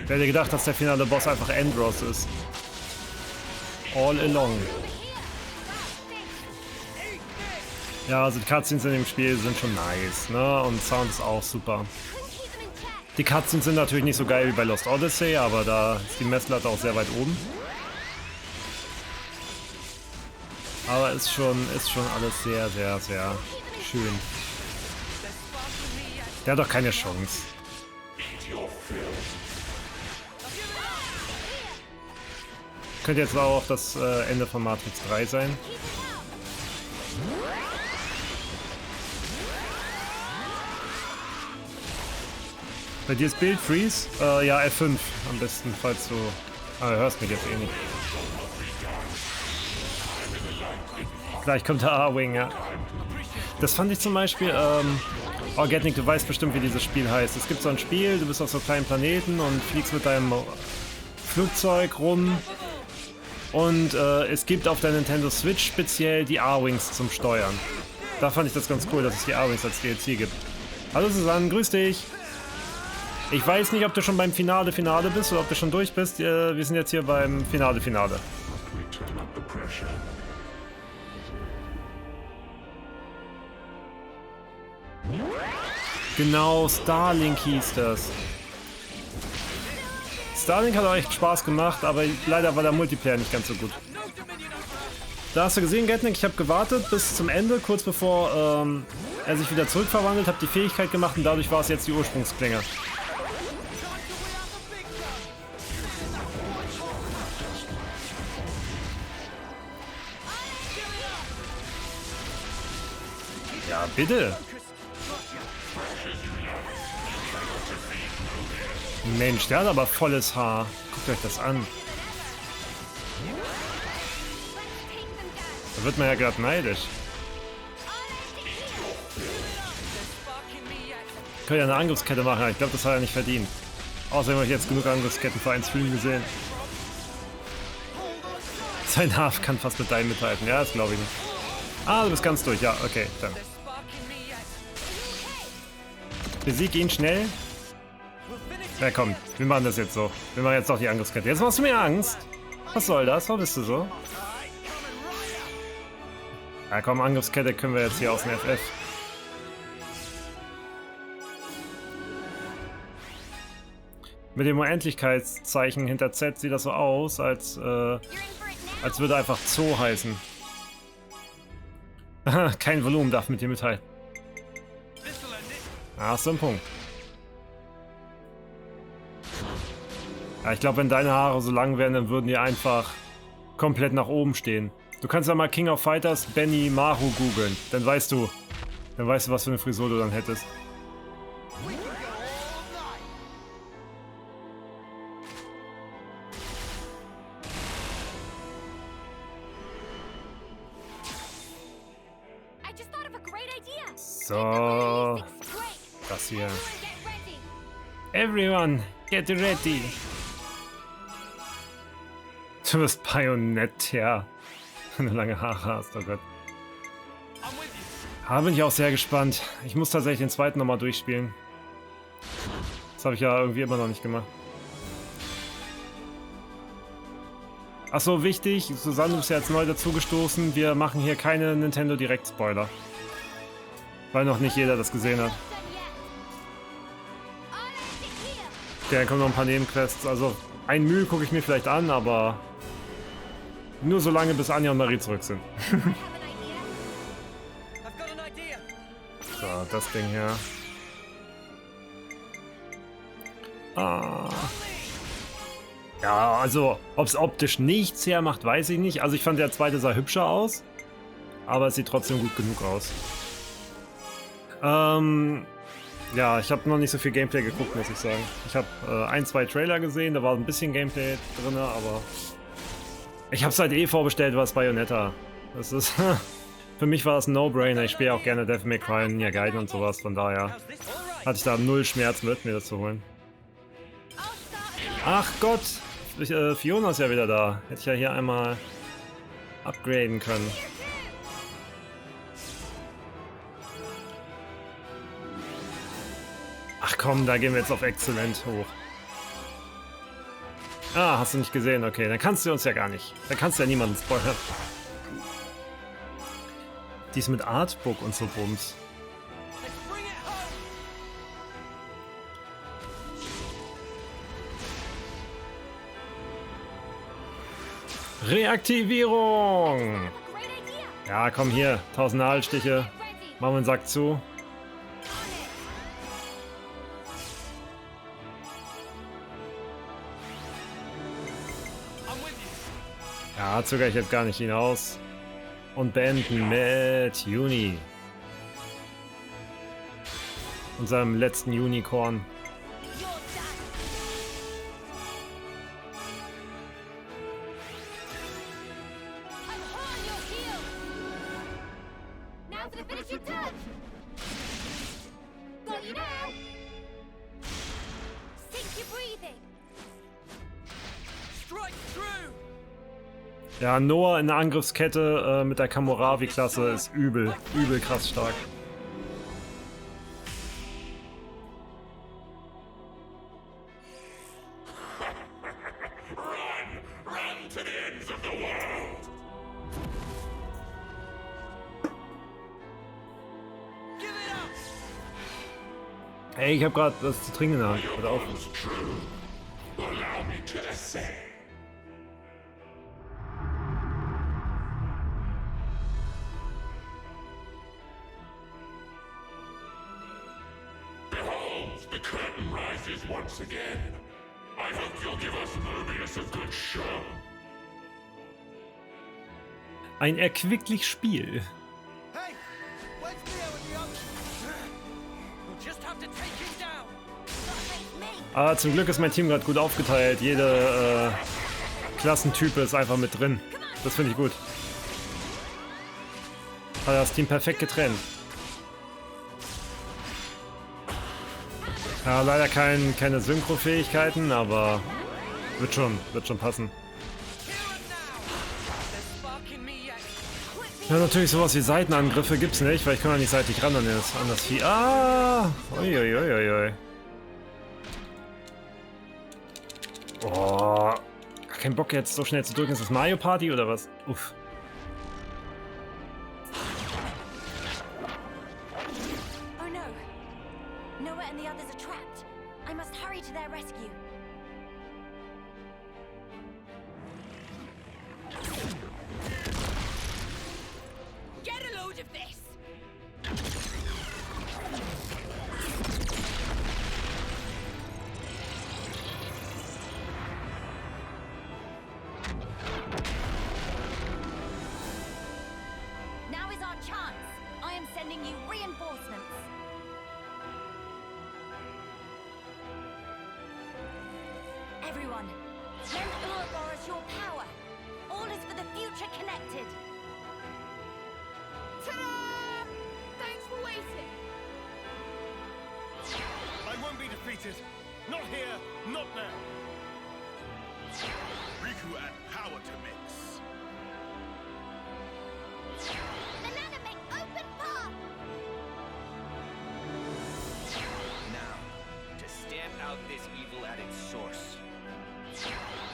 Wer hätte gedacht, dass der finale Boss einfach Endross ist? All along. Ja, also die Cutscenes in dem Spiel sind schon nice, ne? Und Sound ist auch super. Die Cutscenes sind natürlich nicht so geil wie bei Lost Odyssey, aber da ist die Messlatte auch sehr weit oben. Aber ist schon alles sehr, sehr, sehr schön. Der hat doch keine Chance. Könnte jetzt auch das Ende von Matrix 3 sein. Bei dir ist Bild Freeze? Ja, F5 am besten, falls du... Ah, du hörst mich jetzt eh nicht. Gleich kommt der A-Wing, ja. Das fand ich zum Beispiel... Oh, Getnik, du weißt bestimmt, wie dieses Spiel heißt. Es gibt so ein Spiel, du bist auf so einem kleinen Planeten und fliegst mit deinem Flugzeug rum. Und es gibt auf der Nintendo Switch speziell die A-Wings zum Steuern. Da fand ich das ganz cool, dass es die A-Wings als DLC gibt. Hallo Susanne, grüß dich. Ich weiß nicht, ob du schon beim Finale bist oder ob du schon durch bist. Wir sind jetzt hier beim Finale. Genau, Starlink hieß das. Starlink hat auch echt Spaß gemacht, aber leider war der Multiplayer nicht ganz so gut. Da hast du gesehen, Getnik, ich habe gewartet bis zum Ende, kurz bevor er sich wieder zurückverwandelt, habe die Fähigkeit gemacht und dadurch war es jetzt die Ursprungsklinge. Ja, bitte. Mensch, der hat aber volles Haar. Guckt euch das an. Da wird man ja gerade neidisch. Ich könnte ja eine Angriffskette machen, aber ich glaube, das hat er nicht verdient. Außerdem habe ich jetzt genug Angriffsketten für einen Stream gesehen. Sein Haar kann fast mit deinem mithalten. Ja, das glaube ich nicht. Ah, du bist ganz durch. Ja, okay, dann. Besieg ihn schnell. Ja, komm, wir machen das jetzt so. Wir machen jetzt doch die Angriffskette. Jetzt machst du mir Angst. Was soll das? Warum bist du so? Ja, komm, Angriffskette können wir jetzt hier aus dem FF. Mit dem Unendlichkeitszeichen hinter Z sieht das so aus, als würde einfach Zoo heißen. Kein Volumen darf mit dir mithalten. Ah, hast du einen Punkt. Ja, ich glaube, wenn deine Haare so lang wären, dann würden die einfach komplett nach oben stehen. Du kannst ja mal King of Fighters Benny Maru googeln. Dann weißt du, was für eine Frisur du dann hättest. So, das hier. Everyone, get ready. Du bist Bajonett, ja. Wenn du lange Haare hast, oh Gott. Da bin ich auch sehr gespannt. Ich muss tatsächlich den zweiten nochmal durchspielen. Das habe ich ja irgendwie immer noch nicht gemacht. Achso, wichtig, Susanne, du bist ja jetzt neu dazugestoßen. Wir machen hier keine Nintendo Direct-Spoiler. Weil noch nicht jeder das gesehen hat. Okay, dann kommen noch ein paar Nebenquests. Also ein Mühe gucke ich mir vielleicht an, aber nur so lange, bis Anja und Marie zurück sind. So, das Ding hier. Ah. Ja, also, ob es optisch nichts hermacht, weiß ich nicht. Also ich fand, der zweite sah hübscher aus, aber es sieht trotzdem gut genug aus. Ja, ich habe noch nicht so viel Gameplay geguckt, muss ich sagen. Ich habe 1, 2 Trailer gesehen, da war ein bisschen Gameplay drin, aber ich habe es halt eh vorbestellt, was Bayonetta. Das ist für mich war das ein No-Brainer. Ich spiele auch gerne Devil May Cry, Ninja Gaiden und sowas, von daher hatte ich da null Schmerz mit, mir das zu holen. Ach Gott, Fiona ist ja wieder da. Hätte ich ja hier einmal upgraden können. Ach komm, da gehen wir jetzt auf Exzellent hoch. Ah, hast du nicht gesehen? Okay, dann kannst du uns ja gar nicht. Dann kannst du ja niemanden spoilern. Die ist mit Artbook und so Bums. Reaktivierung! Ja, komm hier. 1000 Nadelstiche. Machen wir den Sack zu. Ja, zögere ich jetzt gar nicht hinaus. Und beenden mit Juni. Unserem letzten Unicorn. Ja, Noah in der Angriffskette mit der Kamoravi-Klasse ist übel krass stark. Ey, ich hab grad was zu trinken in der Hand. Hört auf.
The curtain rises once again. I hope you'll give us Mobius a good show.
Ein erquicklich Spiel.
Hey, where's Leo and the others? We'll just have to take him down.
Aber zum Glück ist mein Team gerade gut aufgeteilt. Jede Klassentype ist einfach mit drin. Das finde ich gut. Hat das Team perfekt getrennt. Ja, leider keine Synchro-Fähigkeiten, aber wird schon passen. Ja, natürlich sowas wie Seitenangriffe gibt's nicht, weil ich kann ja nicht seitlich ran an das Vieh. Ah! Uiuiuiui. Oh, kein Bock jetzt so schnell zu drücken. Ist das Mario Party oder was? Uff.
Everyone, lend Uroboros your power. All is for the future connected.
Ta-da! Thanks for waiting.
I won't be defeated. Not here, not now.
Riku add power to mix.
Inanimate open path!
Now, to stamp out this evil at its source.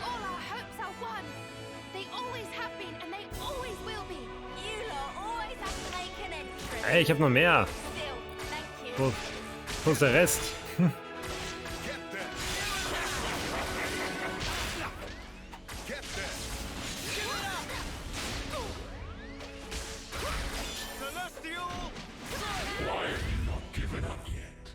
All our hopes are one. They always have been and they always will be.
You lot always have to make an entrance.
Ey, ich hab noch mehr.
Still, thank you.
Wo ist der Rest?
Why have you not given up yet?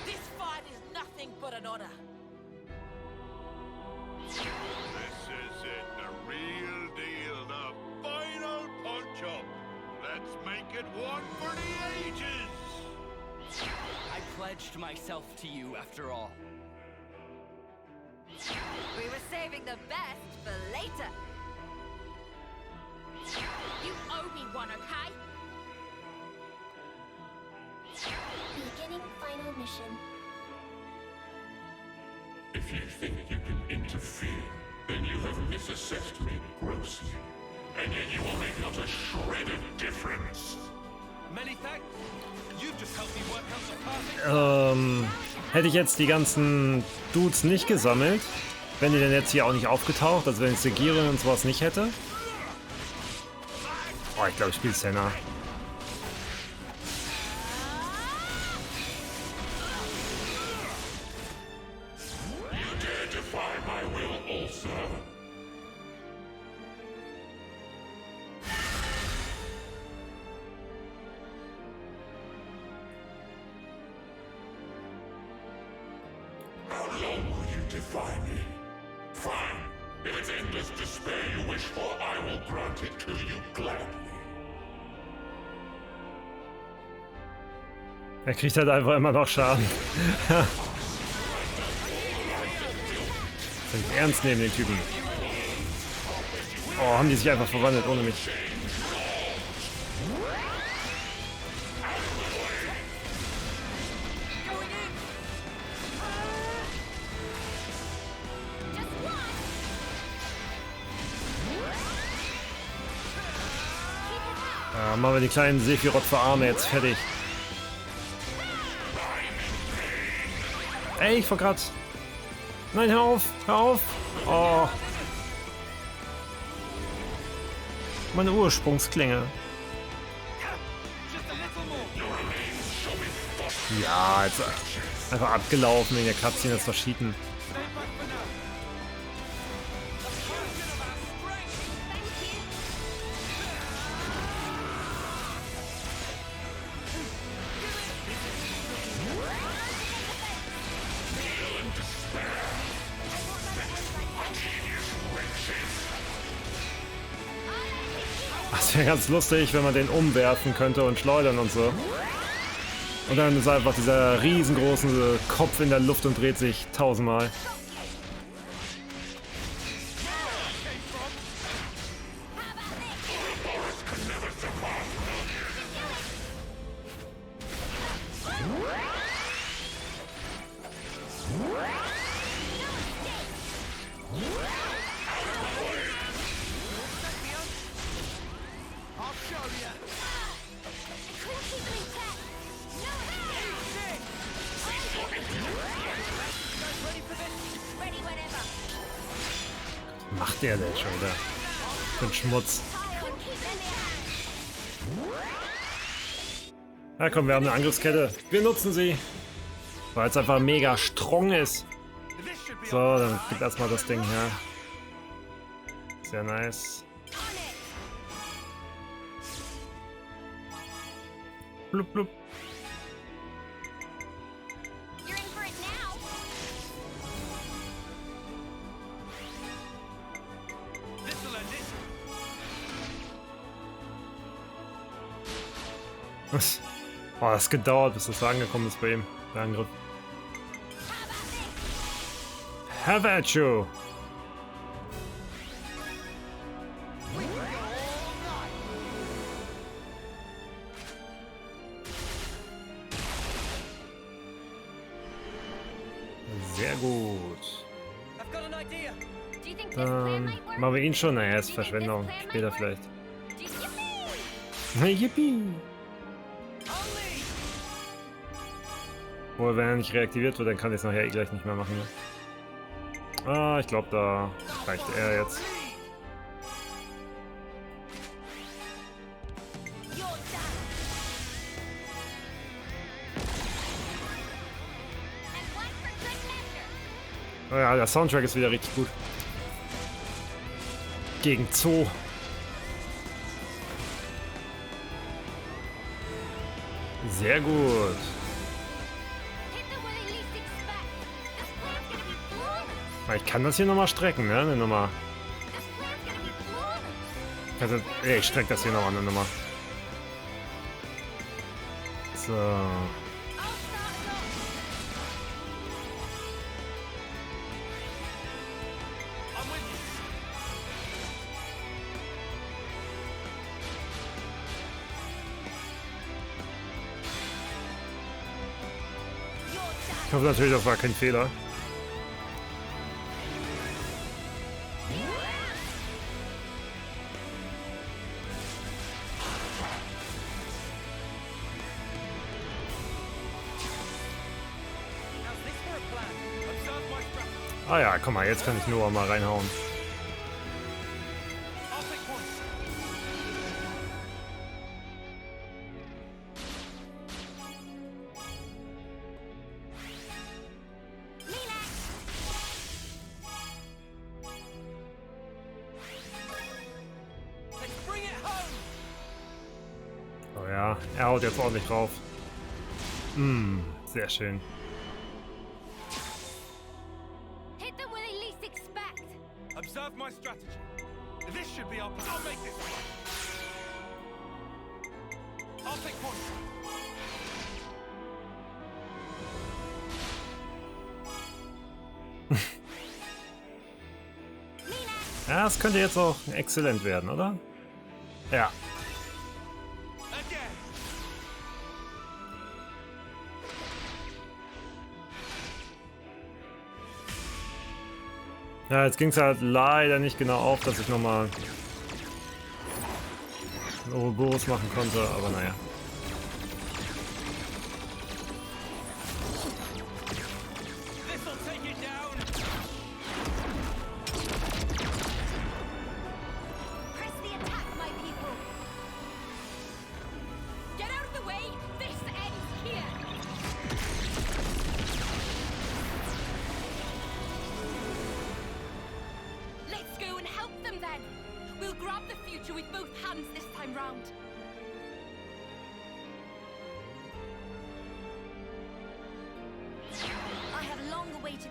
This fight is nothing but an honor.
This is it, the real deal, the final punch-up. Let's make it one for the ages.
I pledged myself to you after all.
We were saving the best for later.
You owe me one, okay?
Beginning final mission.
If you think you can interfere, then you have misassessed me grossly. And yet you will make not a shred of difference.
Many thanks. You've just helped me work out the perfect.
Hätte ich jetzt die ganzen Dudes nicht gesammelt, wären die denn jetzt hier auch nicht aufgetaucht, also wenn ich Segirin und sowas nicht hätte? Oh, ich glaube, ich spiele Senna.
You dare defy my will also. How long will you defy me? Fine. If it's endless despair you wish for, I will grant it to you gladly.
Er kriegt halt einfach immer noch Schaden. Das ist nicht ernst nehmen, den Typen. Oh, haben die sich einfach verwandelt ohne mich. Ja, machen wir die kleinen Sephiroth für Arme jetzt fertig. Ey, ich war grad... Nein, hör auf! Hör auf! Oh. Meine Ursprungsklinge. Ja, jetzt einfach abgelaufen in der Cutscene, das verschieden. Das wäre ganz lustig, wenn man den umwerfen könnte und schleudern und so. Und dann ist einfach dieser riesengroße Kopf in der Luft und dreht sich 1000-mal. Macht der denn schon wieder? Für einen Schmutz. Ja komm, wir haben eine Angriffskette. Wir nutzen sie. Weil es einfach mega strong ist. So, dann gib erstmal das Ding her. Sehr nice. Blub, blub. Oh, das hat gedauert, bis das angekommen ist bei ihm, der Angriff. Have at you! Sehr gut. Machen wir ihn schon? Naja, ist Verschwendung. Später vielleicht. Yippie! Obwohl, wenn er nicht reaktiviert wird, dann kann ich es nachher eh gleich nicht mehr machen. Ne? Ah, ich glaube, da reicht er jetzt. Oh ja, der Soundtrack ist wieder richtig gut. Gegen Zoo. Sehr gut. Ich kann das hier nochmal strecken, ne? Eine Nummer. Also, ich strecke das hier noch an, eine Nummer. So. Ich hoffe natürlich, das war kein Fehler. Ah ja, komm mal, jetzt kann ich Noah mal reinhauen. Oh ja, er haut jetzt ordentlich drauf. Sehr schön.
Observe my strategy. This should be our plan. I'll make this one. I'll take point.
Ja, es könnte jetzt auch exzellent werden, oder? Ja. Ja, jetzt ging es halt leider nicht genau auf, dass ich nochmal einen Ouroboros machen konnte, aber naja.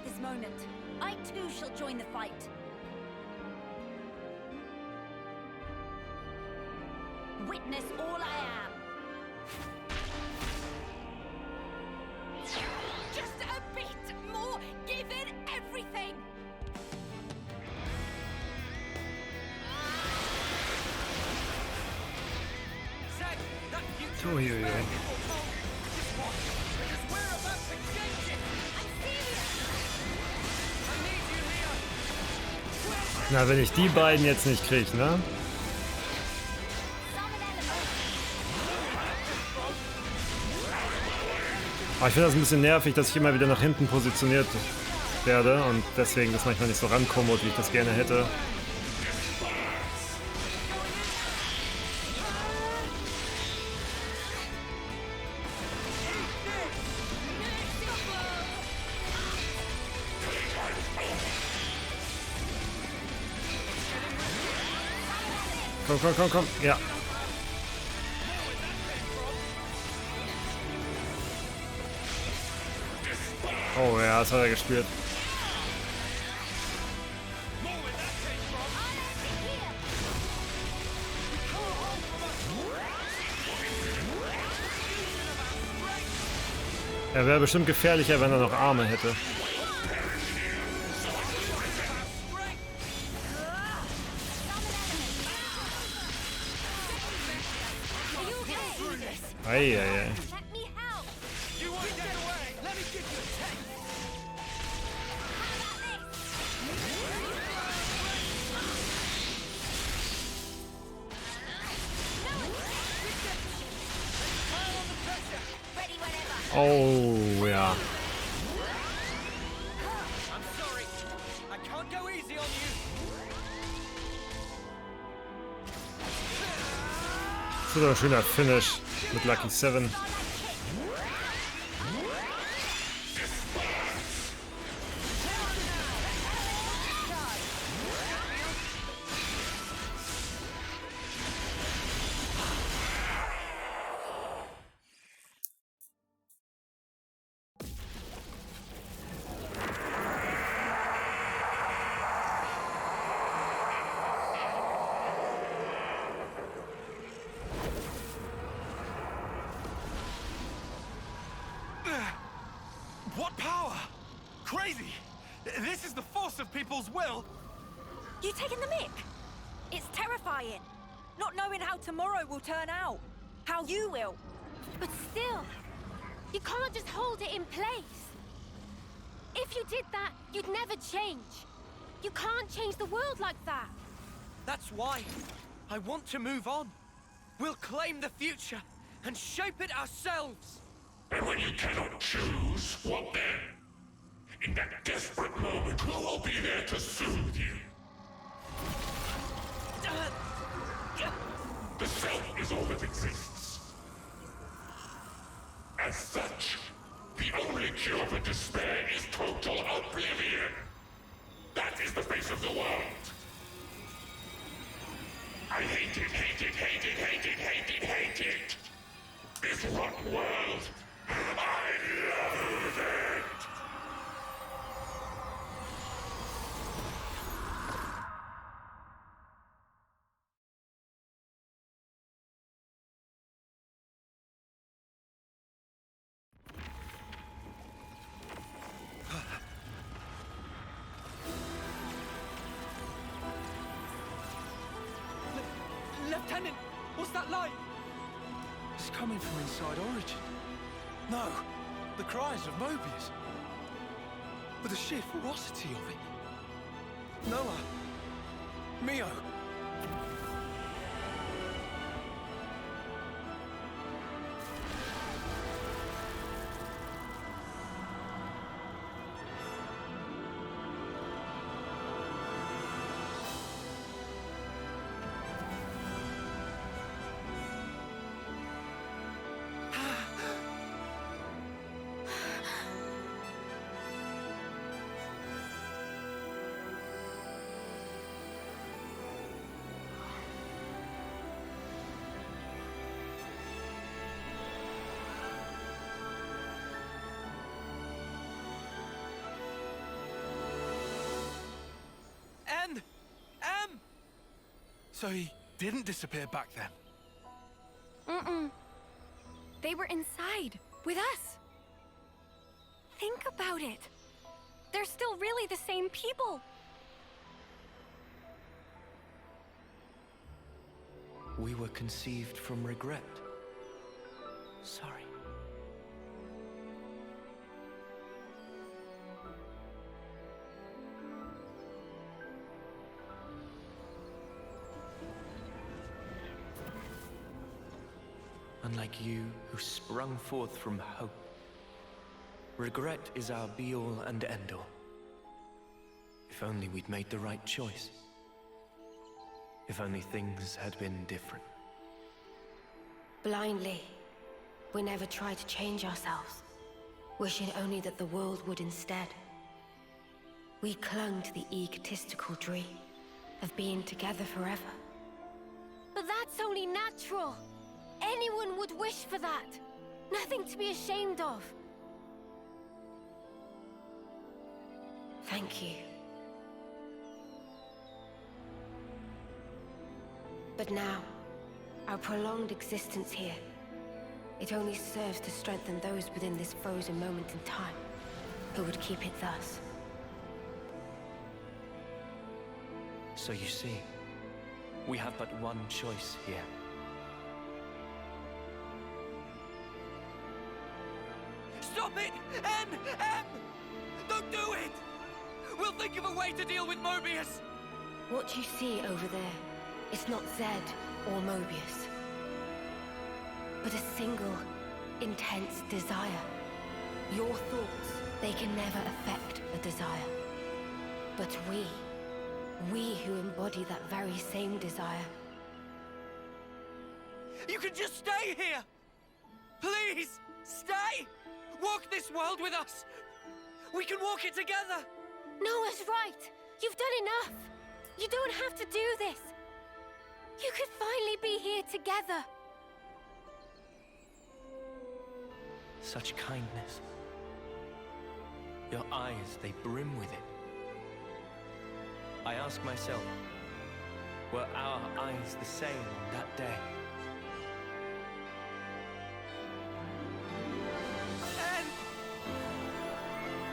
This moment, I too shall join the fight. Witness all I am. Just a bit more, given everything.
Na, wenn ich die beiden jetzt nicht kriege, ne? Aber ich finde das ein bisschen nervig, dass ich immer wieder nach hinten positioniert werde und deswegen das manchmal nicht so rankomme, wie ich das gerne hätte. Komm. Ja. Oh ja, das hat er gespürt. Er wäre bestimmt gefährlicher, wenn er noch Arme hätte. Eieiei. Oh ja. Das ist doch ein schöner Finish mit Lucky 7.
crazy! This is the force of people's will!
You taking the mick? It's terrifying. Not knowing how tomorrow will turn out. How you will.
But still, you can't just hold it in place. If you did that, you'd never change. You can't change the world like that.
That's why I want to move on. We'll claim the future and shape it ourselves.
And when you cannot choose, what then? In that desperate moment, who will be there to soothe you? The self is all that exists. As such, the only cure for despair is total oblivion. That is the face of the world. I hate it, hate it, hate it, hate it, hate it, hate it. This rotten world, I loathe it.
Lieutenant, what's that light? It's coming from inside Origin. No, the cries of Mobius. But the sheer ferocity of it. Noah. Mio. So he didn't disappear back then?
Mm-mm. They were inside, with us. Think about it. They're still really the same people.
We were conceived from regret. Sorry. Unlike you, who sprung forth from hope, regret is our be-all and end-all. If only we'd made the right choice. If only things had been different.
Blindly, we never tried to change ourselves, wishing only that the world would instead. We clung to the egotistical dream of being together forever.
But that's only natural. Anyone would wish for that. Nothing to be ashamed of.
Thank you. But now, our prolonged existence here, it only serves to strengthen those within this frozen moment in time, who would keep it thus.
So you see, we have but one choice here.
Stop it! M! Don't do it! We'll think of a way to deal with Mobius!
What you see over there, it's not Zed or Mobius, but a single, intense desire. Your thoughts, they can never affect a desire. But we who embody that very same desire.
You can just stay here! Please, stay! Walk this world with us! We can walk it together!
Noah's right! You've done enough! You don't have to do this! You could finally be here together!
Such kindness. Your eyes, they brim with it. I ask myself, were our eyes the same on that day?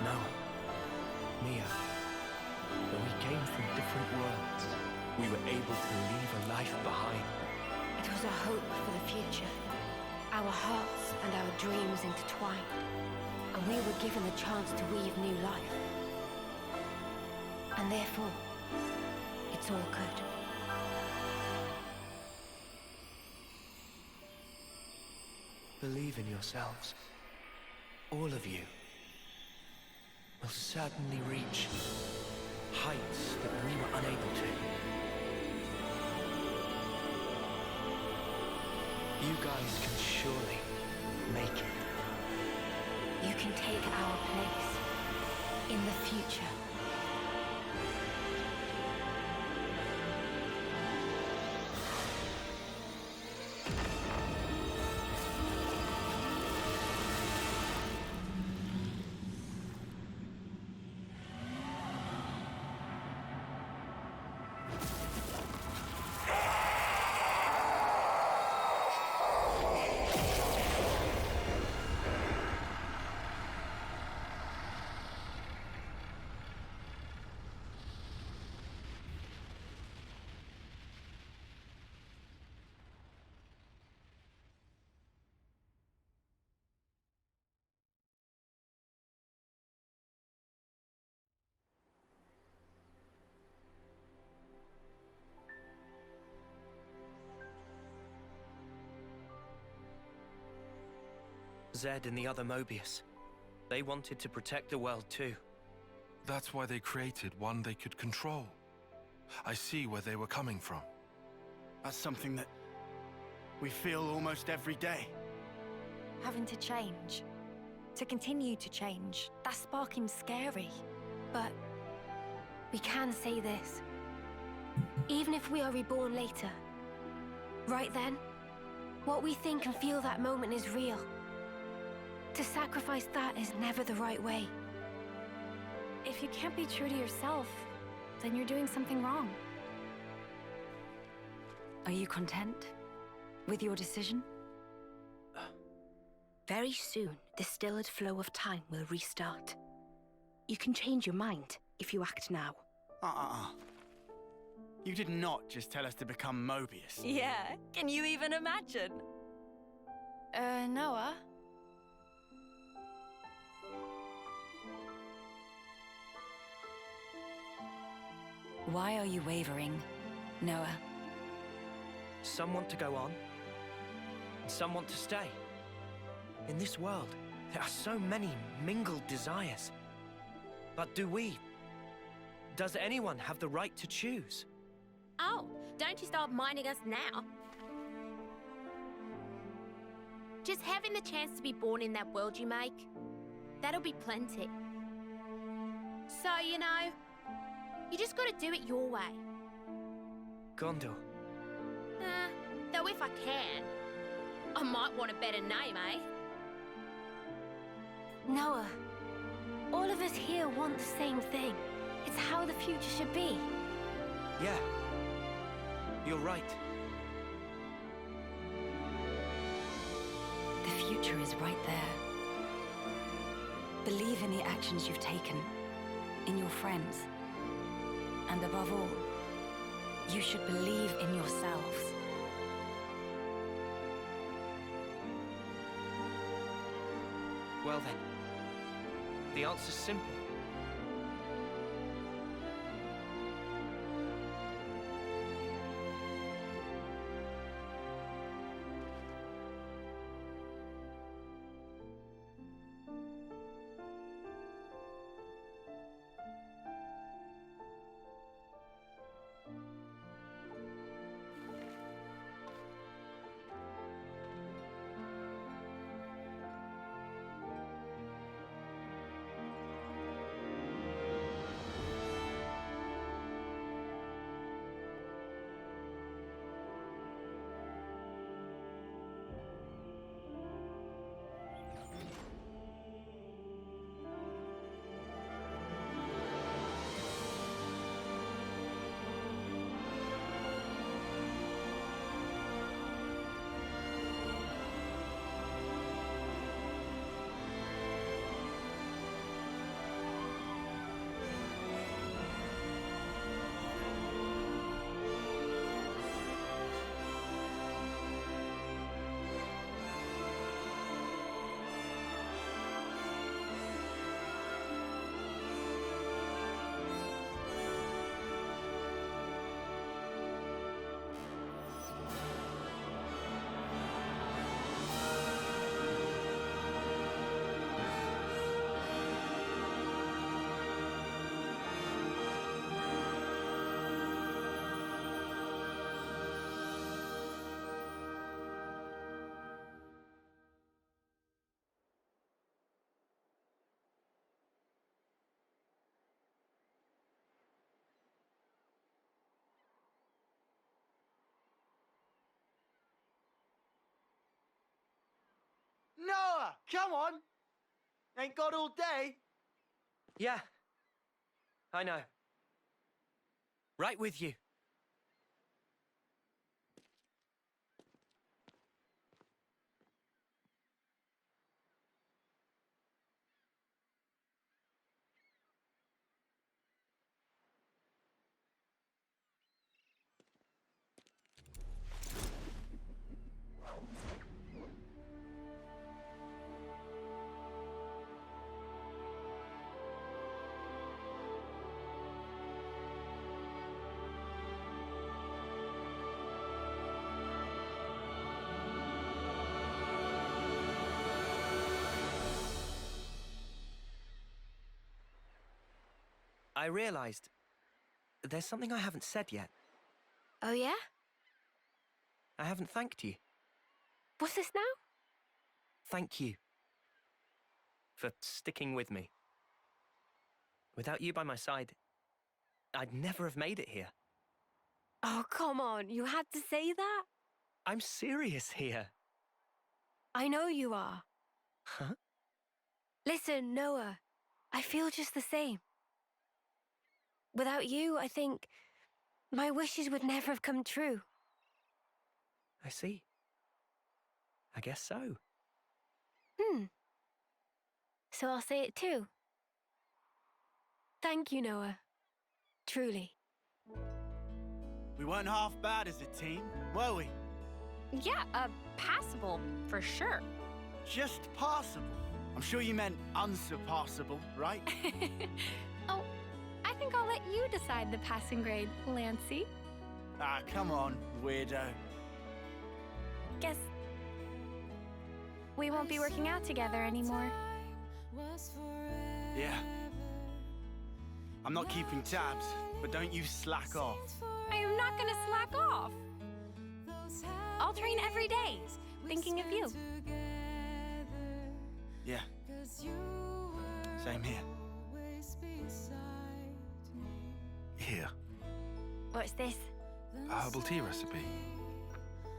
No. we were able to leave a life behind.
It was a hope for the future. Our hearts and our dreams intertwined, and we were given the chance to weave new life. And therefore, it's all good.
Believe in yourselves. All of you will certainly reach heights that we were unable to. You guys can surely make it.
You can take our place in the future.
Zed and the other Mobius. They wanted to protect the world too.
That's why they created one they could control. I see where they were coming from.
That's something that we feel almost every day.
Having to change. To continue to change. That's sparking scary.
But we can say this. Even if we are reborn later, right then, what we think and feel that moment is real. To sacrifice that is never the right way.
If you can't be true to yourself, then you're doing something wrong.
Are you content with your decision?
Very soon, the stilled flow of time will restart. You can change your mind if you act now.
You did not just tell us to become Mobius.
Yeah, can you even imagine? Noah?
Why are you wavering, Noah?
Some want to go on, and some want to stay. In this world, there are so many mingled desires. But do we? Does anyone have the right to choose?
Oh, don't you start minding us now. Just having the chance to be born in that world you make, that'll be plenty. So, you know, you just gotta do it your way.
Gondor.
Though if I can, I might want a better name, eh?
Noah, all of us here want the same thing. It's how the future should be.
Yeah, you're right.
The future is right there. Believe in the actions you've taken, in your friends. And above all, you should believe in yourselves.
Well then, the answer's simple.
Come on! Ain't got all day.
Yeah. I know. Right with you. I realized there's something I haven't said yet.
Oh, yeah?
I haven't thanked you.
What's this now?
Thank you for sticking with me. Without you by my side, I'd never have made it here.
Oh, come on. You had to say that?
I'm serious here.
I know you are.
Huh?
Listen, Noah, I feel just the same. Without you, I think my wishes would never have come true.
I see. I guess so.
So I'll say it too. Thank you, Noah. Truly.
We weren't half bad as a team, were we?
Yeah, passable, for sure.
Just passable. I'm sure you meant unsurpassable, right?
Oh, I think I'll let you decide the passing grade, Lancy.
Ah, come on, weirdo.
Guess we won't be working out together anymore.
Yeah. I'm not keeping tabs, but don't you slack off.
I am not gonna slack off. I'll train every day, thinking of you.
Yeah. Same here.
Here,
What's this?
a herbal tea recipe.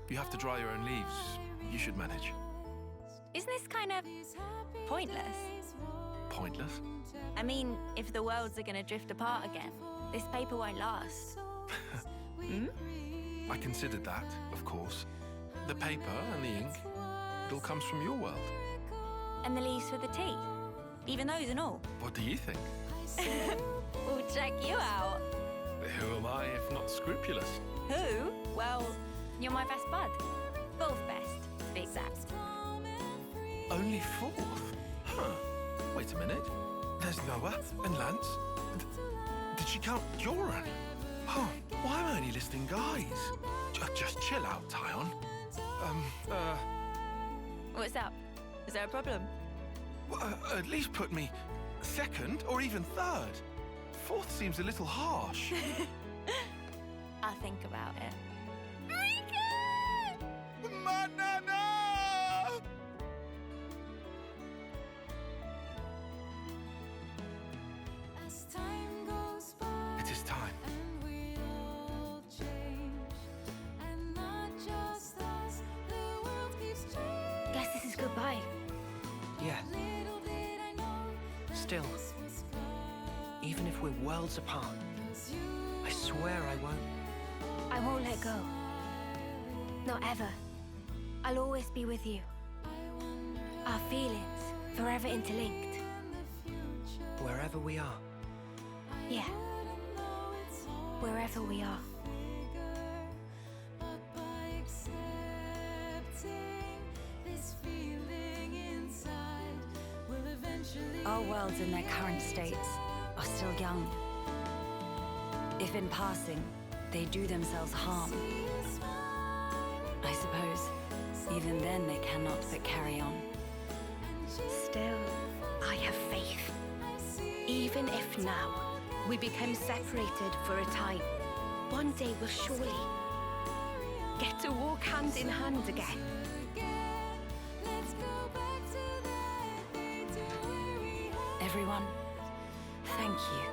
You have to dry your own leaves. You should manage.
Isn't this kind of pointless?
Pointless?
I mean, if the worlds are gonna drift apart again, this paper won't last.
I considered that, of course. The paper and the ink, it all comes from your world.
And the leaves for the tea. Even those and all.
What do you think?
We'll check you out.
Who am I if not scrupulous?
Who? Well, you're my best bud. Fourth best, to be exact.
Only fourth? Huh. Wait a minute. There's Noah and Lance. Did she count Joran? Huh. Why am I only listing guys? Just chill out, Tyon.
What's up? Is there a problem?
At least put me second or even third. Fourth seems a little harsh.
I'll think about it.
Banana!
It is time.
Guess this is goodbye.
Yeah. Still, even if we're worlds apart, I swear I won't.
I won't let go. Not ever. I'll always be with you. Our feelings, forever interlinked.
Wherever we are.
Yeah. Wherever we are.
Our worlds in their current states are still young. If in passing, they do themselves harm, I suppose even then they cannot but carry on.
Still, I have faith. Even if now we become separated for a time, one day we'll surely get to walk hand in hand again.
Everyone, thank you.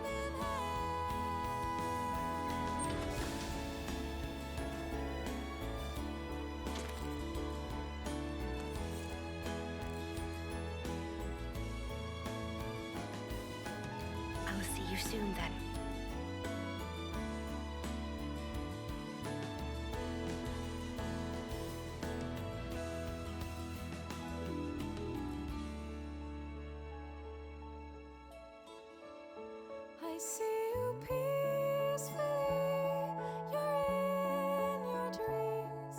you soon, then.
I see you peacefully, you're in your dreams.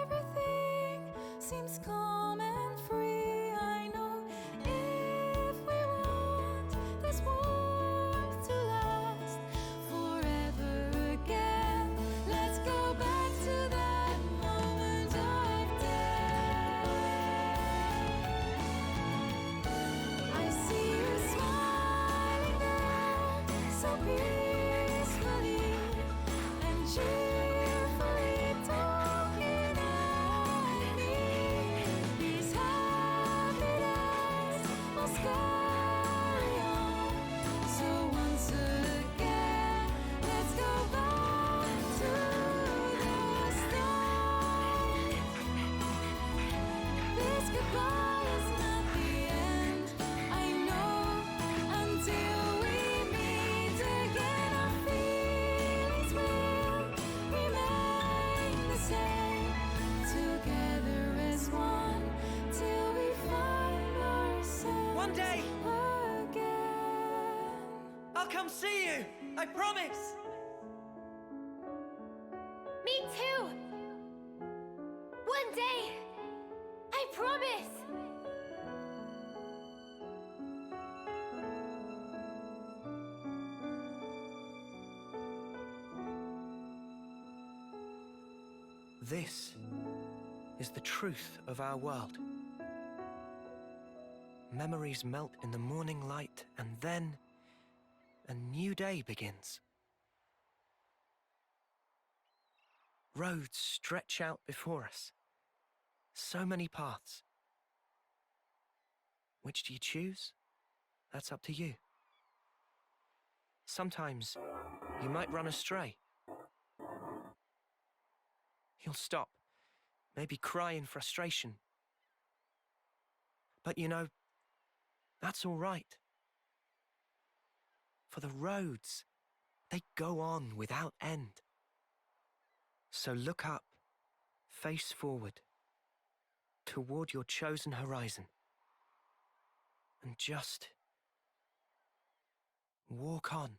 Everything seems calm and free. I know if we want this warmth to last forever again, let's go back to that moment of death. I see you smiling there, so peacefully and cheerfully talking at me. These happy days must carry on. So once again, let's go back to the start. This goodbye is not the end, I know, until we meet again. Our feelings will remain the same, together as one, till we find ourselves
One day,
again.
I'll come see you. I promise.
Me too! One day! I promise!
This is the truth of our world. Memories melt in the morning light, and then a new day begins. Roads stretch out before us. So many paths. Which do you choose? That's up to you. Sometimes you might run astray. You'll stop, maybe cry in frustration. But you know, that's all right. For the roads, they go on without end. So look up, face forward, toward your chosen horizon, and just walk on.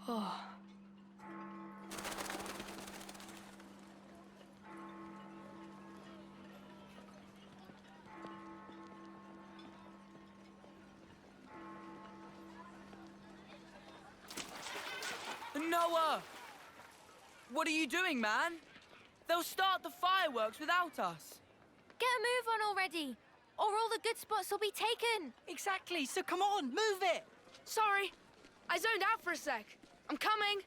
Oh.
Noah! What are you doing, man? They'll start the fireworks without us.
Get a move on already, or all the good spots will be taken.
Exactly, so come on, move it!
Sorry, I zoned out for a sec. I'm coming.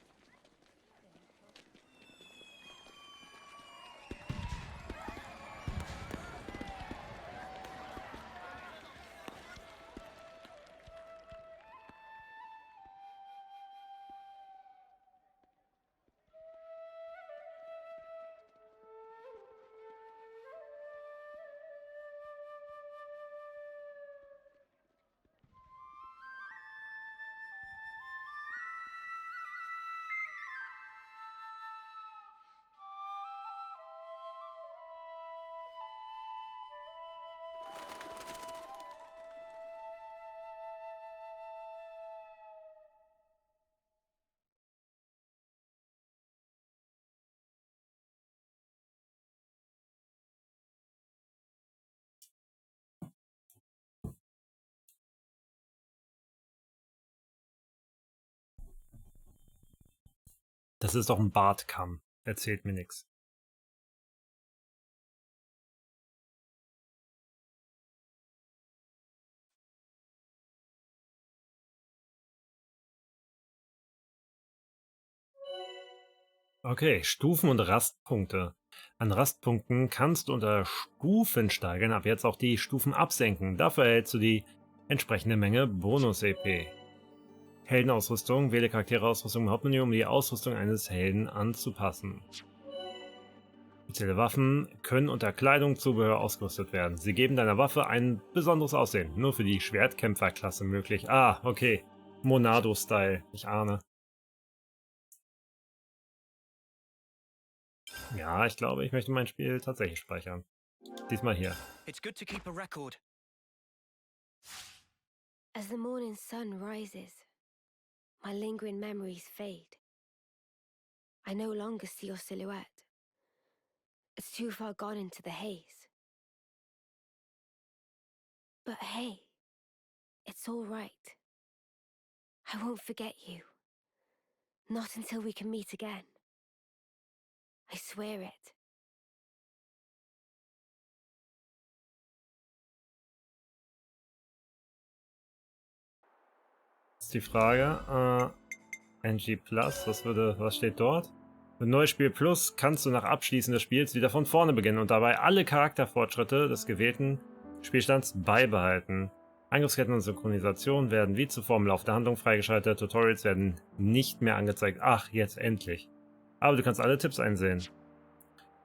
Das ist doch ein Bartkamm. Erzählt mir nichts. Okay, Stufen und Rastpunkte. An Rastpunkten kannst du unter Stufen steigern, ab jetzt auch die Stufen absenken. Dafür erhältst du die entsprechende Menge Bonus-EP. Heldenausrüstung. Wähle Charakterausrüstung im Hauptmenü, um die Ausrüstung eines Helden anzupassen. Spezielle Waffen können unter Kleidung, Zubehör ausgerüstet werden. Sie geben deiner Waffe ein besonderes Aussehen. Nur für die Schwertkämpferklasse möglich. Ah, okay. Monado-Style. Ich ahne. Ja, ich glaube, ich möchte mein Spiel tatsächlich speichern. Diesmal hier.
It's good to keep a record.
As the morning sun rises, my lingering memories fade. I no longer see your silhouette. It's too far gone into the haze. But hey, it's all right. I won't forget you. Not until we can meet again. I swear it.
Ist die Frage. NG Plus, was steht dort? Mit Neues Spiel Plus kannst du nach Abschließen des Spiels wieder von vorne beginnen und dabei alle Charakterfortschritte des gewählten Spielstands beibehalten. Angriffsketten und Synchronisation werden wie zuvor im Laufe der Handlung freigeschaltet. Tutorials werden nicht mehr angezeigt. Ach, jetzt endlich. Aber du kannst alle Tipps einsehen.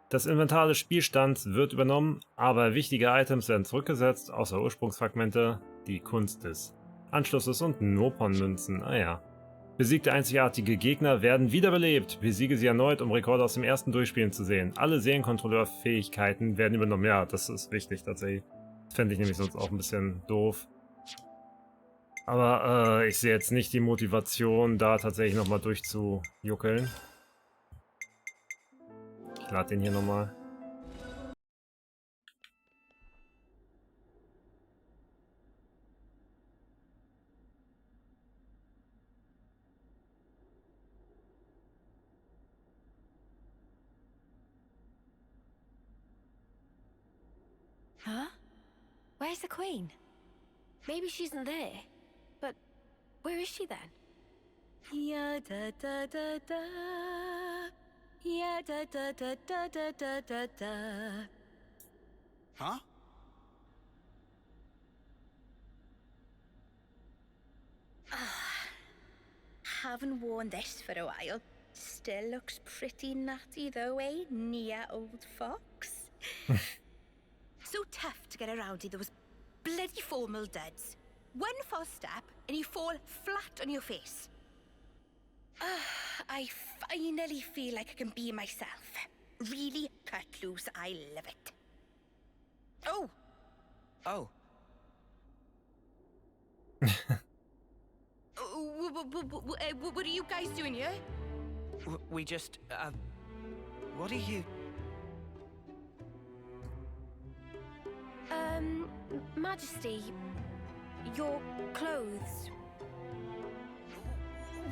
Das Inventar des Spielstands wird übernommen, aber wichtige Items werden zurückgesetzt, außer Ursprungsfragmente, die Kunst des Anschlusses und Nopon-Münzen. Ah ja. Besiegte einzigartige Gegner werden wiederbelebt. Besiege sie erneut, um Rekorde aus dem ersten Durchspielen zu sehen. Alle Serienkontrolleur-Fähigkeiten werden übernommen. Ja, das ist wichtig tatsächlich. Das fände ich nämlich sonst auch ein bisschen doof. Aber ich sehe jetzt nicht die Motivation, da tatsächlich nochmal durchzujuckeln. Ich lade den hier nochmal.
Huh? Where's the Queen? Maybe she isn't there. But where is she then?
Ya da da da da. Ya da da da da da da da da.
Huh?
Haven't worn this for a while. Still looks pretty natty though, eh? Nia, old fox. So tough to get around in those bloody formal duds. One false step and you fall flat on your face. I finally feel like I can be myself. Really cut loose, I love it.
Oh,
What are you guys doing here?
We just, what are you...
Majesty, your clothes.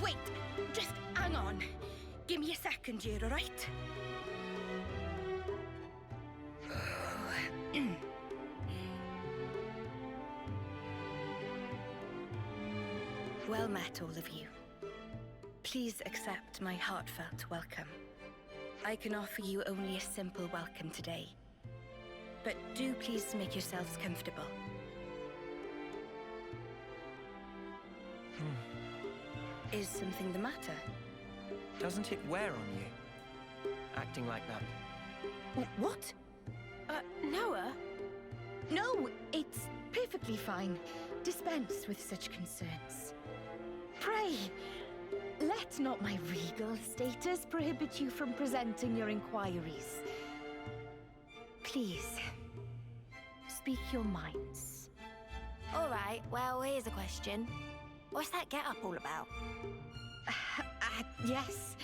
Wait, just hang on. Give me a second here, all right? Well met, all of you. Please accept my heartfelt welcome. I can offer you only a simple welcome today. But do please make yourselves comfortable. Is something the matter?
Doesn't it wear on you? Acting like that.
What?
Noah?
No, it's perfectly fine. Dispense with such concerns. Pray, let not my regal status prohibit you from presenting your inquiries. Please, speak your minds.
All right, well, here's a question. What's that get-up all about?
Yes.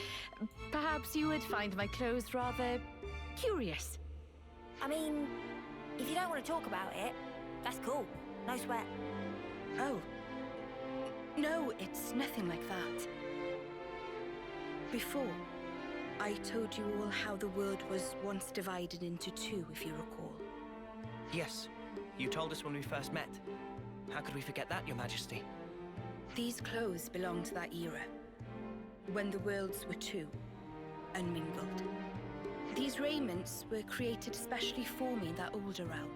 Perhaps you would find my clothes rather curious.
I mean, if you don't want to talk about it, that's cool. No sweat.
Oh. No, it's nothing like that. Before, I told you all how the world was once divided into two, if you recall.
Yes, you told us when we first met. How could we forget that, Your Majesty?
These clothes belong to that era, when the worlds were two, unmingled. These raiments were created specially for me in that older realm.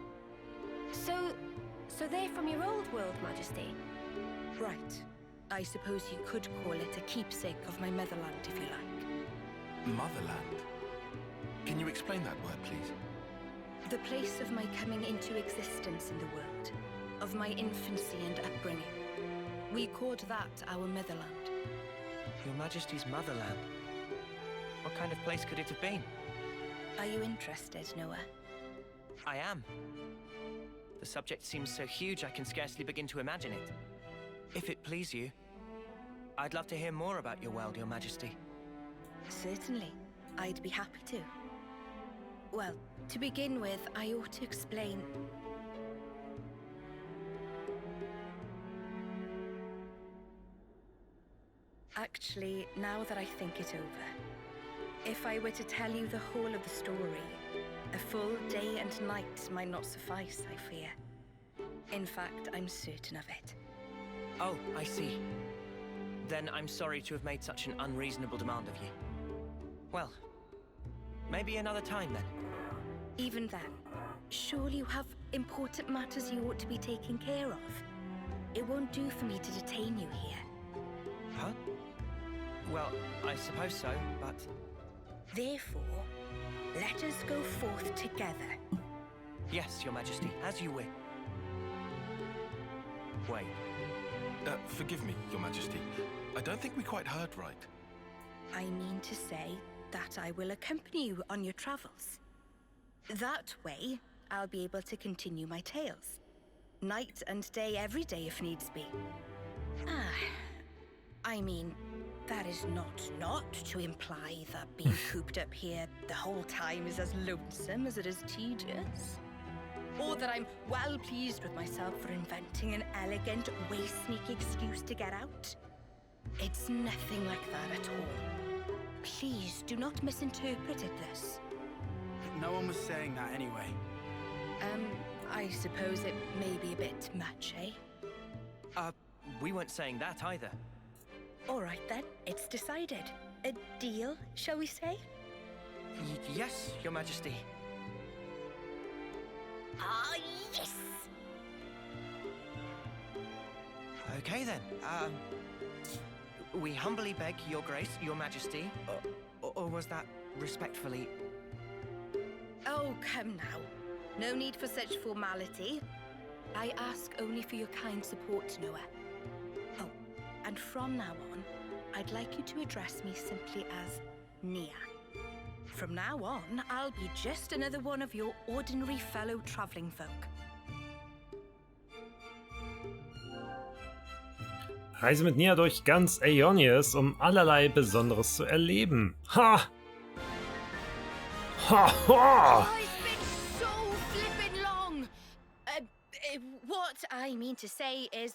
So they're from your old world, Majesty?
Right. I suppose you could call it a keepsake of my motherland, if you like.
Motherland? Can you explain that word, please?
The place of my coming into existence in the world, of my infancy and upbringing. We called that our motherland.
Your Majesty's motherland? What kind of place could it have been?
Are you interested, Noah?
I am. The subject seems so huge I can scarcely begin to imagine it. If it please you, I'd love to hear more about your world, Your Majesty.
Certainly. I'd be happy to. Well, to begin with, I ought to explain... Actually, now that I think it over, if I were to tell you the whole of the story, a full day and night might not suffice, I fear. In fact, I'm certain of it.
Oh, I see. Then I'm sorry to have made such an unreasonable demand of you. Well, maybe another time then.
Even then, surely you have important matters you ought to be taking care of. It won't do for me to detain you here.
Huh? Well, I suppose so, but...
Therefore, let us go forth together.
Yes, Your Majesty, as you wish. Wait.
Forgive me, Your Majesty. I don't think we quite heard right.
I mean to say that I will accompany you on your travels. That way, I'll be able to continue my tales. Night and day, every day if needs be. I mean, that is not to imply that being cooped up here the whole time is as lonesome as it is tedious. Or that I'm well pleased with myself for inventing an elegant, way-sneaky excuse to get out. It's nothing like that at all. Please, do not misinterpret it this.
No one was saying that anyway.
I suppose it may be a bit much, eh?
We weren't saying that either.
All right then, it's decided. A deal, shall we say?
Yes, Your Majesty.
Ah, yes!
Okay then, we humbly beg your grace, Your Majesty, or was that respectfully?
Oh, come now. No need for such formality. I ask only for your kind support, Noah. Oh, and from now on, I'd like you to address me simply as Nia. From now on, I'll be just another one of your ordinary fellow traveling folk.
Reise mit Nia durch ganz Aeonius, um allerlei Besonderes zu erleben. Ha! Ha ha!
So flippin' long. What I mean to say is,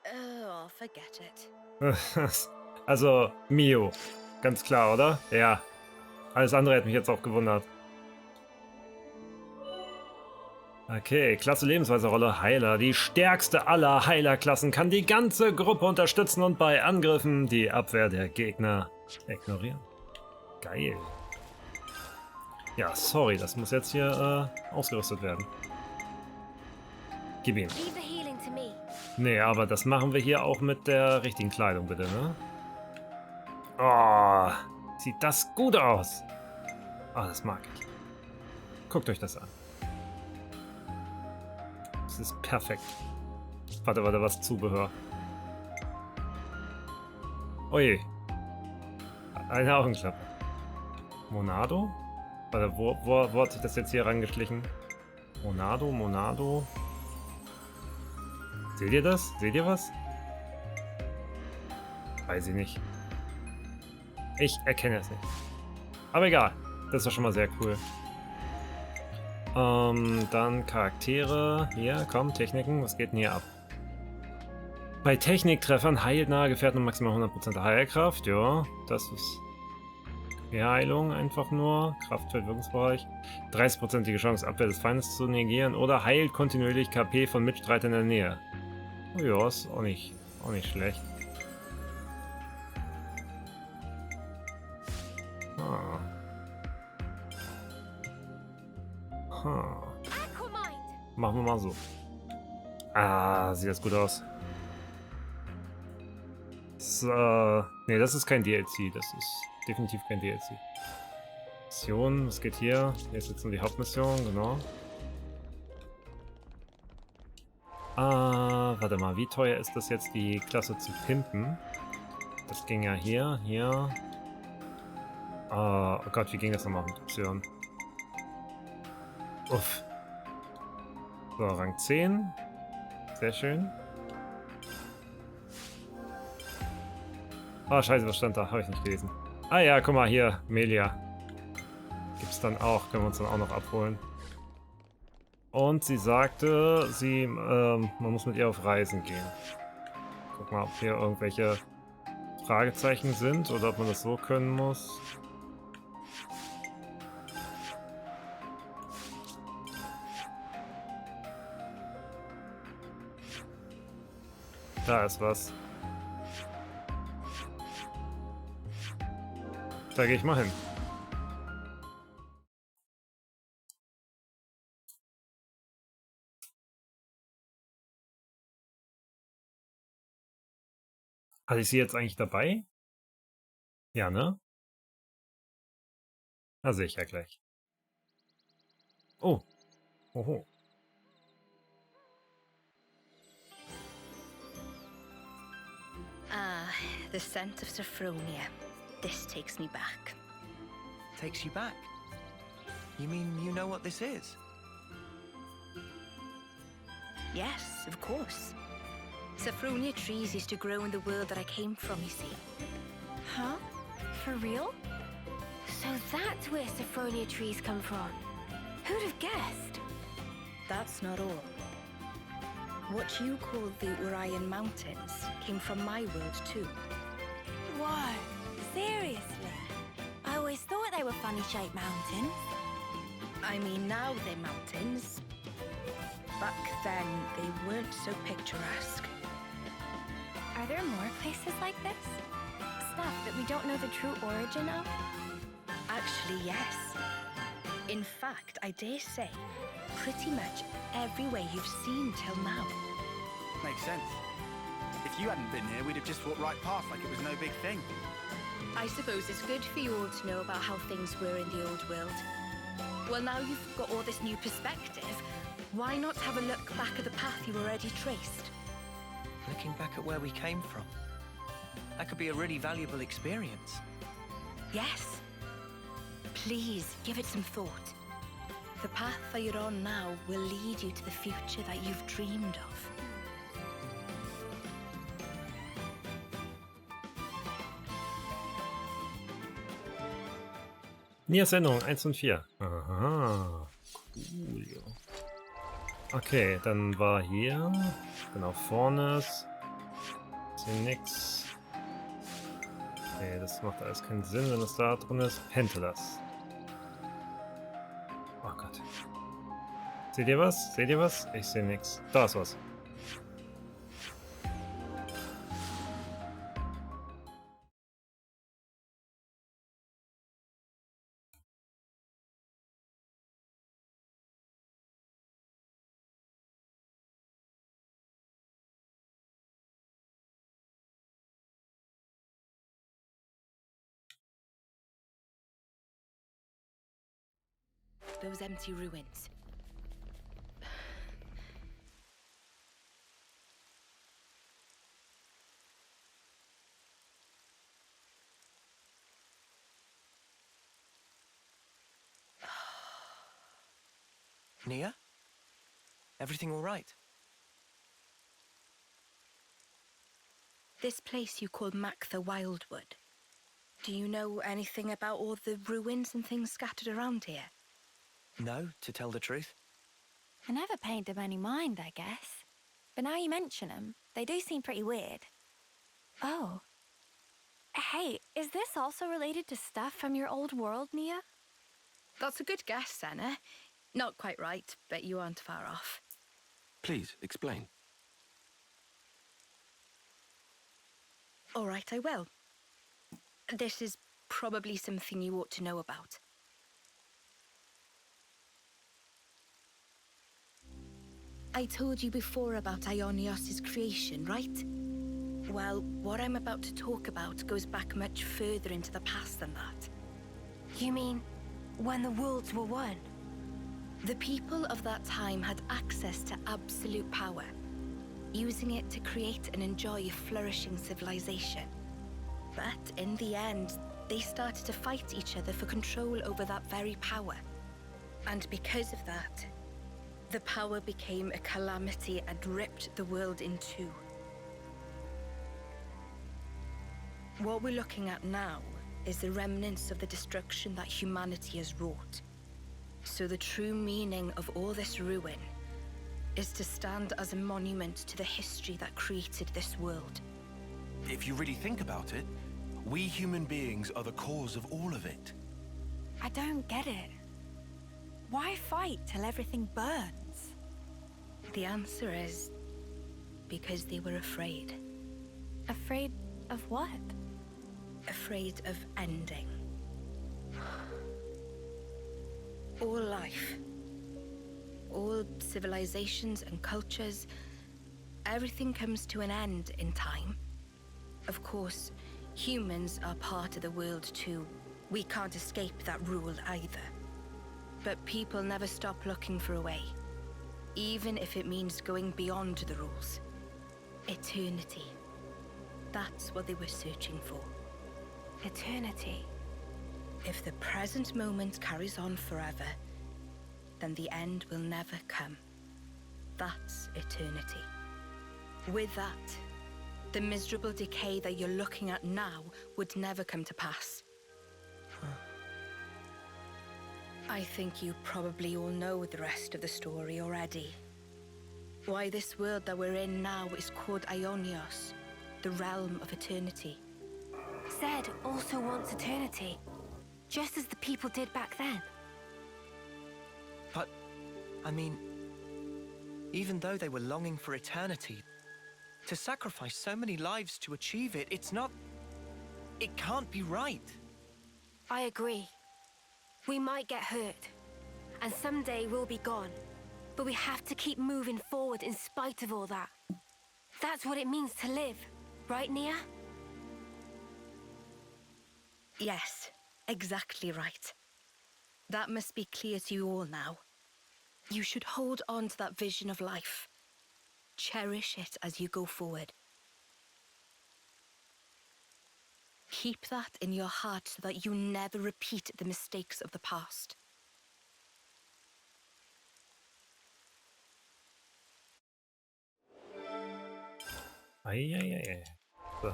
oh, forget it.
Also, Mio. Ganz klar, oder? Ja. Alles andere hätte mich jetzt auch gewundert. Okay, Klasse Lebensweise-Rolle Heiler. Die stärkste aller Heilerklassen kann die ganze Gruppe unterstützen und bei Angriffen die Abwehr der Gegner ignorieren. Geil. Ja, sorry, das muss jetzt hier ausgerüstet werden. Gib ihm. Nee, aber das machen wir hier auch mit der richtigen Kleidung, bitte, ne? Oh, sieht das gut aus. Oh, das mag ich. Guckt euch das an. Das ist perfekt. Warte, was Zubehör. Oje. Eine Augenklappe. Monado? Warte, wo hat sich das jetzt hier rangeschlichen? Monado. Seht ihr das? Seht ihr was? Weiß ich nicht. Ich erkenne es nicht. Aber egal. Das ist doch schon mal sehr cool. Dann Charaktere. Hier, komm, Techniken. Was geht denn hier ab? Bei Techniktreffern heilt nahe Gefährten maximal 100% der Heilkraft. Ja, das ist die Heilung einfach nur. Kraftfeld, Wirkungsbereich. 30%ige Chance, Abwehr des Feindes zu negieren. Oder heilt kontinuierlich KP von Mitstreitern in der Nähe. Oh ja, ist auch nicht schlecht. Machen wir mal so. Ah, sieht das gut aus. Nee, das ist kein DLC. Das ist definitiv kein DLC. Mission, was geht hier? Hier ist jetzt nur die Hauptmission, genau. Warte mal, wie teuer ist das jetzt, die Klasse zu pimpen? Das ging ja hier. Oh Gott, wie ging das nochmal mit Optionen? Uff. So, Rang 10. Sehr schön. Ah, scheiße, was stand da? Habe ich nicht gelesen. Ah ja, guck mal, hier, Melia. Gibt's dann auch, können wir uns dann auch noch abholen. Und sie sagte, man muss mit ihr auf Reisen gehen. Guck mal, ob hier irgendwelche Fragezeichen sind oder ob man das so können muss. Da ist was. Da gehe ich mal hin. Hatte ich sie jetzt eigentlich dabei? Ja, ne? Na, sehe ich ja gleich. Oh. Oho.
Ah, the scent of Sophronia. This takes me back.
Takes you back? You mean you know what this is?
Yes, of course. Sophronia trees used to grow in the world that I came from, you see.
Huh? For real? So that's where Sophronia trees come from. Who'd have guessed?
That's not all. What you call the Urian Mountains came from my world too.
Whoa, seriously? I always thought they were funny-shaped mountains.
I mean, now they're mountains. Back then, they weren't so picturesque.
Are there more places like this? Stuff that we don't know the true origin of?
Actually, yes. In fact, I dare say, pretty much everywhere you've seen till now.
Makes sense. If you hadn't been here, we'd have just walked right past like it was no big thing.
I suppose it's good for you all to know about how things were in the old world. Well, now you've got all this new perspective, why not have a look back at the path you already traced?
Looking back at where we came from. That could be a really valuable experience.
Yes. Please, give it some thought. The path that you're on now will lead you to the future that you've dreamed of.
Nias Erinnerung 1 und 4. Aha. Cool. Okay, dann war hier. Genau, vorne ist. Hier nix. Okay, das macht alles keinen Sinn, wenn das da drin ist. Pentelas. Oh Gott. Seht ihr was? Seht ihr was? Ich sehe nichts. Da ist was.
Those empty ruins.
Nia? Everything all right?
This place you call Mactha Wildwood. Do you know anything about all the ruins and things scattered around here?
No, to tell the truth.
I never paid them any mind, I guess. But now you mention them, they do seem pretty weird. Oh. Hey, is this also related to stuff from your old world, Nia?
That's a good guess, Senna. Not quite right, but you aren't far off.
Please, explain.
All right, I will. This is probably something you ought to know about. I told you before about Ionios' creation, right? Well, what I'm about to talk about goes back much further into the past than that.
You mean when the worlds were one?
The people of that time had access to absolute power, using it to create and enjoy a flourishing civilization. But in the end, they started to fight each other for control over that very power. And because of that, the power became a calamity and ripped the world in two. What we're looking at now is the remnants of the destruction that humanity has wrought. So the true meaning of all this ruin is to stand as a monument to the history that created this world.
If you really think about it, we human beings are the cause of all of it.
I don't get it. Why fight till everything burns?
The answer is because they were afraid.
Afraid of what?
Afraid of ending. All life, all civilizations and cultures, everything comes to an end in time. Of course, humans are part of the world too. We can't escape that rule either. But people never stop looking for a way, even if it means going beyond the rules. Eternity. That's what they were searching for.
Eternity.
If the present moment carries on forever, then the end will never come. That's eternity. With that, the miserable decay that you're looking at now would never come to pass. I think you probably all know the rest of the story already. Why this world that we're in now is called Ionios, the realm of eternity.
Zed also wants eternity, just as the people did back then.
But, I mean, even though they were longing for eternity, to sacrifice so many lives to achieve it, it's not... it can't be right.
I agree. We might get hurt, and someday we'll be gone. But we have to keep moving forward in spite of all that. That's what it means to live, right, Nia?
Yes, exactly right. That must be clear to you all now. You should hold on to that vision of life. Cherish it as you go forward. Keep that in your heart so that you never repeat the mistakes of the past.
Eieiei. So.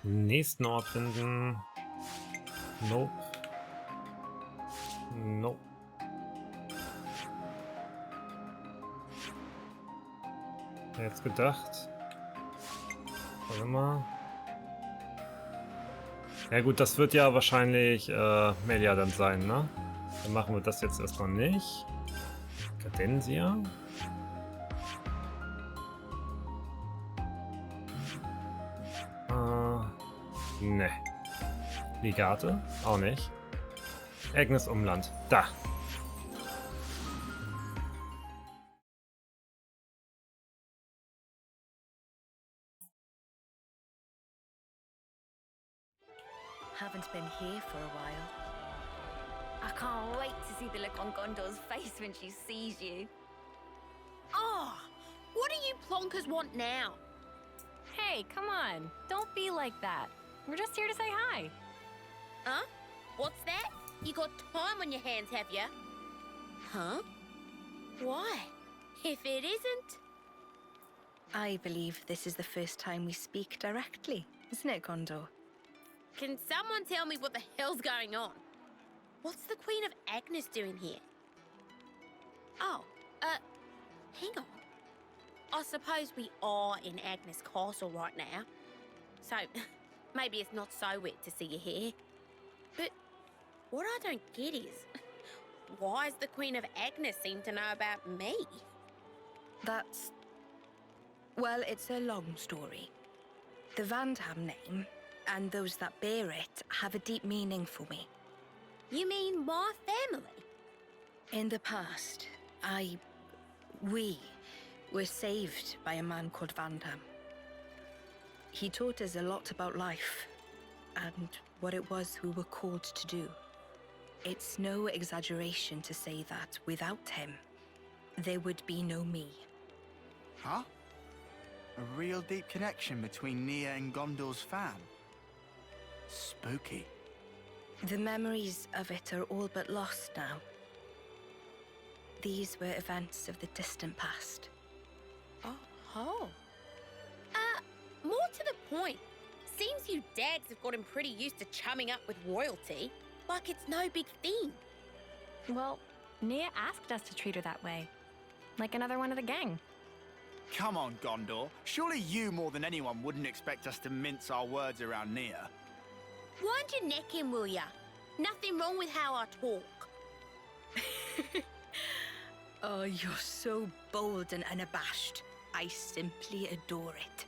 Nächsten Ort finden. Nope. No. Jetzt gedacht. Warte mal. Ja gut, das wird ja wahrscheinlich Melia dann sein, ne? Dann machen wir das jetzt erstmal nicht. Cadensia. Ne. Ligate? Auch nicht. Agnes Umland. Da.
Haven't been here for a while. I can't wait to see the look on Gondor's face when she sees you.
Oh, what do you plonkers want now?
Hey, come on. Don't be like that. We're just here to say hi.
Huh? What's that? You got time on your hands, have ya? Huh? Why? If it isn't...
I believe this is the first time we speak directly, isn't it, Gondor?
Can someone tell me what the hell's going on? What's the Queen of Agnes doing here? Oh, hang on. I suppose we are in Agnes Castle right now. So, maybe it's not so weird to see you here. But what I don't get is, why does the Queen of Agnes seem to know about me?
That's... well, it's a long story. The Vandham name, and those that bear it, have a deep meaning for me.
You mean my family?
In the past, we were saved by a man called Vandham. He taught us a lot about life, and what it was we were called to do. It's no exaggeration to say that without him, there would be no me.
Huh? A real deep connection between Nia and Gondor's fam. Spooky.
The memories of it are all but lost now. These were events of the distant past.
Oh. More to the point. Seems you dags have gotten pretty used to chumming up with royalty, like it's no big thing.
Well, Nia asked us to treat her that way. Like another one of the gang.
Come on, Gondor. Surely you more than anyone wouldn't expect us to mince our words around Nia.
Wind your neck in, will ya? Nothing wrong with how I talk.
Oh, you're so bold and unabashed. I simply adore it.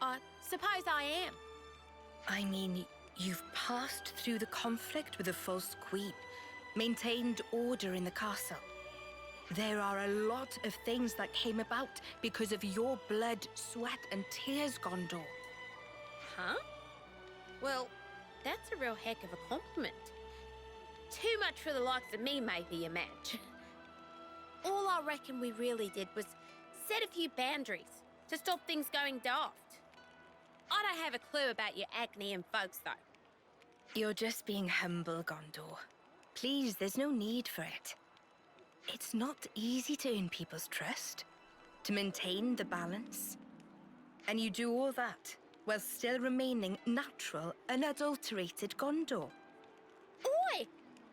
I suppose I am.
I mean, you've passed through the conflict with the false queen, maintained order in the castle. There are a lot of things that came about because of your blood, sweat, and tears, Gondor.
Huh? Well, that's a real heck of a compliment. Too much for the likes of me, maybe, you match. All I reckon we really did was set a few boundaries to stop things going daft. I don't have a clue about your Agnian folks, though.
You're just being humble, Gondor. Please, there's no need for it. It's not easy to earn people's trust, to maintain the balance. And you do all that while still remaining natural, unadulterated Gondor.
Oi!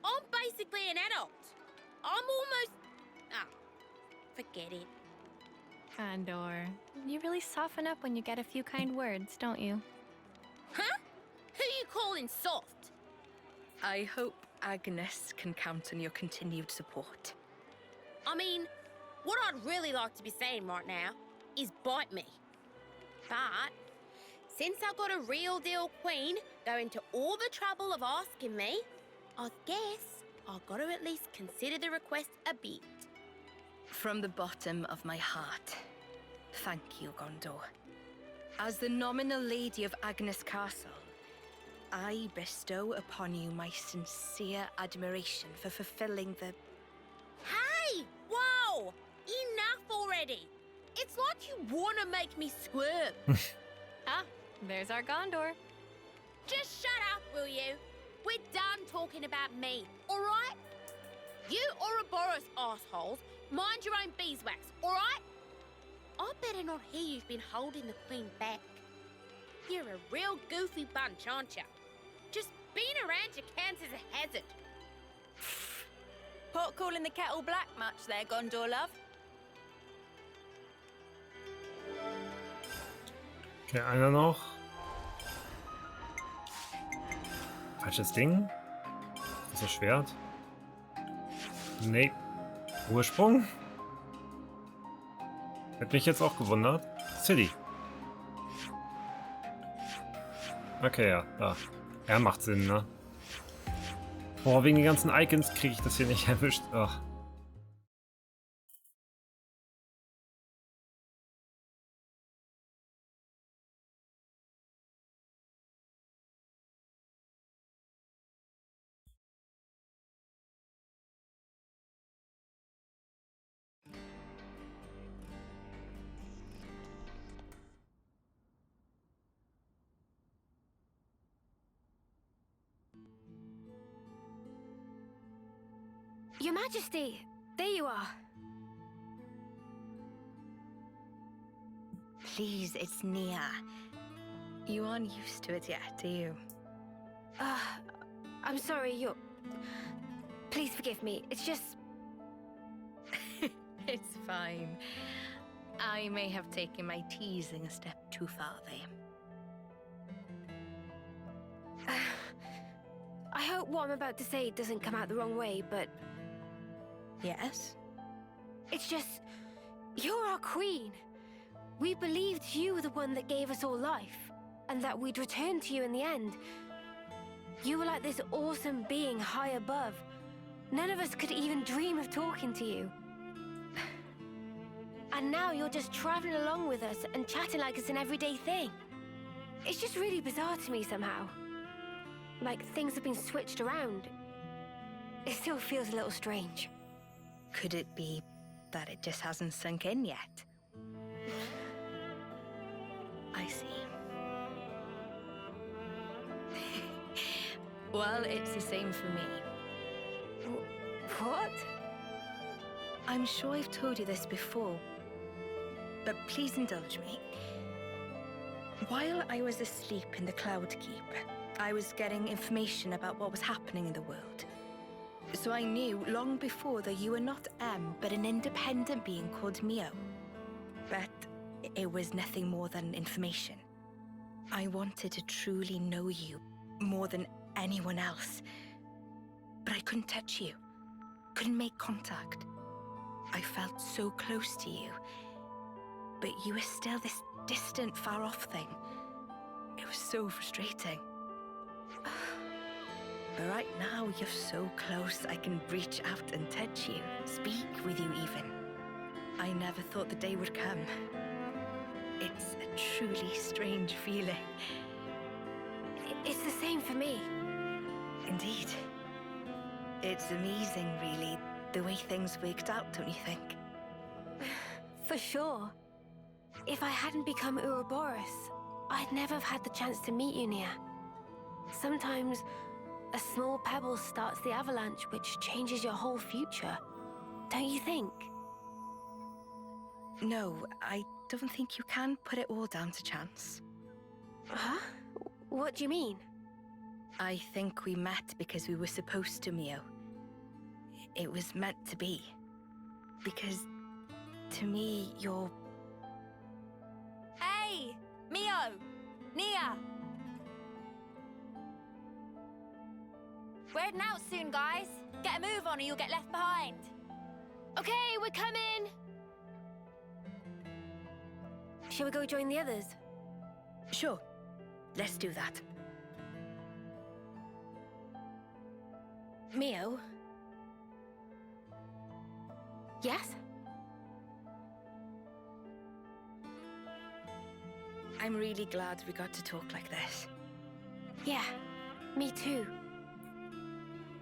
I'm basically an adult. I'm almost... forget it.
Gondor, you really soften up when you get a few kind words, don't you?
Huh? Who you calling soft?
I hope Agnes can count on your continued support.
I mean, what I'd really like to be saying right now is bite me. But since I've got a real deal queen going to all the trouble of asking me, I guess I've got to at least consider the request a bit.
From the bottom of my heart, thank you, Gondor. As the nominal lady of Agnes Castle, I bestow upon you my sincere admiration for fulfilling the...
Hey! Whoa! Enough already! It's like you want to make me squirm.
There's our Gondor.
Just shut up, will you? We're done talking about me, all right? You Ouroboros assholes, mind your own beeswax, all right? I better not hear you've been holding the queen back. You're a real goofy bunch, aren't you? Just Being around your counts as a hazard.
Pot calling the kettle black much there, Gondor love?
Okay, einer noch. Falsches Ding. Ist das Schwert? Nee. Ursprung? Hätte mich jetzt auch gewundert. City. Okay, ja. Ja, macht Sinn, ne? Boah, wegen den ganzen Icons kriege ich das hier nicht erwischt. Ach.
Your Majesty, there you are.
Please, it's Nia. You aren't used to it yet, are you?
I'm sorry, you're... Please forgive me, it's just...
It's fine. I may have taken my teasing a step too far there.
I hope what I'm about to say doesn't come out the wrong way, but...
Yes?
It's just... You're our queen. We believed you were the one that gave us all life, and that we'd return to you in the end. You were like this awesome being high above. None of us could even dream of talking to you. And now you're just traveling along with us and chatting like it's an everyday thing. It's just really bizarre to me somehow. Like things have been switched around. It still feels a little strange.
Could it be that it just hasn't sunk in yet? I see. Well, it's the same for me.
What?
I'm sure I've told you this before, but please indulge me. While I was asleep in the Cloud Keep, I was getting information about what was happening in the world. So I knew long before that you were not M, but an independent being called Mio. But it was nothing more than information. I wanted to truly know you more than anyone else. But I couldn't touch you, couldn't make contact. I felt so close to you, but you were still this distant, far-off thing. It was so frustrating. But right now, you're so close, I can reach out and touch you, speak with you even. I never thought the day would come. It's a truly strange feeling.
It's the same for me.
Indeed. It's amazing, really, the way things worked out, don't you think?
For sure. If I hadn't become Ouroboros, I'd never have had the chance to meet you, Nia. Sometimes, a small pebble starts the avalanche, which changes your whole future. Don't you think?
No, I don't think you can put it all down to chance.
Huh? What do you mean?
I think we met because we were supposed to, Mio. It was meant to be. Because, to me, you're...
Hey! Mio! Nia! We're heading out soon, guys. Get a move on or you'll get left behind.
Okay, we're coming! Shall we go join the others?
Sure. Let's do that. Mio?
Yes?
I'm really glad we got to talk like this.
Yeah, me too.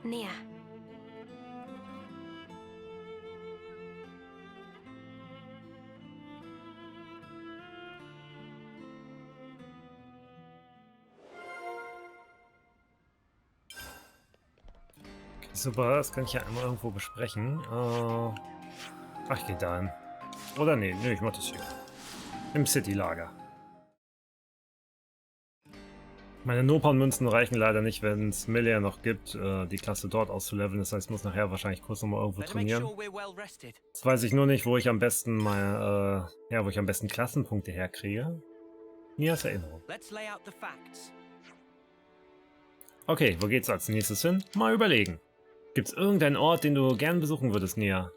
Nia.
Super, das kann ich ja einmal irgendwo besprechen. Ach, ich gehe da hin. Oder nee, ich mach das hier. Im City-Lager. Meine Nopon-Münzen reichen leider nicht, wenn es Melee noch gibt, die Klasse dort auszuleveln. Das heißt, ich muss nachher wahrscheinlich kurz nochmal irgendwo trainieren. Jetzt weiß ich nur nicht, wo ich am besten wo ich am besten Klassenpunkte herkriege. Nias Erinnerung. Okay, wo geht's als nächstes hin? Mal überlegen. Gibt's irgendeinen Ort, den du gern besuchen würdest, Nia?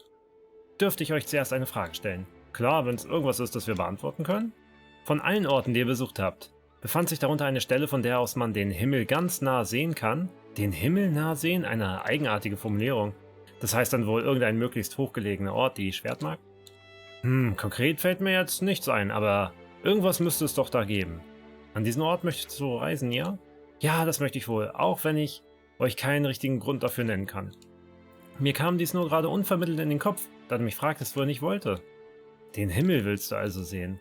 Dürfte ich euch zuerst eine Frage stellen? Klar, wenn es irgendwas ist, das wir beantworten können? Von allen Orten, die ihr besucht habt, befand sich darunter eine Stelle, von der aus man den Himmel ganz nah sehen kann? Den Himmel nah sehen? Eine eigenartige Formulierung. Das heißt dann wohl irgendein möglichst hochgelegener Ort, die Schwertmark? Konkret fällt mir jetzt nichts ein, aber irgendwas müsste es doch da geben. An diesen Ort möchtest du reisen, ja? Ja, das möchte ich wohl, auch wenn ich euch keinen richtigen Grund dafür nennen kann. Mir kam dies nur gerade unvermittelt in den Kopf, da du mich fragtest, wo er nicht wollte. Den Himmel willst du also sehen.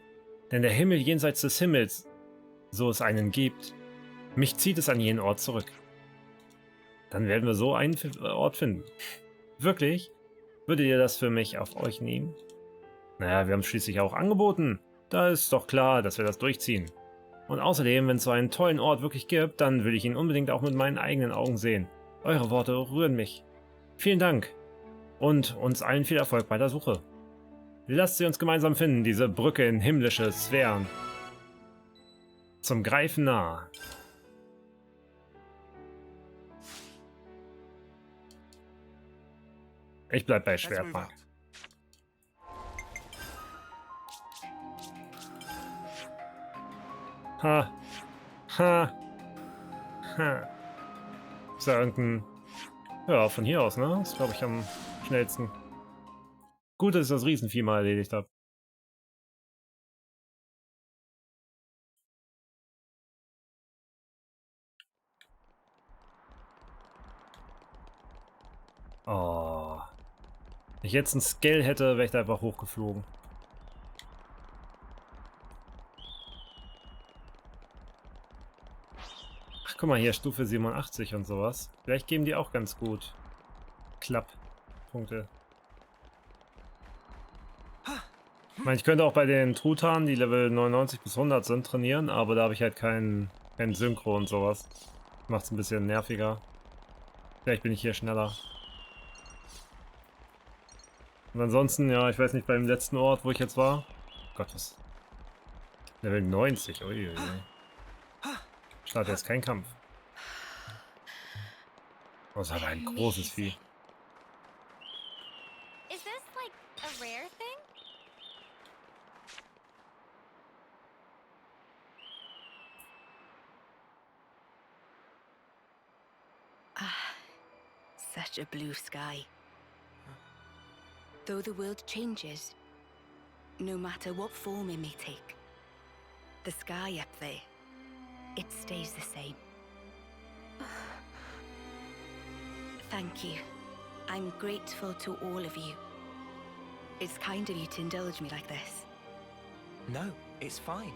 Denn der Himmel jenseits des Himmels, so es einen gibt, mich zieht es an jenen Ort zurück. Dann werden wir so einen Ort finden. Wirklich? Würdet ihr das für mich auf euch nehmen? Naja, wir haben es schließlich auch angeboten. Da ist doch klar, dass wir das durchziehen. Und außerdem, wenn es so einen tollen Ort wirklich gibt, dann will ich ihn unbedingt auch mit meinen eigenen Augen sehen. Eure Worte rühren mich. Vielen Dank. Und uns allen viel Erfolg bei der Suche. Lasst sie uns gemeinsam finden, diese Brücke in himmlische Sphären. Zum Greifen nah. Ich bleib bei Schwertmark. Ha. Ha. Ha. Ist ja irgendein... Ja, von hier aus, ne? Ist, glaube ich, am schnellsten. Gut, dass ich das Riesenvieh mal erledigt habe. Oh. Wenn ich jetzt einen Scale hätte, wäre ich da einfach hochgeflogen. Ach, guck mal hier, Stufe 87 und sowas. Vielleicht geben die auch ganz gut Klapppunkte. Ich meine, ich könnte auch bei den Truthahn, die Level 99 bis 100 sind, trainieren, aber da habe ich halt kein Synchro und sowas. Macht es ein bisschen nerviger. Vielleicht bin ich hier schneller. Und ansonsten, ja, ich weiß nicht, beim letzten Ort, wo ich jetzt war. Gottes. Level 90, uiuiui. Startet jetzt kein Kampf. Oh, das ist aber ein großes Vieh.
Is this like a rare thing?
Such a blue sky. Though the world changes, no matter what form it may take, the sky up there, it stays the same. Thank you. I'm grateful to all of you. It's kind of you to indulge me like this.
No, it's fine.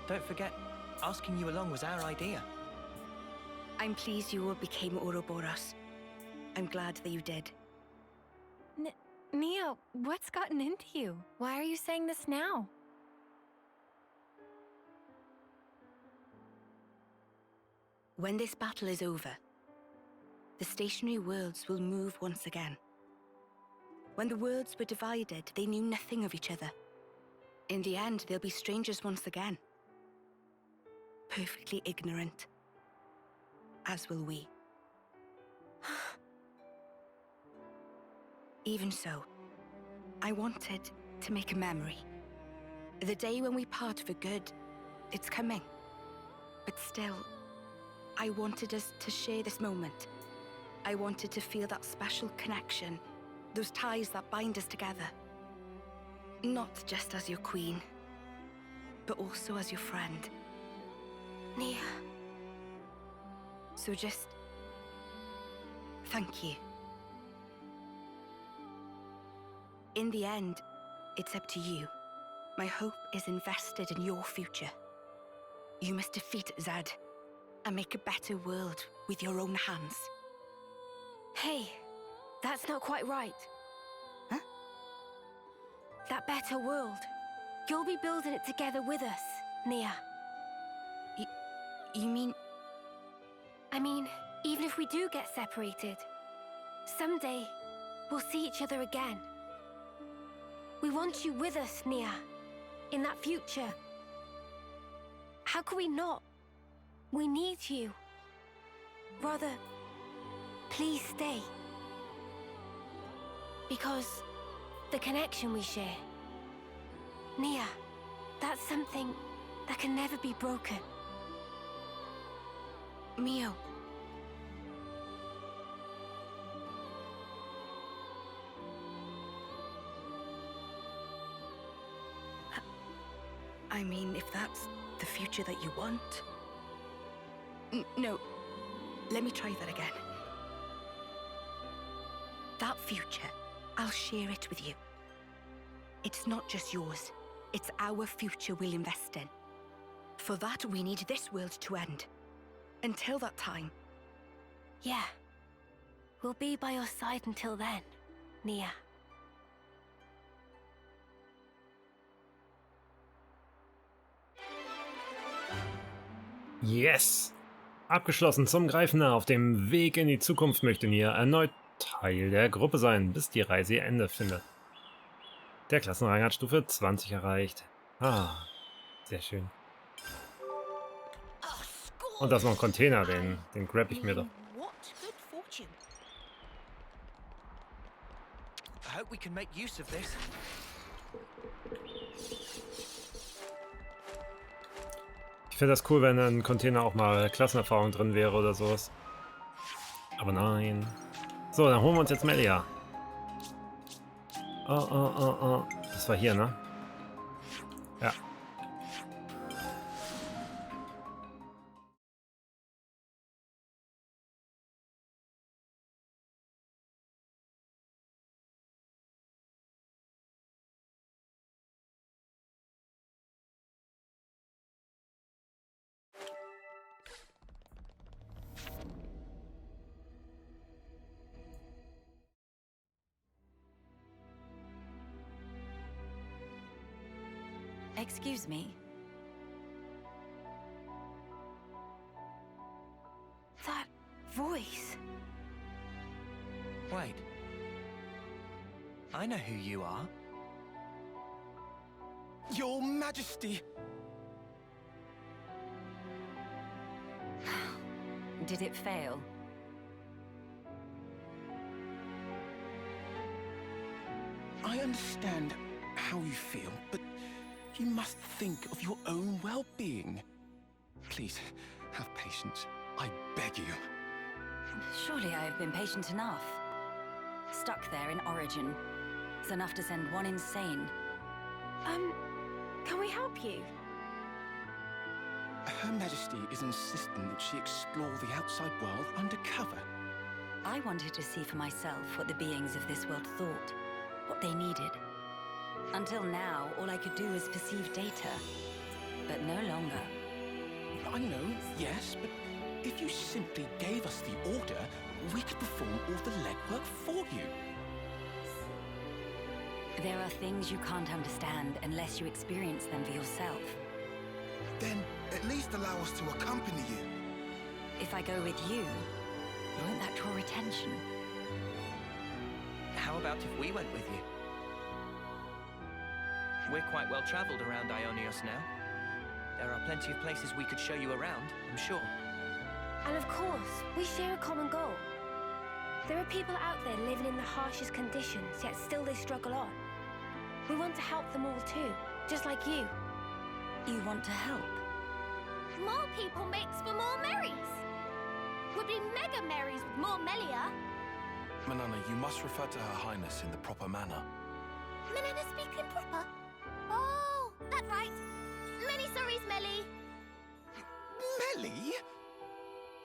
Don't forget, asking you along was our idea.
I'm pleased you all became Ouroboros. I'm glad that you did.
Nia, what's gotten into you? Why are you saying this now?
When this battle is over, the stationary worlds will move once again. When the worlds were divided, they knew nothing of each other. In the end, they'll be strangers once again. Perfectly ignorant. As will we. Even so, I wanted to make a memory. The day when we part for good, it's coming. But still, I wanted us to share this moment. I wanted to feel that special connection, those ties that bind us together. Not just as your queen, but also as your friend.
Nia.
So just... thank you. In the end, it's up to you. My hope is invested in your future. You must defeat Zed and make a better world with your own hands.
Hey, that's not quite right.
Huh?
That better world. You'll be building it together with us, Nia.
You mean
I mean, even if we do get separated, someday we'll see each other again. We want you with us, Nia, in that future. How could we not? We need you. Rather, please stay. Because the connection we share, Nia, that's something that can never be broken.
Mio. I mean, if that's the future that you want... No, let me try that again. That future, I'll share it with you. It's not just yours. It's our future we'll invest in. For that, we need this world to end. Until that time.
Yeah. We'll be by your side until then, Nia.
Yes! Abgeschlossen zum Greifen auf dem Weg in die Zukunft möchte Nia erneut Teil der Gruppe sein, bis die Reise ihr Ende findet. Der Klassenrang hat Stufe 20 erreicht. Ah, sehr schön. Und da ist noch ein Container, den grab ich mir doch.
I hope we can make use of this.
Ich finde das cool, wenn in einem Container auch mal Klassenerfahrung drin wäre oder sowas. Aber nein. So, dann holen wir uns jetzt Melia. Oh. Das war hier, ne? Ja.
Excuse me.
That voice.
Wait. I know who you are.
Your Majesty!
Did it fail?
I understand how you feel, but you must think of your own well-being. Please, have patience. I beg you.
Surely I have been patient enough. Stuck there in Origin. It's enough to send one insane.
Can we help you?
Her Majesty is insisting that she explore the outside world undercover.
I wanted to see for myself what the beings of this world thought, what they needed. Until now, all I could do was perceive data, but no longer.
I know, yes, but if you simply gave us the order, we could perform all the legwork for you.
There are things you can't understand unless you experience them for yourself.
Then at least allow us to accompany you.
If I go with you, won't that draw attention?
How about if we went with you? We're quite well traveled around Ionios now. There are plenty of places we could show you around, I'm sure.
And of course, we share a common goal. There are people out there living in the harshest conditions, yet still they struggle on. We want to help them all too, just like you.
You want to help?
More people makes for more merries. Would be mega merries with more Melia.
Manana, you must refer to Her Highness in the proper manner.
Manana speaking proper. Oh, that's right. Many sorries, Melly.
Melly?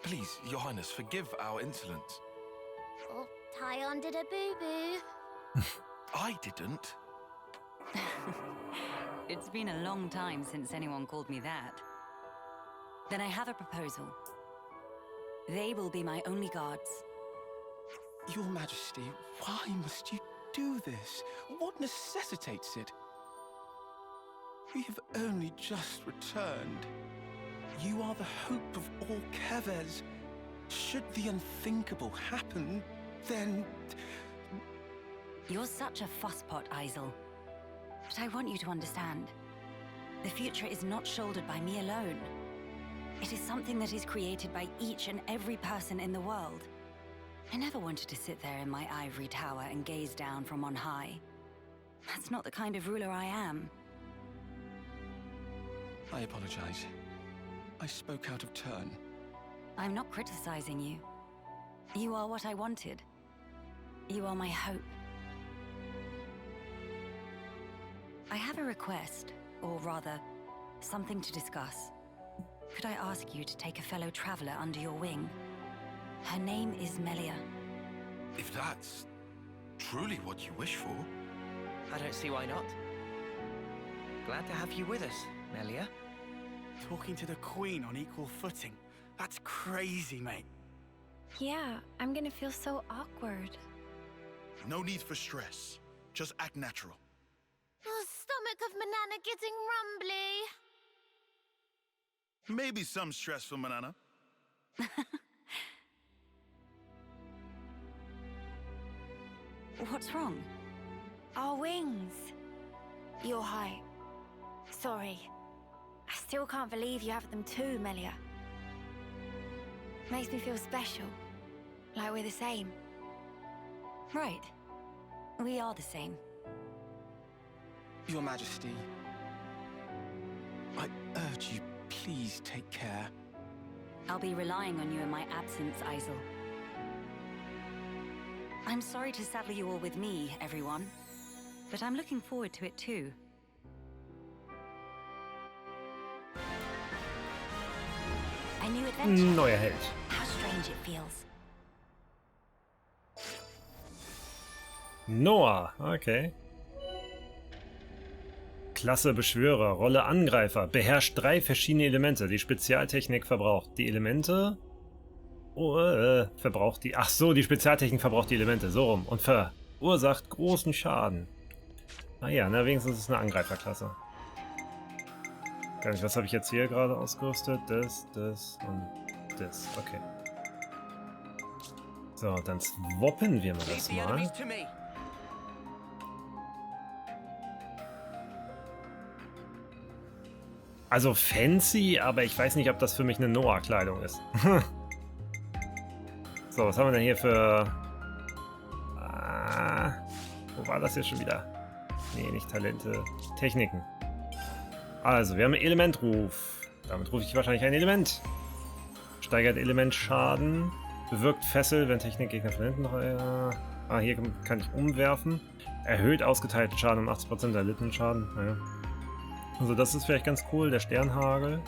Please, Your Highness, forgive our insolence.
Oh, Tyon did a boo-boo.
I didn't.
It's been a long time since anyone called me that. Then I have a proposal. They will be my only guards.
Your Majesty, why must you do this? What necessitates it? We have only just returned. You are the hope of all Kevers. Should the unthinkable happen, then...
You're such a fusspot, Isel. But I want you to understand. The future is not shouldered by me alone. It is something that is created by each and every person in the world. I never wanted to sit there in my ivory tower and gaze down from on high. That's not the kind of ruler I am.
I apologize. I spoke out of turn.
I'm not criticizing you. You are what I wanted. You are my hope. I have a request, or rather, something to discuss. Could I ask you to take a fellow traveler under your wing? Her name is Melia.
If that's truly what you wish for...
I don't see why not. Glad to have you with us, Melia.
Talking to the Queen on equal footing. That's crazy, mate.
Yeah, I'm gonna feel so awkward.
No need for stress. Just act natural.
Oh, stomach of Manana getting rumbly.
Maybe some stress for Manana.
What's wrong?
Our wings. You're high. Sorry. I still can't believe you have them too, Melia. Makes me feel special. Like we're the same.
Right. We are the same.
Your Majesty, I urge you, please take care.
I'll be relying on you in my absence, Isel. I'm sorry to saddle you all with me, everyone. But I'm looking forward to it too. A new adventure.
Neuer Held.
How strange it feels.
Noah, okay. Klasse Beschwörer, Rolle Angreifer, beherrscht 3 verschiedene Elemente. Die Spezialtechnik verbraucht die Elemente. Verbraucht die. Ach so, die Spezialtechnik verbraucht die Elemente. So rum. Und verursacht großen Schaden. Naja, na, wenigstens ist es eine Angreiferklasse. Gar nicht, was habe ich jetzt hier gerade ausgerüstet? Das und das. Okay. So, dann swappen wir mal das mal. Also fancy, aber ich weiß nicht, ob das für mich eine Noah-Kleidung ist. So, was haben wir denn hier für... wo war das hier schon wieder? Nee, nicht Talente. Techniken. Also, wir haben Elementruf. Damit rufe ich wahrscheinlich ein Element. Steigert Elementschaden. Bewirkt Fessel, wenn Technik Gegner von hinten... hier kann ich umwerfen. Erhöht ausgeteilten Schaden um 80% erlittenen Schaden. Naja. Also das ist vielleicht ganz cool, der Sternhagel.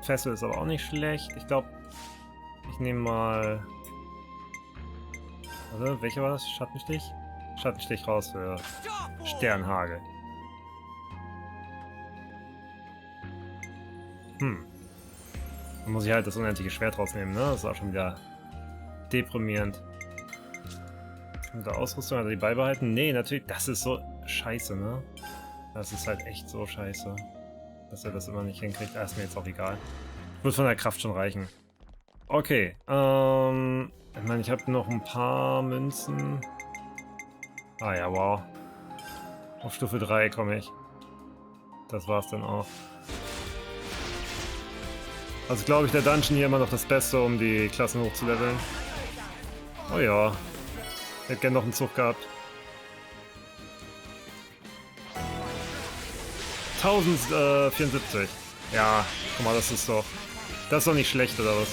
Fessel ist aber auch nicht schlecht. Ich glaube, ich nehme mal... Also, welche war das? Schattenstich? Schattenstich raus für Sternhagel. Dann muss ich halt das unendliche Schwert rausnehmen, ne? Das ist auch schon wieder deprimierend. Unter Ausrüstung hat er die beibehalten? Nee, natürlich, das ist so scheiße, ne? Das ist halt echt so scheiße, dass er das immer nicht hinkriegt. Ist mir jetzt auch egal. Wird von der Kraft schon reichen. Okay, ich meine, ich habe noch ein paar Münzen. Ah ja, wow. Auf Stufe 3 komme ich. Das war's dann auch. Also glaube ich, der Dungeon hier immer noch das Beste, um die Klassen hochzuleveln. Oh ja. Ich hätte gerne noch einen Zug gehabt. 1074. Ja, guck mal, das ist doch nicht schlecht, oder was?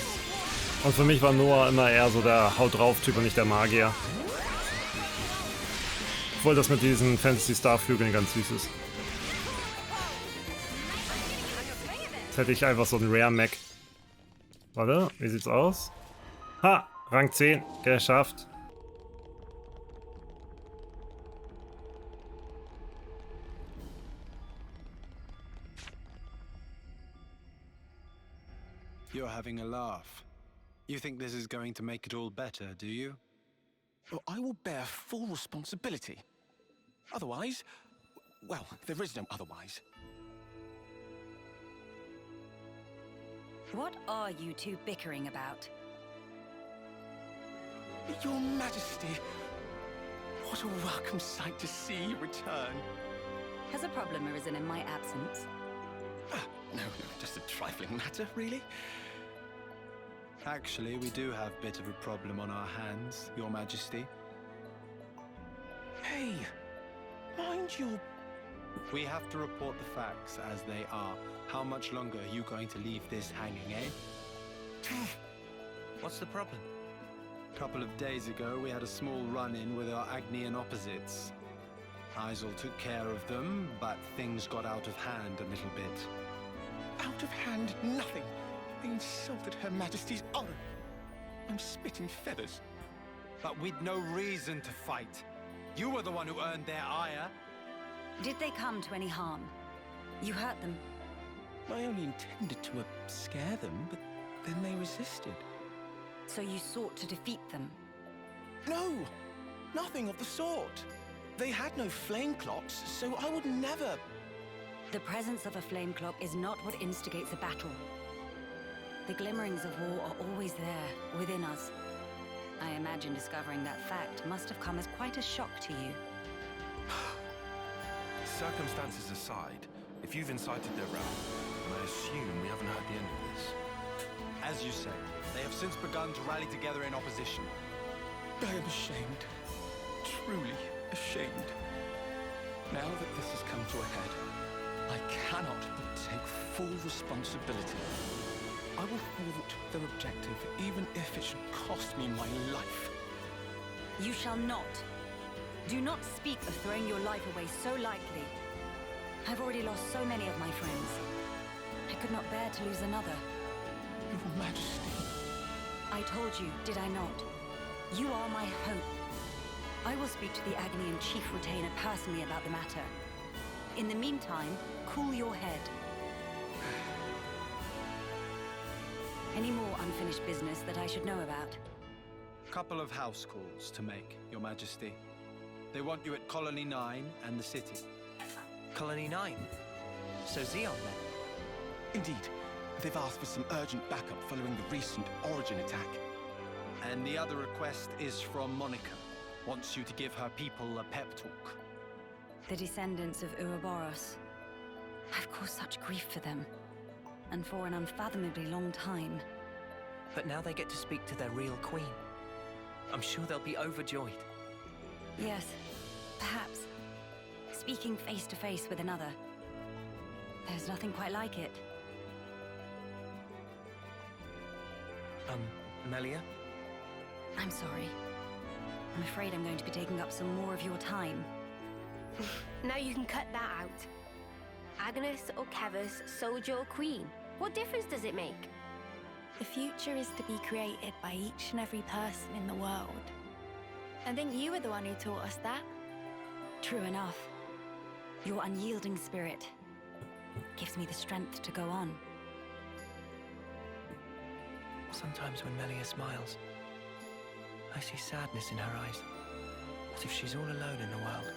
Und für mich war Noah immer eher so der Haut-drauf-Typ und nicht der Magier. Obwohl das mit diesen Fantasy-Star-Flügeln ganz süß ist. Jetzt hätte ich einfach so einen Rare-Mac. Warte, wie sieht's aus? Ha! Rang 10, geschafft.
You're having a laugh. You think this is going to make it all better, do you?
Well, I will bear full responsibility. Otherwise, well, there is no otherwise.
What are you two bickering about?
Your Majesty, what a welcome sight to see you return.
Has a problem arisen in my absence?
No, just a trifling matter, really.
Actually, we do have a bit of a problem on our hands, Your Majesty.
Hey, mind your...
We have to report the facts as they are. How much longer are you going to leave this hanging, eh?
What's the problem?
A couple of days ago, we had a small run-in with our Agnian opposites. Isel took care of them, but things got out of hand a little bit.
Out of hand, nothing. They insulted Her Majesty's honor. I'm spitting feathers.
But we'd no reason to fight. You were the one who earned their ire.
Did they come to any harm? You hurt them?
I only intended to scare them, but then they resisted.
So you sought to defeat them?
No! Nothing of the sort. They had no flame clocks, so I would never...
The presence of a flame clock is not what instigates a battle. The glimmerings of war are always there, within us. I imagine discovering that fact must have come as quite a shock to you.
Circumstances aside, if you've incited their wrath, then I assume we haven't heard the end of this.
As you say, they have since begun to rally together in opposition.
I am ashamed. Truly ashamed. Now that this has come to a head, I cannot but take full responsibility. I will thwart their objective, even if it should cost me my life.
You shall not. Do not speak of throwing your life away so lightly. I've already lost so many of my friends. I could not bear to lose another.
Your Majesty.
I told you, did I not? You are my hope. I will speak to the Agnian Chief Retainer personally about the matter. In the meantime, cool your head. Any more unfinished business that I should know about?
Couple of house calls to make, Your Majesty. They want you at Colony 9 and the city.
Colony 9? So Zeon then?
Indeed. They've asked for some urgent backup following the recent Origin attack.
And the other request is from Monica. Wants you to give her people a pep talk.
The descendants of Ouroboros. I've caused such grief for them. And for an unfathomably long time.
But now they get to speak to their real queen. I'm sure they'll be overjoyed.
Yes, perhaps. Speaking face to face with another. There's nothing quite like it.
Melia?
I'm sorry. I'm afraid I'm going to be taking up some more of your time.
Now you can cut that out. Agnes or Kevus, soldier or queen. What difference does it make?
The future is to be created by each and every person in the world. I think you were the one who taught us that.
True enough. Your unyielding spirit gives me the strength to go on.
Sometimes when Melia smiles, I see sadness in her eyes, as if she's all alone in the world.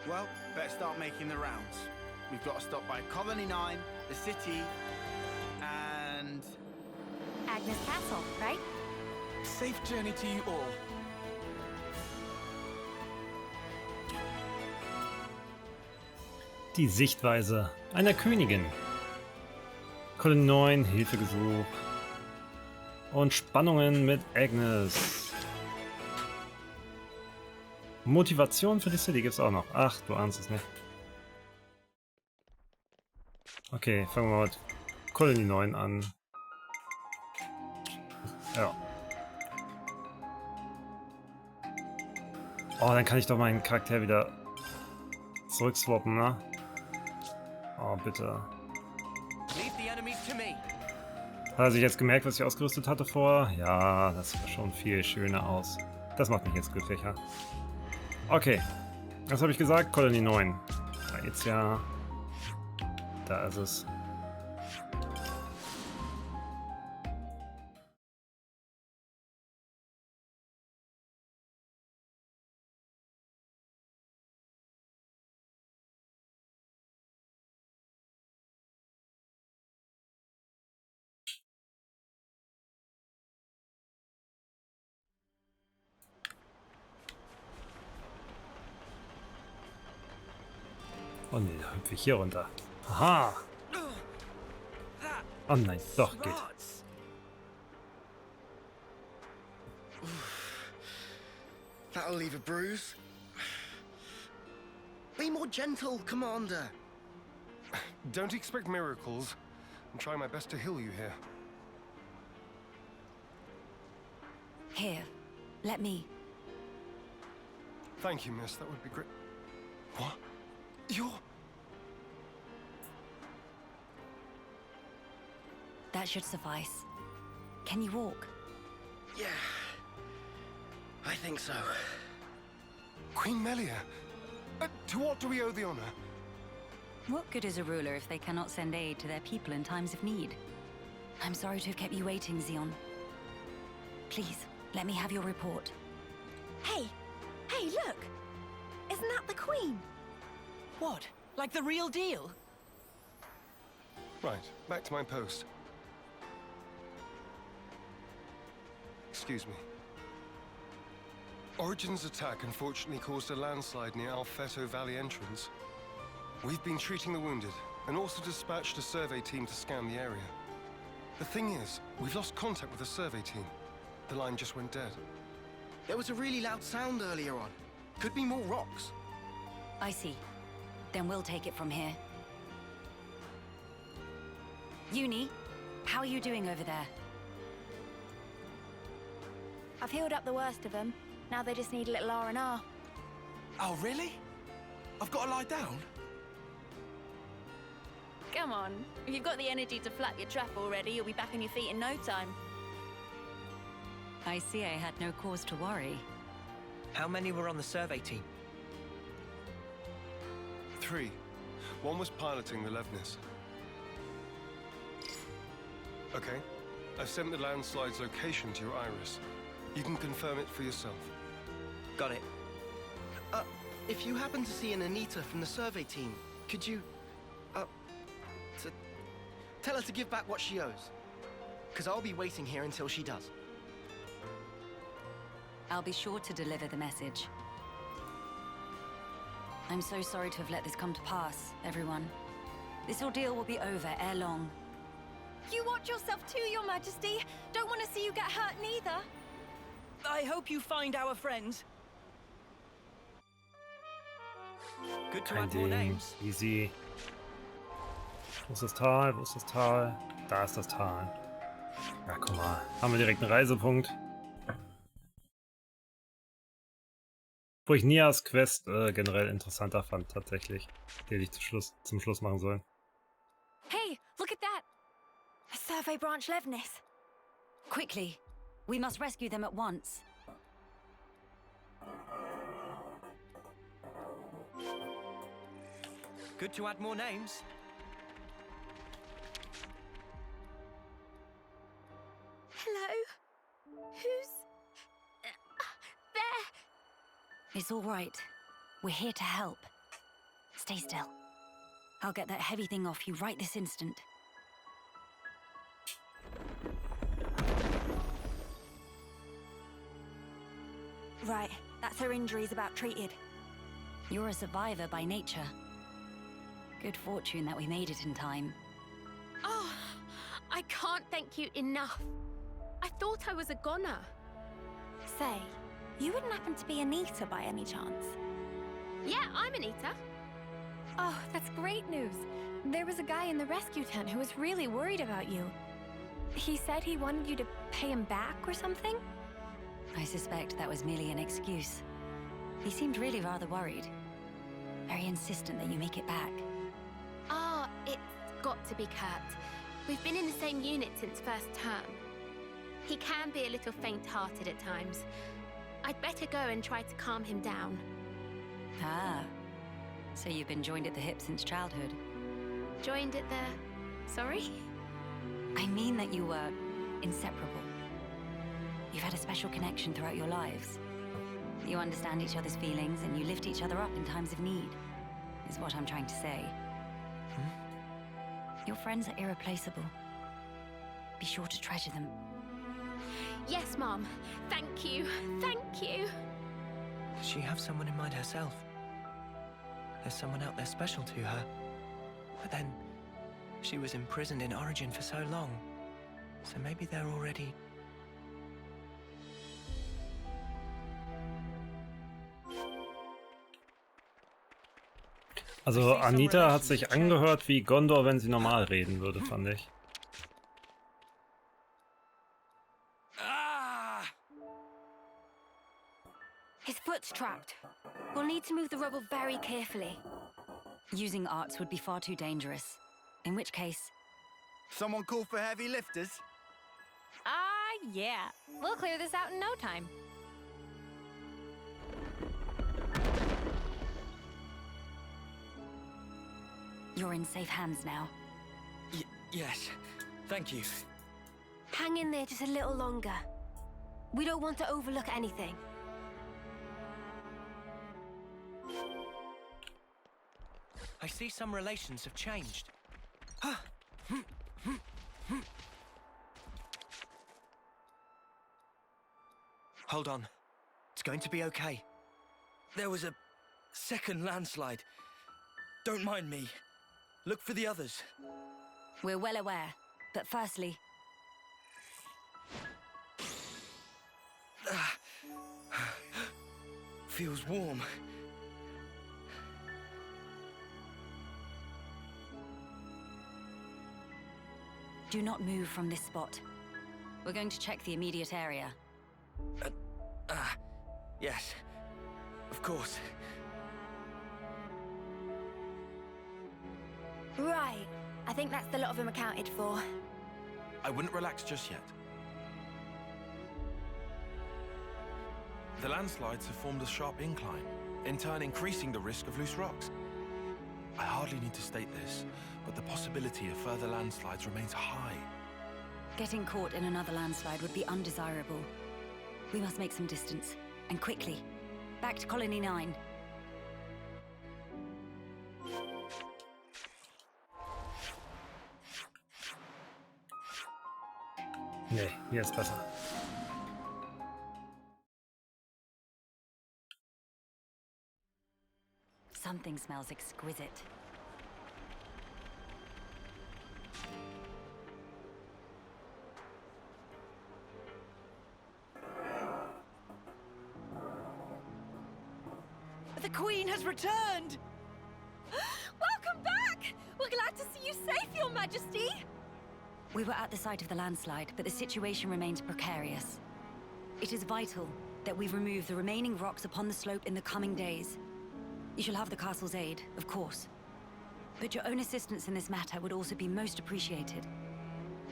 Well, better start making the rounds. We've got to stop by Colony 9, the city, and...
Agnes Castle, right?
Safe journey to you all.
Die Sichtweise einer Königin. Kolon 9, Hilfe gesucht. Und Spannungen mit Agnes. Motivation für die City gibt's auch noch. Ach, du ahnst es nicht. Okay, fangen wir mit Kolonie 9 an. Ja. Oh, dann kann ich doch meinen Charakter wieder zurückswappen, ne? Oh, bitte. Hat er sich jetzt gemerkt, was ich ausgerüstet hatte vorher? Ja, das sieht schon viel schöner aus. Das macht mich jetzt glücklicher. Okay. Was habe ich gesagt? Kolonie 9. Da geht's ja. Da ist es. Oh ne, da hüpfe ich hier runter. Aha! Oh nein, doch, geht.
That'll leave a bruise. Be more gentle, Commander.
Don't expect miracles. I'm trying my best to heal you here.
Here, let me.
Thank you, miss. That would be great. What? You're...
That should suffice. Can you walk?
Yeah, I think so.
Queen Melia, to what do we owe the honor?
What good is a ruler if they cannot send aid to their people in times of need? I'm sorry to have kept you waiting, Xeon. Please, let me have your report.
Hey! Hey, look! Isn't that the Queen?
What? Like the real deal?
Right, back to my post. Excuse me. Origin's attack unfortunately caused a landslide near Alfeto Valley entrance. We've been treating the wounded, and also dispatched a survey team to scan the area. The thing is, we've lost contact with the survey team. The line just went dead.
There was a really loud sound earlier on. Could be more rocks.
I see. Then we'll take it from here. Uni, how are you doing over there?
I've healed up the worst of them. Now they just need a little R&R.
Oh, really? I've got to lie down?
Come on. If you've got the energy to flap your trap already, you'll be back on your feet in no time.
I see I had no cause to worry.
How many were on the survey team?
3. One was piloting the Levnis. Okay. I've sent the landslide's location to your iris. You can confirm it for yourself.
Got it.
If you happen to see an Anita from the survey team, could you... tell her to give back what she owes. Because I'll be waiting here until she does.
I'll be sure to deliver the message. I'm so sorry to have let this come to pass, everyone. This ordeal will be over ere long.
You watch yourself too, Your Majesty. Don't want to see you get hurt neither.
I hope you find our friends. Good to
Kein
add more
Ding.
names.
Easy. Wo ist das Tal? Wo ist das Tal? Da ist das Tal. Ja, guck mal. Haben wir direkt einen Reisepunkt. Wo ich Nias Quest generell interessanter fand, tatsächlich. Die hätte ich zum Schluss machen sollen.
Hey, look at that! A survey branch Levnis.
Quickly! We must rescue them at once.
Good to add more names.
Hello? Who's... there?
It's all right. We're here to help. Stay still. I'll get that heavy thing off you right this instant.
Right, that's her injuries about treated.
You're a survivor by nature. Good fortune that we made it in time.
Oh, I can't thank you enough. I thought I was a goner.
Say, you wouldn't happen to be Anita by any chance?
Yeah, I'm Anita.
Oh, that's great news. There was a guy in the rescue tent who was really worried about you. He said he wanted you to pay him back or something?
I suspect that was merely an excuse. He seemed really rather worried. Very insistent that you make it back.
Ah, it's got to be Kurt. We've been in the same unit since first term. He can be a little faint-hearted at times. I'd better go and try to calm him down.
Ah, so you've been joined at the hip since childhood?
Joined at the... sorry?
I mean that you were inseparable. You've had a special connection throughout your lives. You understand each other's feelings and you lift each other up in times of need, is what I'm trying to say. Your friends are irreplaceable. Be sure to treasure them.
Yes, Mom. Thank you. Thank you.
Does she have someone in mind herself? there's someone out there special to her. But then, she was imprisoned in Origin for so long. So maybe they're already...
Also Anita hat sich angehört wie Gondor, wenn sie normal reden würde, fand ich.
His foot's trapped. We'll need to move the rubble very carefully.
Using arts would be far too dangerous. In which case...
Someone call for heavy lifters?
Yeah. We'll clear this out in no time.
You're in safe hands now.
Yes. Thank you.
Hang in there just a little longer. We don't want to overlook anything.
I see some relations have changed. Hold on. It's going to be okay.
There was a second landslide. Don't mind me. Look for the others.
We're well aware, but firstly...
Feels warm.
Do not move from this spot. We're going to check the immediate area.
Yes. Of course.
Right. I think that's the lot of them accounted for.
I wouldn't relax just yet. The landslides have formed a sharp incline, in turn increasing the risk of loose rocks. I hardly need to state this, but the possibility of further landslides remains high.
Getting caught in another landslide would be undesirable. We must make some distance, and quickly. Back to Colony 9.
Nee, hier ist besser.
Something smells exquisite.
The Queen has returned!
Welcome back! We're glad to see you safe, Your Majesty!
We were at the site of the landslide, but the situation remains precarious. It is vital that we remove the remaining rocks upon the slope in the coming days. You shall have the castle's aid, of course. But your own assistance in this matter would also be most appreciated.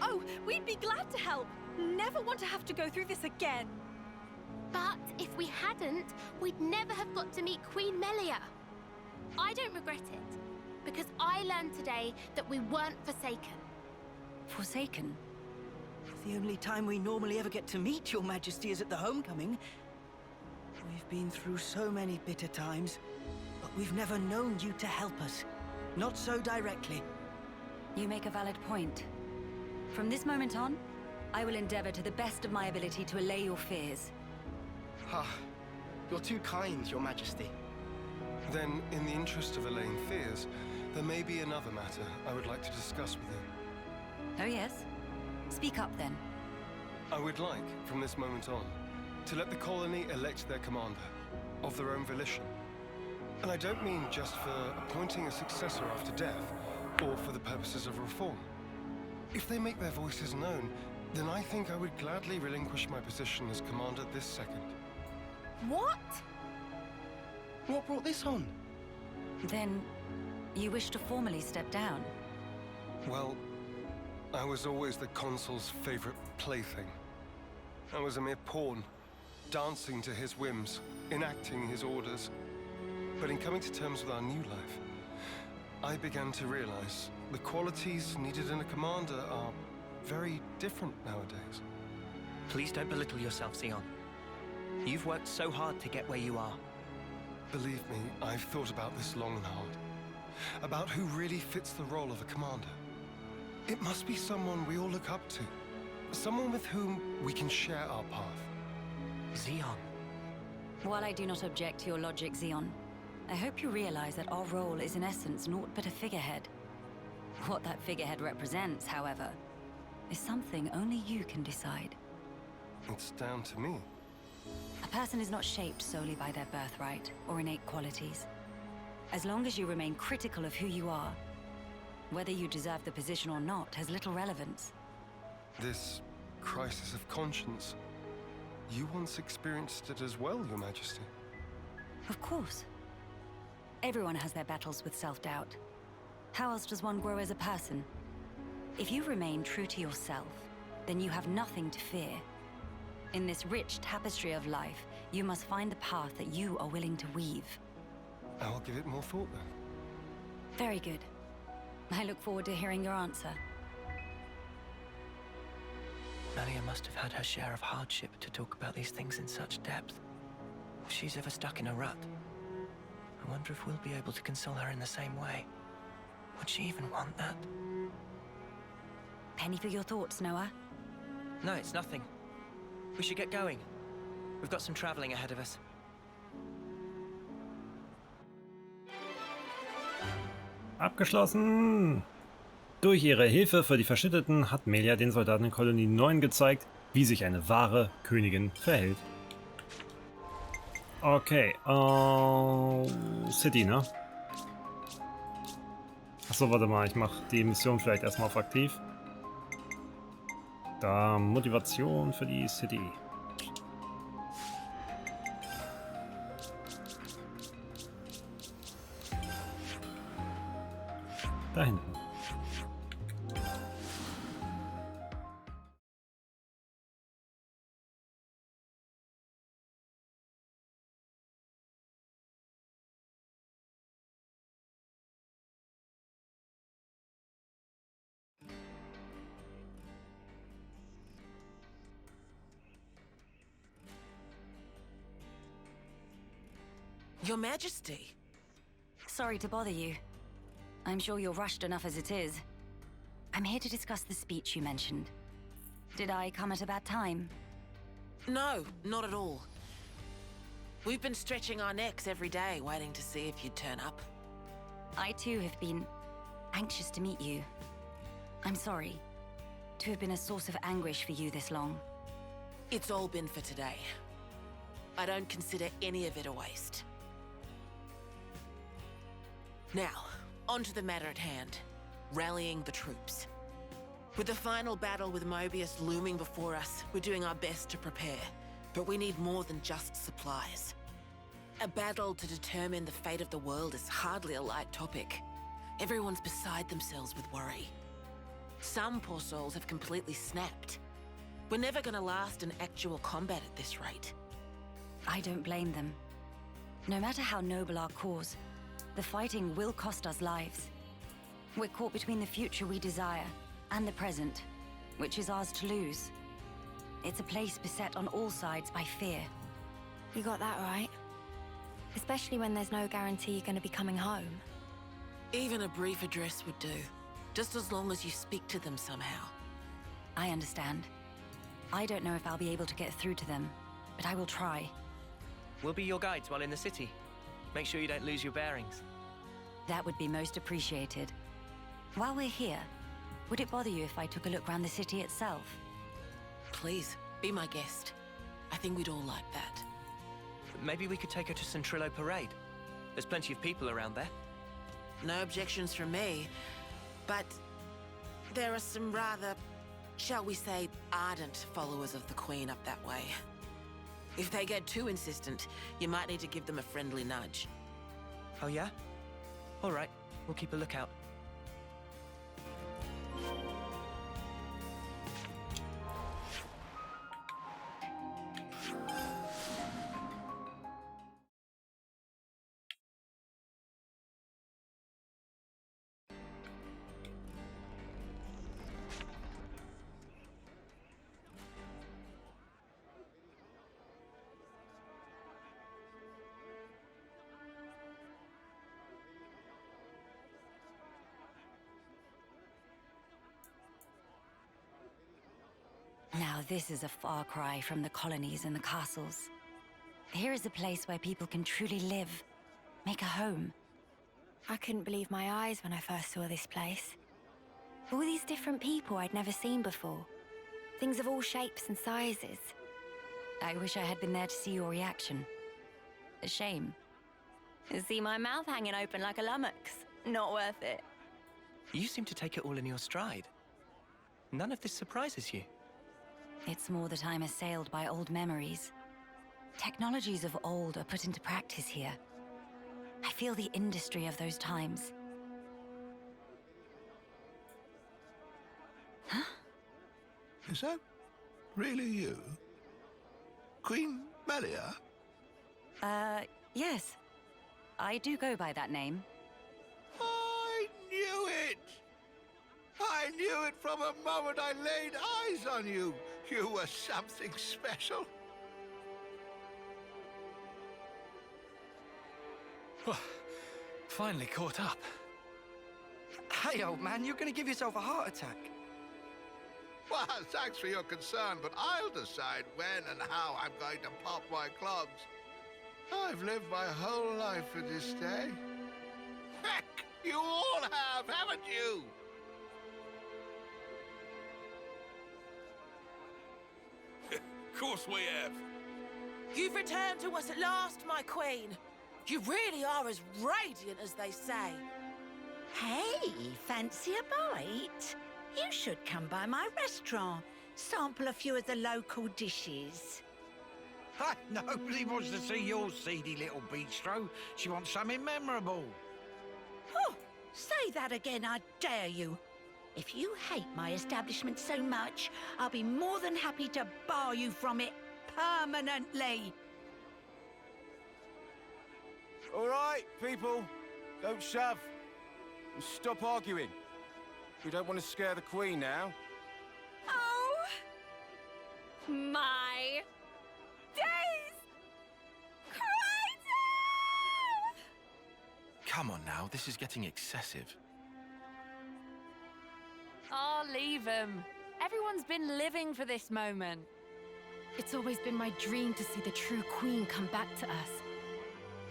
Oh, we'd be glad to help. Never want to have to go through this again.
But if we hadn't, we'd never have got to meet Queen Melia. I don't regret it, because I learned today that we weren't forsaken.
Forsaken?
The only time we normally ever get to meet Your Majesty is at the homecoming. We've been through so many bitter times, but we've never known you to help us. Not so directly.
You make a valid point. From this moment on, I will endeavor to the best of my ability to allay your fears.
You're too kind, Your Majesty.
Then, in the interest of allaying fears, there may be another matter I would like to discuss with you.
Oh yes? Speak up then.
I would like, from this moment on, to let the colony elect their commander, of their own volition. And I don't mean just for appointing a successor after death, or for the purposes of reform. If they make their voices known, then I think I would gladly relinquish my position as commander this second.
What?
What brought this on?
Then, you wish to formally step down?
Well, I was always the consul's favorite plaything. I was a mere pawn, dancing to his whims, enacting his orders. But in coming to terms with our new life, I began to realize the qualities needed in a commander are very different nowadays.
Please don't belittle yourself, Xion. You've worked so hard to get where you are.
Believe me, I've thought about this long and hard. About who really fits the role of a commander. It must be someone we all look up to. Someone with whom we can share our path.
Xion.
While I do not object to your logic, Xion, I hope you realize that our role is in essence naught but a figurehead. What that figurehead represents, however, is something only you can decide.
It's down to me.
A person is not shaped solely by their birthright or innate qualities. As long as you remain critical of who you are, whether you deserve the position or not has little relevance.
This crisis of conscience, you once experienced it as well, Your Majesty.
Of course. Everyone has their battles with self-doubt. How else does one grow as a person? If you remain true to yourself, then you have nothing to fear. In this rich tapestry of life, you must find the path that you are willing to weave.
I'll give it more thought then.
Very good. I look forward to hearing your answer.
Malia must have had her share of hardship to talk about these things in such depth. If she's ever stuck in a rut, I wonder if we'll be able to console her in the same way. Would she even want that?
Penny for your thoughts, Noah?
No, it's nothing. We should get going. We've got some traveling ahead of us.
Abgeschlossen! Durch ihre Hilfe für die Verschnitteten hat Melia den Soldaten in Kolonie 9 gezeigt, wie sich eine wahre Königin verhält. Okay, City, ne? Achso, warte mal, ich mache die Mission vielleicht erstmal auf aktiv. Da, Motivation für die City. Da hinten.
Your Majesty.
Sorry to bother you. I'm sure you're rushed enough as it is. I'm here to discuss the speech you mentioned. Did I come at a bad time?
No, not at all. We've been stretching our necks every day, waiting to see if you'd turn up.
I too have been anxious to meet you. I'm sorry to have been a source of anguish for you this long.
It's all been for today. I don't consider any of it a waste. Now, on to the matter at hand. Rallying the troops. With the final battle with Mobius looming before us, we're doing our best to prepare. But we need more than just supplies. A battle to determine the fate of the world is hardly a light topic. Everyone's beside themselves with worry. Some poor souls have completely snapped. We're never gonna last in actual combat at this rate.
I don't blame them. No matter how noble our cause, the fighting will cost us lives. We're caught between the future we desire and the present, which is ours to lose. It's a place beset on all sides by fear.
You got that right. Especially when there's no guarantee you're going to be coming home.
Even a brief address would do, just as long as you speak to them somehow.
I understand. I don't know if I'll be able to get through to them, but I will try.
We'll be your guides while in the city. Make sure you don't lose your bearings.
That would be most appreciated. While we're here, would it bother you if I took a look around the city itself?
Please, be my guest. I think we'd all like that.
Maybe we could take her to Centrillo Parade. There's plenty of people around there.
No objections from me, but there are some rather, shall we say, ardent followers of the Queen up that way. If they get too insistent, you might need to give them a friendly nudge.
Oh yeah? All right, we'll keep a lookout.
Now this is a far cry from the colonies and the castles. Here is a place where people can truly live, make a home.
I couldn't believe my eyes when I first saw this place. All these different people I'd never seen before. Things of all shapes and sizes.
I wish I had been there to see your reaction. A shame.
See my mouth hanging open like a lummox. Not worth it.
You seem to take it all in your stride. None of this surprises you.
It's more that I'm assailed by old memories. Technologies of old are put into practice here. I feel the industry of those times.
Huh? Is that really you? Queen Melia?
Yes. I do go by that name.
I knew it! I knew it from the moment I laid eyes on you. You were something special.
Finally caught up. Hey, old man, you're gonna give yourself a heart attack.
Well, thanks for your concern, but I'll decide when and how I'm going to pop my clogs. I've lived my whole life for this day. Heck, you all have, haven't you?
Of course we have.
You've returned to us at last, my queen. You really are as radiant as they say.
Hey, fancy a bite? You should come by my restaurant. Sample a few of the local dishes.
Nobody wants to see your seedy little bistro. She wants something memorable.
Oh, say that again, I dare you. If you hate my establishment so much, I'll be more than happy to bar you from it permanently.
All right, people. Don't shove. And stop arguing. We don't want to scare the Queen now.
Oh! My days! Crazy!
Come on now, this is getting excessive.
Oh, leave him. Everyone's been living for this moment.
It's always been my dream to see the true Queen come back to us.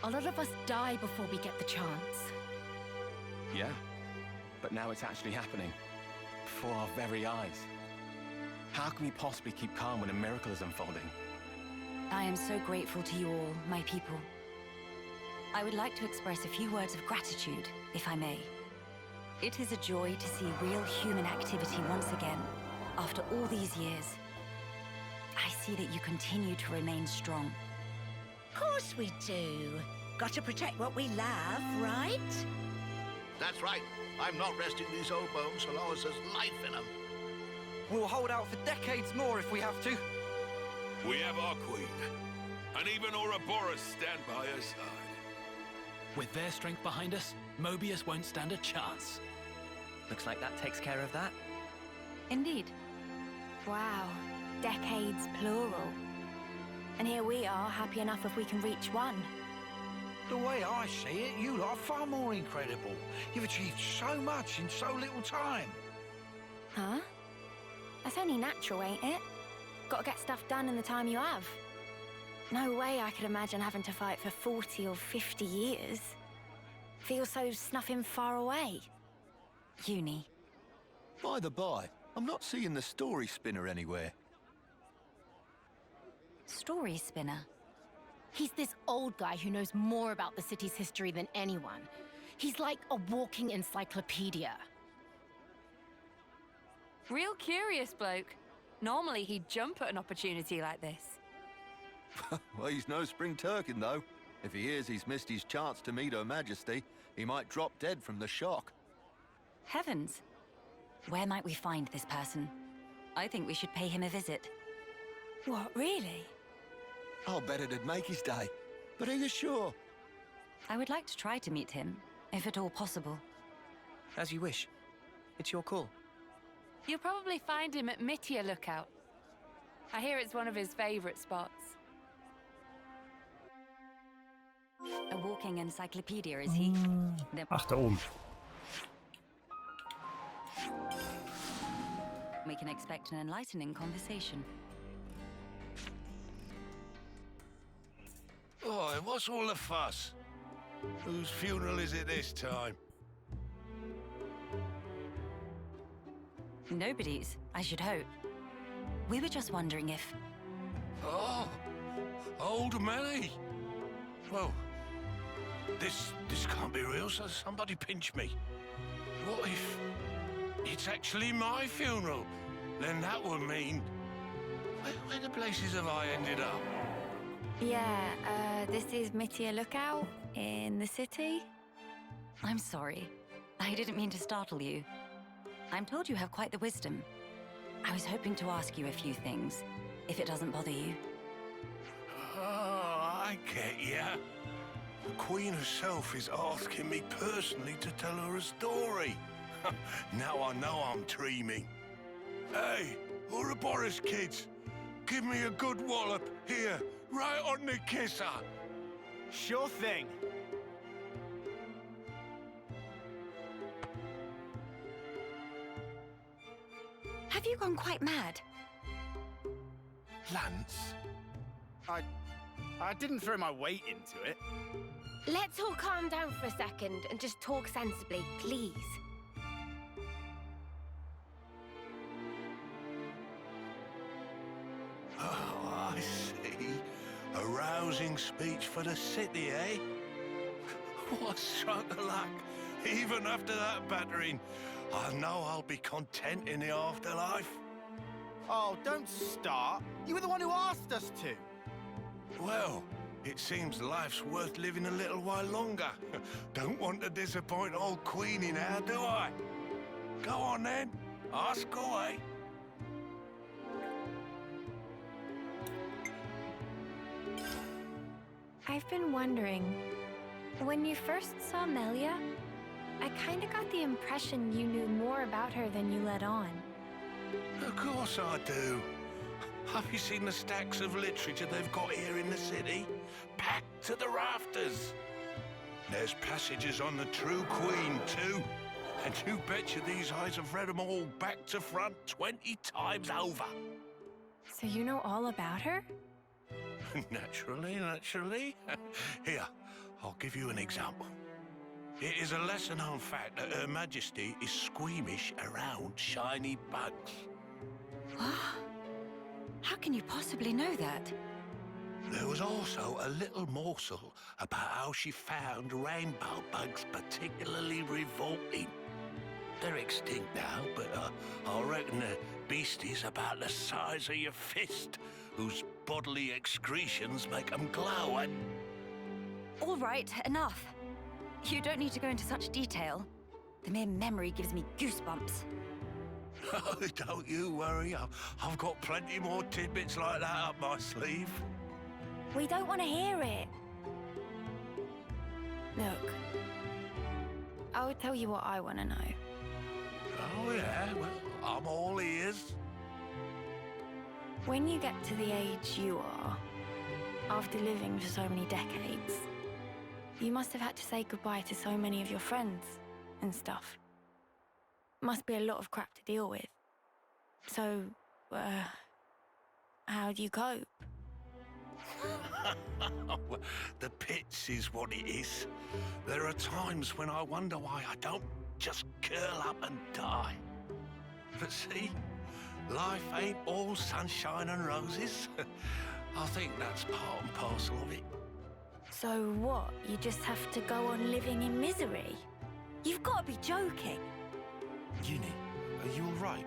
A lot of us die before we get the chance.
Yeah, but now it's actually happening. Before our very eyes. How can we possibly keep calm when a miracle is unfolding?
I am so grateful to you all, my people. I would like to express a few words of gratitude, if I may. It is a joy to see real human activity once again, after all these years. I see that you continue to remain strong.
Of course we do. Got to protect what we love, right?
That's right. I'm not resting these old bones so long as there's life in them.
We'll hold out for decades more if we have to.
We have our Queen. And even Ouroboros stand by her side.
With their strength behind us, Mobius won't stand a chance.
Looks like that takes care of that.
Indeed.
Wow. Decades plural. And here we are, happy enough if we can reach one.
The way I see it, you lot are far more incredible. You've achieved so much in so little time.
Huh? That's only natural, ain't it? Gotta get stuff done in the time you have. No way I could imagine having to fight for 40 or 50 years. Feels so snuffing far away.
Uni.
By the by, I'm not seeing the story spinner anywhere.
Story spinner?
He's this old guy who knows more about the city's history than anyone. He's like a walking encyclopedia.
Real curious bloke. Normally he'd jump at an opportunity like this.
Well, he's no spring turkin, though. If he hears he's missed his chance to meet Her Majesty, he might drop dead from the shock.
Heavens. Where might we find this person? I think we should pay him a visit.
What, really?
I'll bet it'd make his day. But are you sure?
I would like to try to meet him, if at all possible.
As you wish. It's your call.
You'll probably find him at Mittia Lookout. I hear it's one of his favorite spots.
A walking encyclopedia, is he?
Ach, da oben.
We can expect an enlightening conversation.
Oh, and what's all the fuss?
Whose funeral is it this time?
Nobody's, I should hope. We were just wondering if...
Oh, old Manny. Well, this can't be real, so somebody pinch me. What if it's actually my funeral? Then that would mean... Where the places have I ended up?
Yeah, this is Mittia Lookout in the city.
I'm sorry. I didn't mean to startle you. I'm told you have quite the wisdom. I was hoping to ask you a few things, if it doesn't bother you.
Oh, I get ya. The Queen herself is asking me personally to tell her a story. Now I know I'm dreaming. Hey, Ouroboros kids, give me a good wallop here, right on the kisser.
Sure thing.
Have you gone quite mad?
Lance?
I didn't throw my weight into it.
Let's all calm down for a second and just talk sensibly, please.
Oh, I see. A rousing speech for the city, eh? What stroke of luck. Even after that battering, I know I'll be content in the afterlife.
Oh, don't start. You were the one who asked us to.
Well, it seems life's worth living a little while longer. Don't want to disappoint old Queenie now, do I? Go on then, ask away.
I've been wondering, when you first saw Melia, I kinda got the impression you knew more about her than you let on.
Of course I do. Have you seen the stacks of literature they've got here in the city? Packed to the rafters. There's passages on the true Queen, too. And you betcha these eyes have read them all back to front 20 times over.
So you know all about her?
Naturally, naturally. Here, I'll give you an example. It is a lesser-known fact that Her Majesty is squeamish around shiny bugs.
What? How can you possibly know that?
There was also a little morsel about how she found rainbow bugs particularly revolting. They're extinct now, but I reckon they're beasties about the size of your fist, whose bodily excretions make them glow and...
All right, enough. You don't need to go into such detail. The mere memory gives me goosebumps.
Oh, don't you worry. I've got plenty more tidbits like that up my sleeve.
We don't want to hear it. Look, I'll tell you what I want to know.
Oh, yeah? Well, I'm all ears.
When you get to the age you are, after living for so many decades, you must have had to say goodbye to so many of your friends and stuff. Must be a lot of crap to deal with. So, how do you cope?
The pits is what it is. There are times when I wonder why I don't just curl up and die. But see, life ain't all sunshine and roses. I think that's part and parcel of it.
So what? You just have to go on living in misery? You've got to be joking.
Uni, are you all right?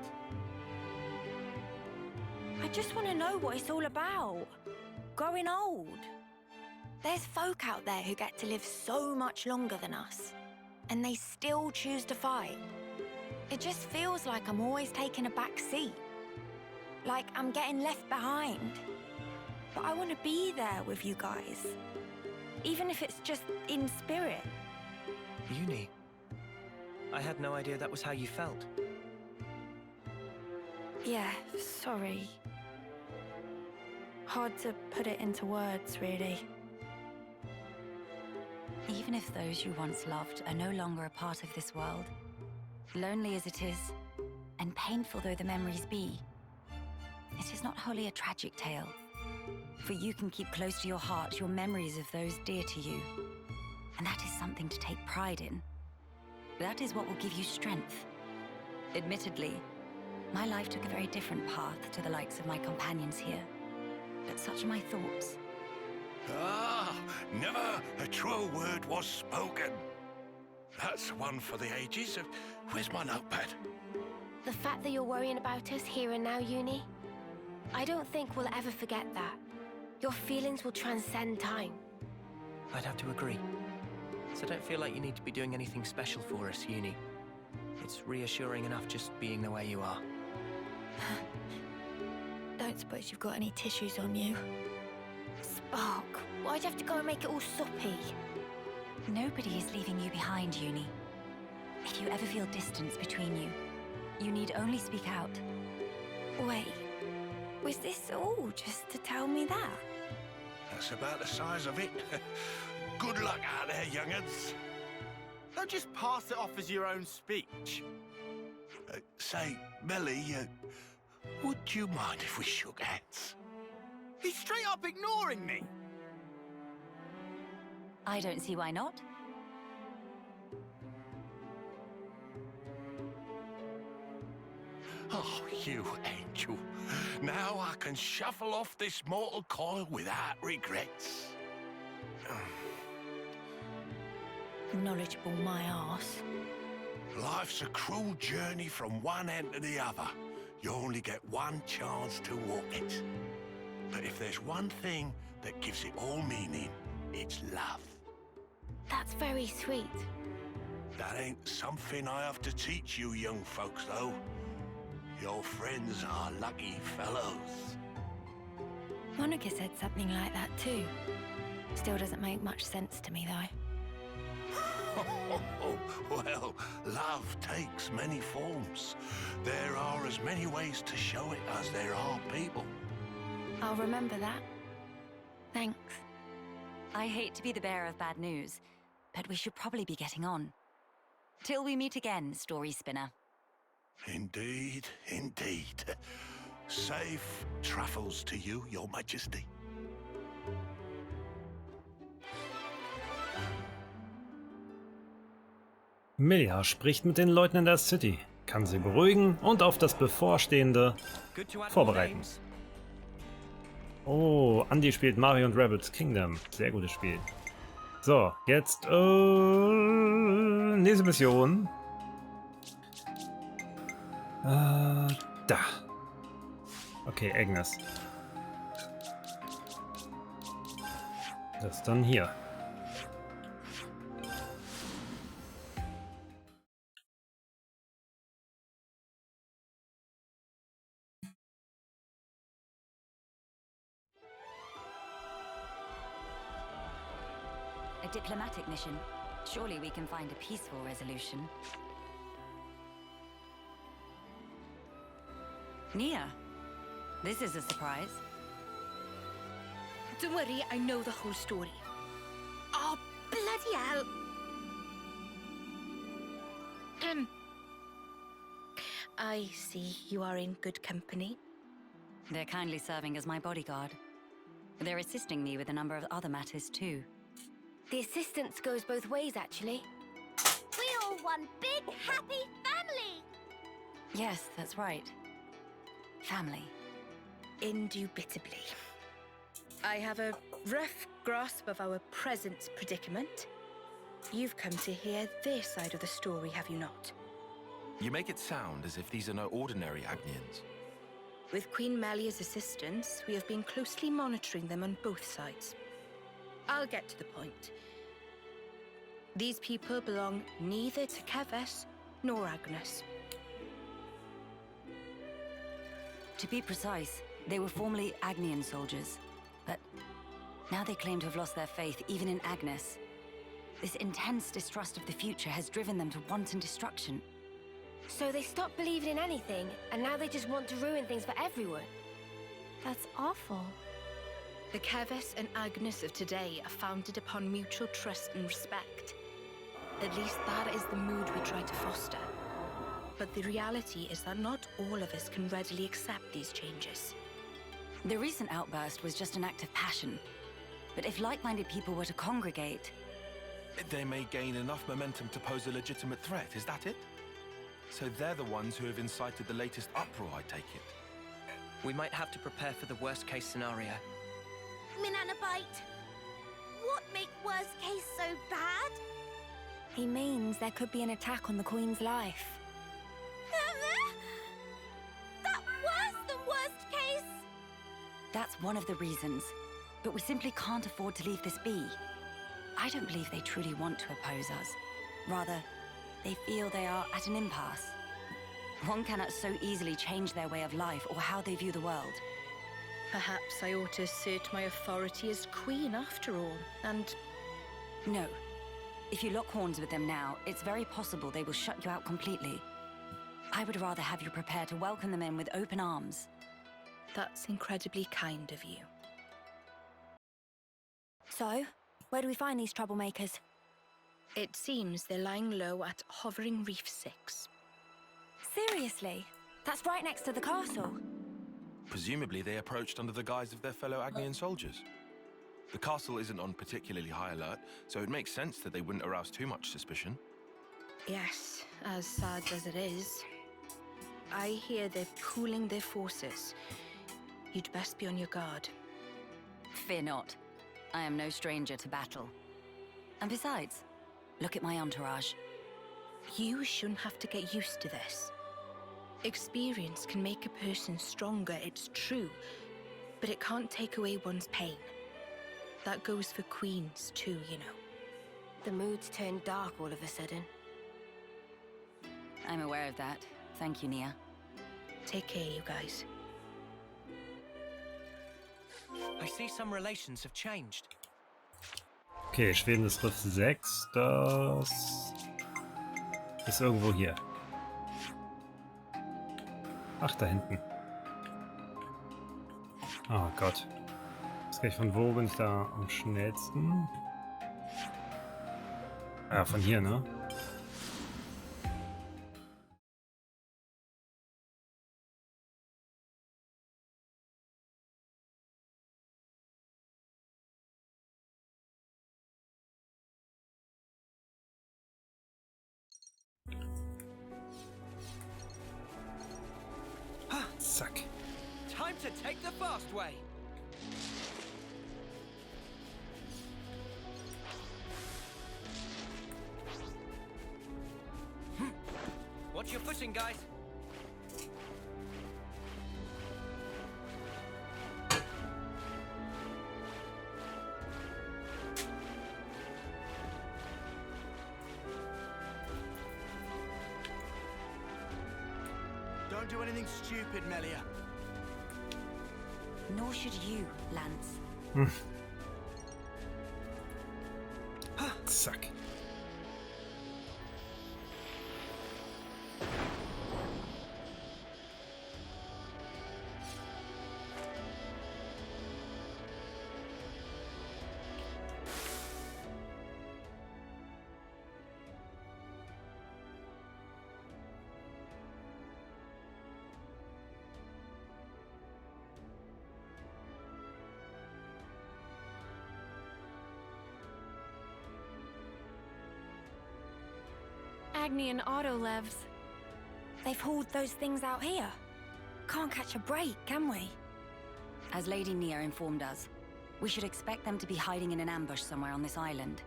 I just want to know what it's all about. Growing old. There's folk out there who get to live so much longer than us, and they still choose to fight. It just feels like I'm always taking a back seat. Like I'm getting left behind. But I want to be there with you guys. Even if it's just in spirit.
Uni, I had no idea that was how you felt.
Yeah, sorry. Hard to put it into words, really.
Even if those you once loved are no longer a part of this world, lonely as it is, and painful though the memories be, it is not wholly a tragic tale. For you can keep close to your heart your memories of those dear to you. And that is something to take pride in. That is what will give you strength. Admittedly, my life took a very different path to the likes of my companions here. But such are my thoughts.
Ah, never a truer word was spoken. That's one for the ages. Where's my notepad?
The fact that you're worrying about us here and now, Uni, I don't think we'll ever forget that. Your feelings will transcend time.
I'd have to agree. So don't feel like you need to be doing anything special for us, Uni. It's reassuring enough just being the way you are.
Don't suppose you've got any tissues on you? Spark, why'd you have to go and make it all soppy?
Nobody is leaving you behind, Uni. If you ever feel distance between you, you need only speak out.
Wait, was this all just to tell me that?
That's about the size of it. Good luck out there, young'uns.
Don't just pass it off as your own speech.
Say, Melly, would you mind if we shook hands?
He's straight up ignoring me.
I don't see why not.
Oh, you angel. Now I can shuffle off this mortal coil without regrets.
Knowledgeable my arse.
Life's a cruel journey from one end to the other. You only get one chance to walk it. But if there's one thing that gives it all meaning, it's love.
That's very sweet.
That ain't something I have to teach you young folks, though. Your friends are lucky fellows.
Monica said something like that too. Still doesn't make much sense to me, though.
Well, love takes many forms. There are as many ways to show it as there are people.
I'll remember that. Thanks.
I hate to be the bearer of bad news, but we should probably be getting on. Till we meet again, story spinner.
Indeed, indeed. Safe travels to you, Your Majesty.
Milja spricht mit den Leuten in der City, kann sie beruhigen und auf das Bevorstehende vorbereiten. Oh, Andy spielt Mario und Rabbids Kingdom. Sehr gutes Spiel. So, jetzt nächste Mission. Da. Okay, Agnes. Das dann hier.
A diplomatic mission. Surely we can find a peaceful resolution. Nia, this is a surprise.
Don't worry, I know the whole story. Oh, bloody hell! I see you are in good company.
They're kindly serving as my bodyguard. They're assisting me with a number of other matters too.
The assistance goes both ways, actually.
We're all one big, happy family!
Yes, that's right. Family.
Indubitably. I have a rough grasp of our present predicament. You've come to hear their side of the story, have you not?
You make it sound as if these are no ordinary Agnians.
With Queen Melia's assistance, we have been closely monitoring them on both sides. I'll get to the point. These people belong neither to Keves nor Agnes.
To be precise, they were formerly Agnian soldiers, but now they claim to have lost their faith even in Agnes. This intense distrust of the future has driven them to wanton destruction.
So they stopped believing in anything, and now they just want to ruin things for everyone. That's awful.
The Keves and Agnes of today are founded upon mutual trust and respect. At least that is the mood we try to foster. But the reality is that not all of us can readily accept these changes.
The recent outburst was just an act of passion. But if like-minded people were to congregate,
They may gain enough momentum to pose a legitimate threat, is that it? So they're the ones who have incited the latest uproar, I take it.
We might have to prepare for the worst-case scenario.
Minanabite, what make worst case so bad?
He means there could be an attack on the Queen's life.
That worse than worst case?
That's one of the reasons. But we simply can't afford to leave this be. I don't believe they truly want to oppose us. Rather, they feel they are at an impasse. One cannot so easily change their way of life or how they view the world.
Perhaps I ought to assert my authority as queen after all, and...
No. If you lock horns with them now, it's very possible they will shut you out completely. I would rather have you prepare to welcome them in with open arms.
That's incredibly kind of you.
So, where do we find these troublemakers?
It seems they're lying low at Hovering Reef 6.
Seriously? That's right next to the castle.
Presumably they approached under the guise of their fellow Agnian soldiers. The castle isn't on particularly high alert, so it makes sense that they wouldn't arouse too much suspicion.
Yes, as sad as it is. I hear they're pooling their forces. You'd best be on your guard.
Fear not. I am no stranger to battle. And besides, look at my entourage.
You shouldn't have to get used to this. Experience can make a person stronger, it's true, but it can't take away one's pain. That goes for queens too, you know.
The mood's turned dark all of a sudden.
I'm aware of that. Thank you, Nia.
Take care, you guys.
I see some relations have changed.
Okay, schwebendes Riff 6, das ist irgendwo hier. Ach, da hinten. Oh Gott. Jetzt gleich von wo bin ich da am schnellsten? Ja, von hier, ne? Zack.
Time to take the fast way. Watch your footing, guys.
Don't do anything stupid, Melia.
Nor should you, Lance.
Zack.
Agnian autolevs. They've hauled those things out here. Can't catch a break, can we?
As Lady Nia informed us, we should expect them to be hiding in an ambush somewhere on this island.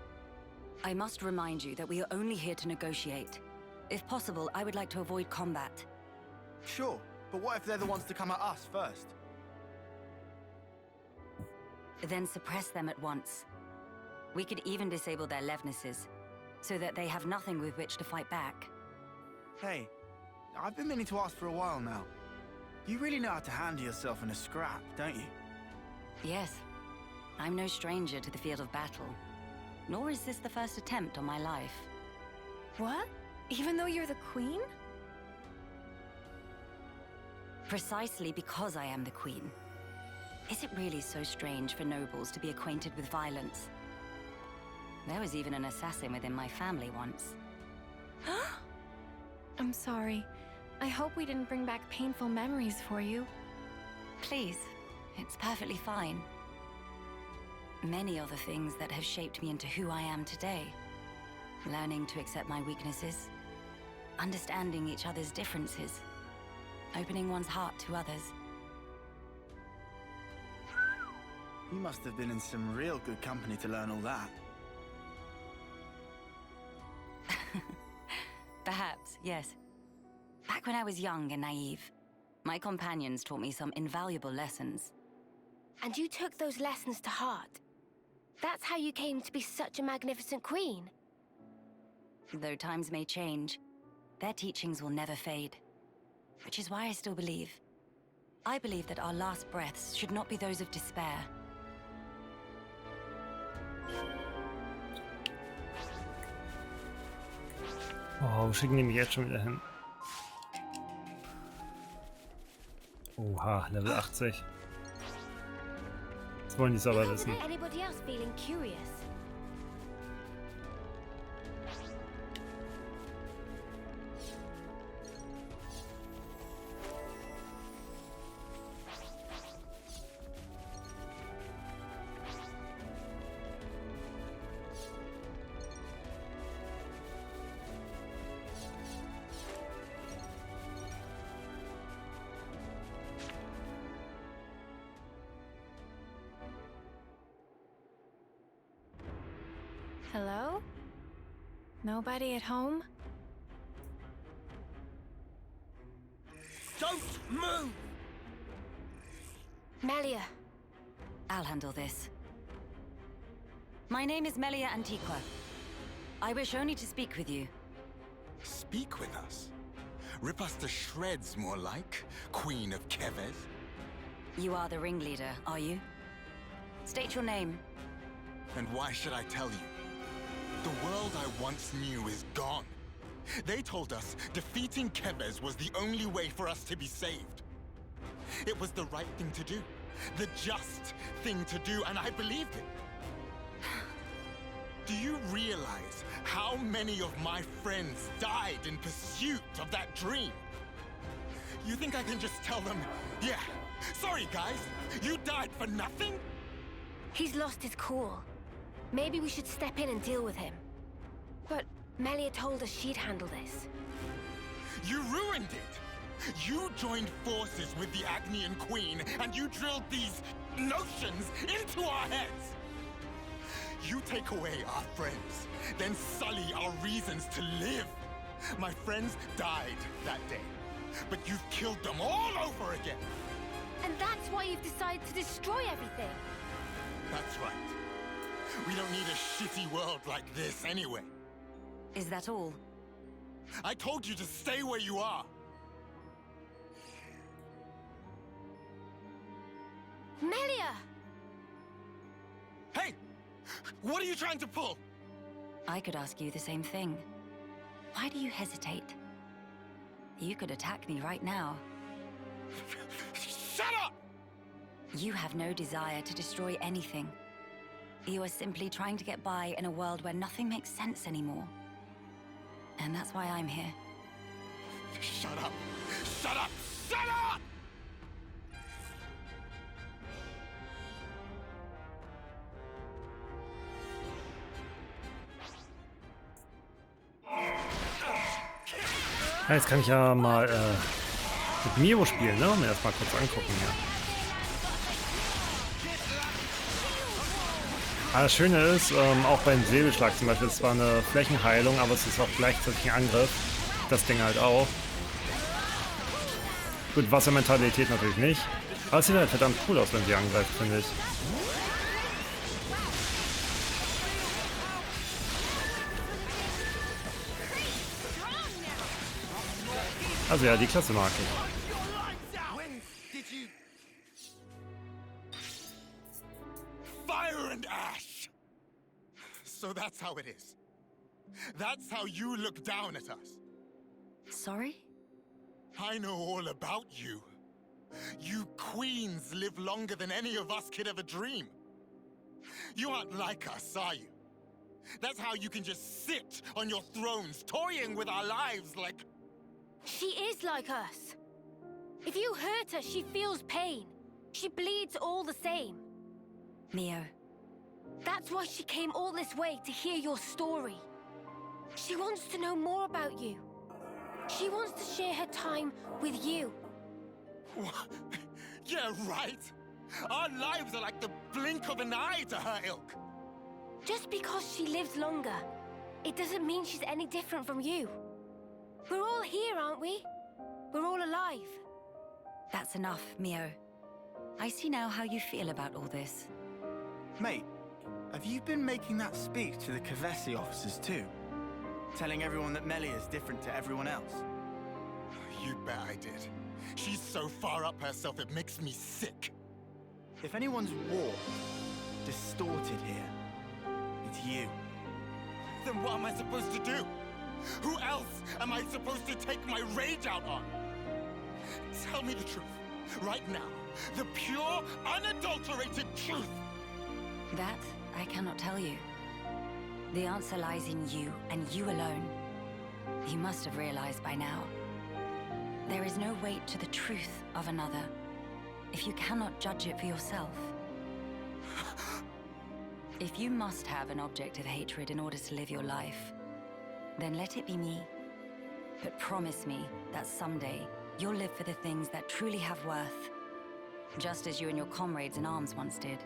I must remind you that we are only here to negotiate. If possible, I would like to avoid combat.
Sure, but what if they're the ones to come at us first?
Then suppress them at once. We could even disable their levnesses, so that they have nothing with which to fight back.
Hey, I've been meaning to ask for a while now. You really know how to handle yourself in a scrap, don't you?
Yes. I'm no stranger to the field of battle. Nor is this the first attempt on my life.
What? Even though you're the queen?
Precisely because I am the queen. Is it really so strange for nobles to be acquainted with violence? There was even an assassin within my family once.
I'm sorry. I hope we didn't bring back painful memories for you.
Please, it's perfectly fine. Many are the things that have shaped me into who I am today. Learning to accept my weaknesses. Understanding each other's differences. Opening one's heart to others.
You must have been in some real good company to learn all that.
Perhaps, yes. Back when I was young and naive, my companions taught me some invaluable lessons.
And you took those lessons to heart? That's how you came to be such a magnificent queen?
Though times may change, their teachings will never fade. Which is why I still believe. I believe that our last breaths should not be those of despair.
Oh, wo schicken die mich jetzt schon wieder hin? Oha, Level 80. Das wollen die es aber wissen.
Anybody else feeling curious?
Hello? Nobody at home?
Don't move!
Melia.
I'll handle this. My name is Melia Antiqua. I wish only to speak with you.
Speak with us? Rip us to shreds, more like, Queen of Keves?
You are the ringleader, are you? State your name.
And why should I tell you? The world I once knew is gone. They told us defeating Keves was the only way for us to be saved. It was the right thing to do. The just thing to do, and I believed it. Do you realize how many of my friends died in pursuit of that dream? You think I can just tell them, yeah, sorry guys, you died for nothing?
He's lost his cool. Maybe we should step in and deal with him. But Melia told us she'd handle this.
You ruined it! You joined forces with the Agnian Queen, and you drilled these notions into our heads! You take away our friends, then sully our reasons to live. My friends died that day, but you've killed them all over again!
And that's why you've decided to destroy everything!
That's right. We don't need a shitty world like this anyway.
Is that all?
I told you to stay where you are!
Melia!
Hey! What are you trying to pull?
I could ask you the same thing. Why do you hesitate? You could attack me right now.
Shut up!
You have no desire to destroy anything. You are simply trying to get by in a world where nothing makes sense anymore. And that's why I'm here.
Shut up! Shut up! Shut up!
Ja, jetzt kann ich ja mal mit Mio spielen, ne? Mir das mal kurz angucken hier. Aber das Schöne ist, auch beim Säbelschlag zum Beispiel, es ist zwar eine Flächenheilung, aber es ist auch gleichzeitig ein Angriff. Das Ding halt auch. Gut, Wassermentalität natürlich nicht. Aber es sieht halt verdammt cool aus, wenn sie angreift, finde ich. Also ja, die Klasse mag ich.
Fire and ash! So that's how it is. That's how you look down at us.
Sorry?
I know all about you. You queens live longer than any of us could ever dream. You aren't like us, are you? That's how you can just sit on your thrones, toying with our lives like...
She is like us. If you hurt her, she feels pain. She bleeds all the same.
Mio.
That's why she came all this way to hear your story. She wants to know more about you. She wants to share her time with you.
What? Yeah, right. Our lives are like the blink of an eye to her ilk.
Just because she lives longer, it doesn't mean she's any different from you. We're all here, aren't we? We're all alive.
That's enough, Mio. I see now how you feel about all this.
Mate, have you been making that speech to the Kavesi officers too? Telling everyone that Melia is different to everyone else?
You bet I did. She's so far up herself, it makes me sick.
If anyone's warped, distorted here, it's you.
Then what am I supposed to do? Who else am I supposed to take my rage out on? Tell me the truth, right now. The pure, unadulterated truth.
That I cannot tell you. The answer lies in you, and you alone. You must have realized by now. There is no weight to the truth of another, if you cannot judge it for yourself. If you must have an object of hatred in order to live your life, then let it be me. But promise me that someday you'll live for the things that truly have worth, just as you and your comrades in arms once did.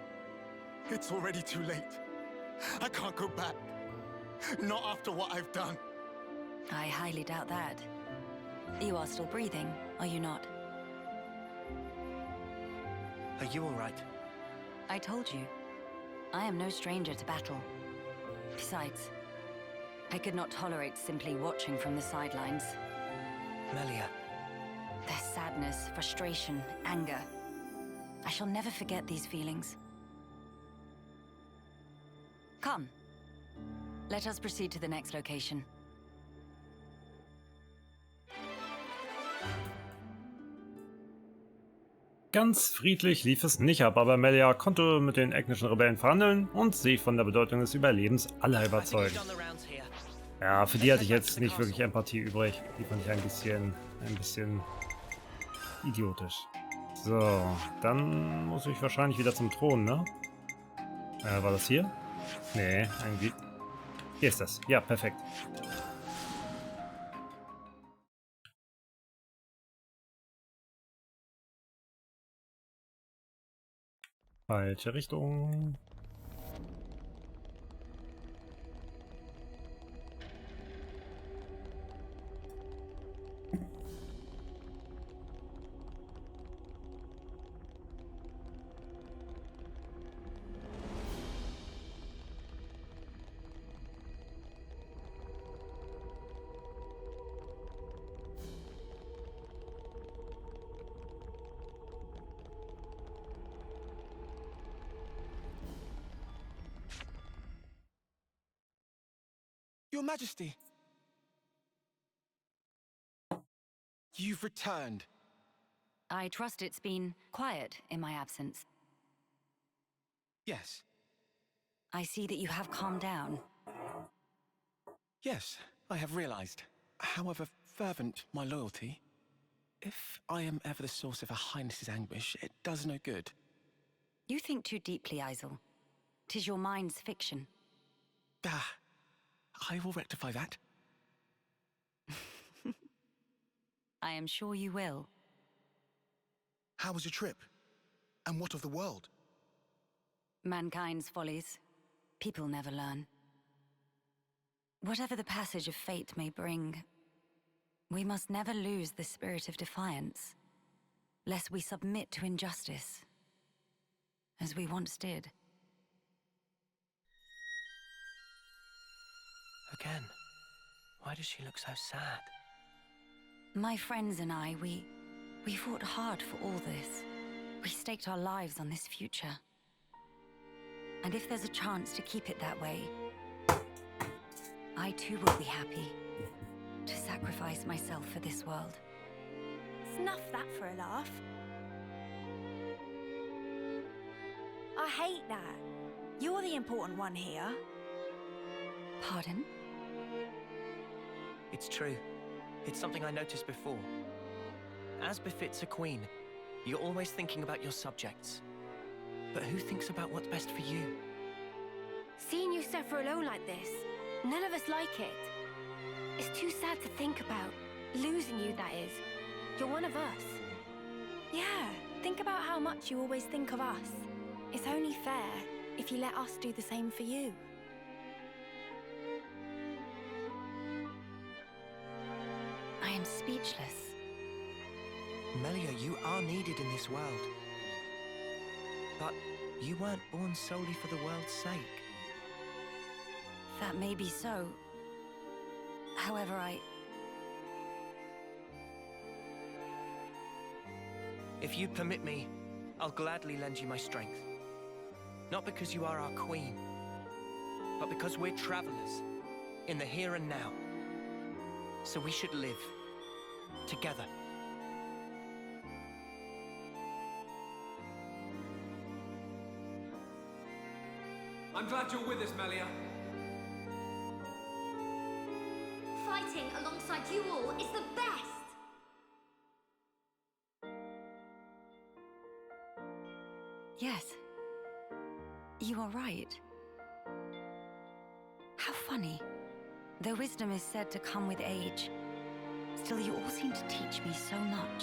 It's already too late. I can't go back. Not after what I've done.
I highly doubt that. You are still breathing, are you not?
Are you all right?
I told you. I am no stranger to battle. Besides, I could not tolerate simply watching from the sidelines.
Melia.
Their sadness, frustration, anger. I shall never forget these feelings. Come. Let us proceed to the next location.
Ganz friedlich lief es nicht ab, aber Melia konnte mit den ethnischen Rebellen verhandeln und sie von der Bedeutung des Überlebens aller überzeugen. Ja, für die hatte ich jetzt nicht wirklich Empathie übrig. Die fand ich ein bisschen idiotisch. So, dann muss ich wahrscheinlich wieder zum Thron, ne? War das hier? Nee, irgendwie. Hier ist das. Ja, perfekt. Falsche Richtung.
Your Majesty. You've returned.
I trust it's been quiet in my absence.
Yes.
I see that you have calmed down.
Yes, I have realized. However fervent my loyalty, if I am ever the source of Her Highness's anguish, it does no good.
You think too deeply, Isel. 'Tis your mind's fiction.
Ah, I will rectify that.
I am sure you will.
How was your trip? And what of the world?
Mankind's follies. People never learn. Whatever the passage of fate may bring, we must never lose the spirit of defiance, lest we submit to injustice, as we once did.
Again, why does she look so sad?
My friends and I, we fought hard for all this. We staked our lives on this future. And if there's a chance to keep it that way, I too will be happy to sacrifice myself for this world.
Snuff that for a laugh. I hate that. You're the important one here.
Pardon?
It's true. It's something I noticed before. As befits a queen, you're always thinking about your subjects. But who thinks about what's best for you?
Seeing you suffer alone like this, none of us like it. It's too sad to think about. Losing you, that is. You're one of us.
Yeah, think about how much you always think of us. It's only fair if you let us do the same for you.
I am speechless.
Melia, you are needed in this world. But you weren't born solely for the world's sake.
That may be so. However,
If you permit me, I'll gladly lend you my strength. Not because you are our queen, but because we're travelers in the here and now. So we should live together.
I'm glad you're with us, Melia.
Fighting alongside you all is the best!
yes. You are right. How funny. Though wisdom is said to come with age, still you all seem to teach me so much.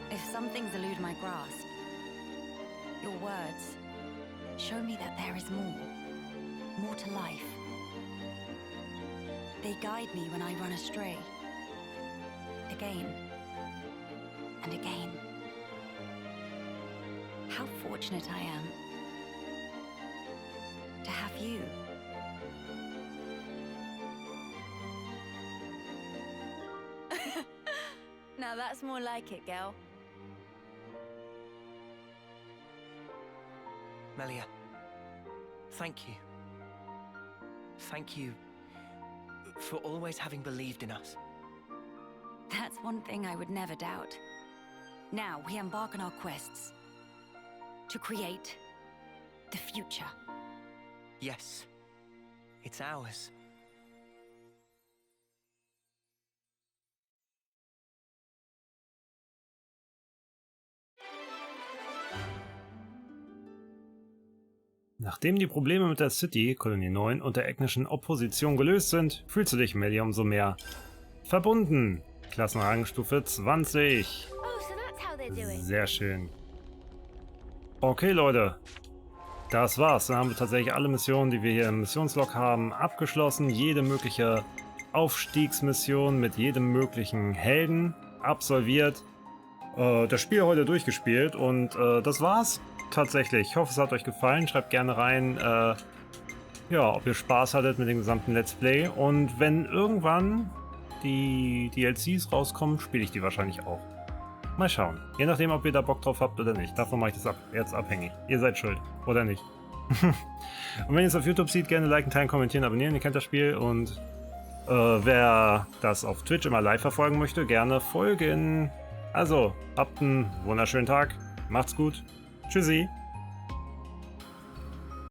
If some things elude my grasp, your words show me that there is more to life. They guide me when I run astray, again and again. How fortunate I am to have you.
Now that's more like it, girl.
Melia, thank you. Thank you for always having believed in us.
That's one thing I would never doubt. Now we embark on our quests to create the future.
Yes, it's ours.
Nachdem die Probleme mit der City, Kolonie 9 und der ethnischen Opposition gelöst sind, fühlst du dich Melia umso mehr verbunden. Klassenrangstufe 20. Sehr schön. Okay, Leute. Das war's. Dann haben wir tatsächlich alle Missionen, die wir hier im Missionslog haben, abgeschlossen. Jede mögliche Aufstiegsmission mit jedem möglichen Helden absolviert. Das Spiel heute durchgespielt und das war's. Tatsächlich. Ich hoffe, es hat euch gefallen. Schreibt gerne rein, ja, ob ihr Spaß hattet mit dem gesamten Let's Play. Und wenn irgendwann die DLCs rauskommen, spiele ich die wahrscheinlich auch. Mal schauen. Je nachdem, ob ihr da Bock drauf habt oder nicht. Davon mache ich das jetzt abhängig. Ihr seid schuld. Oder nicht. Und wenn ihr es auf YouTube seht, gerne liken, teilen, kommentieren, abonnieren. Ihr kennt das Spiel. Und wer das auf Twitch immer live verfolgen möchte, gerne folgen. Also, habt einen wunderschönen Tag. Macht's gut. Tschüssi.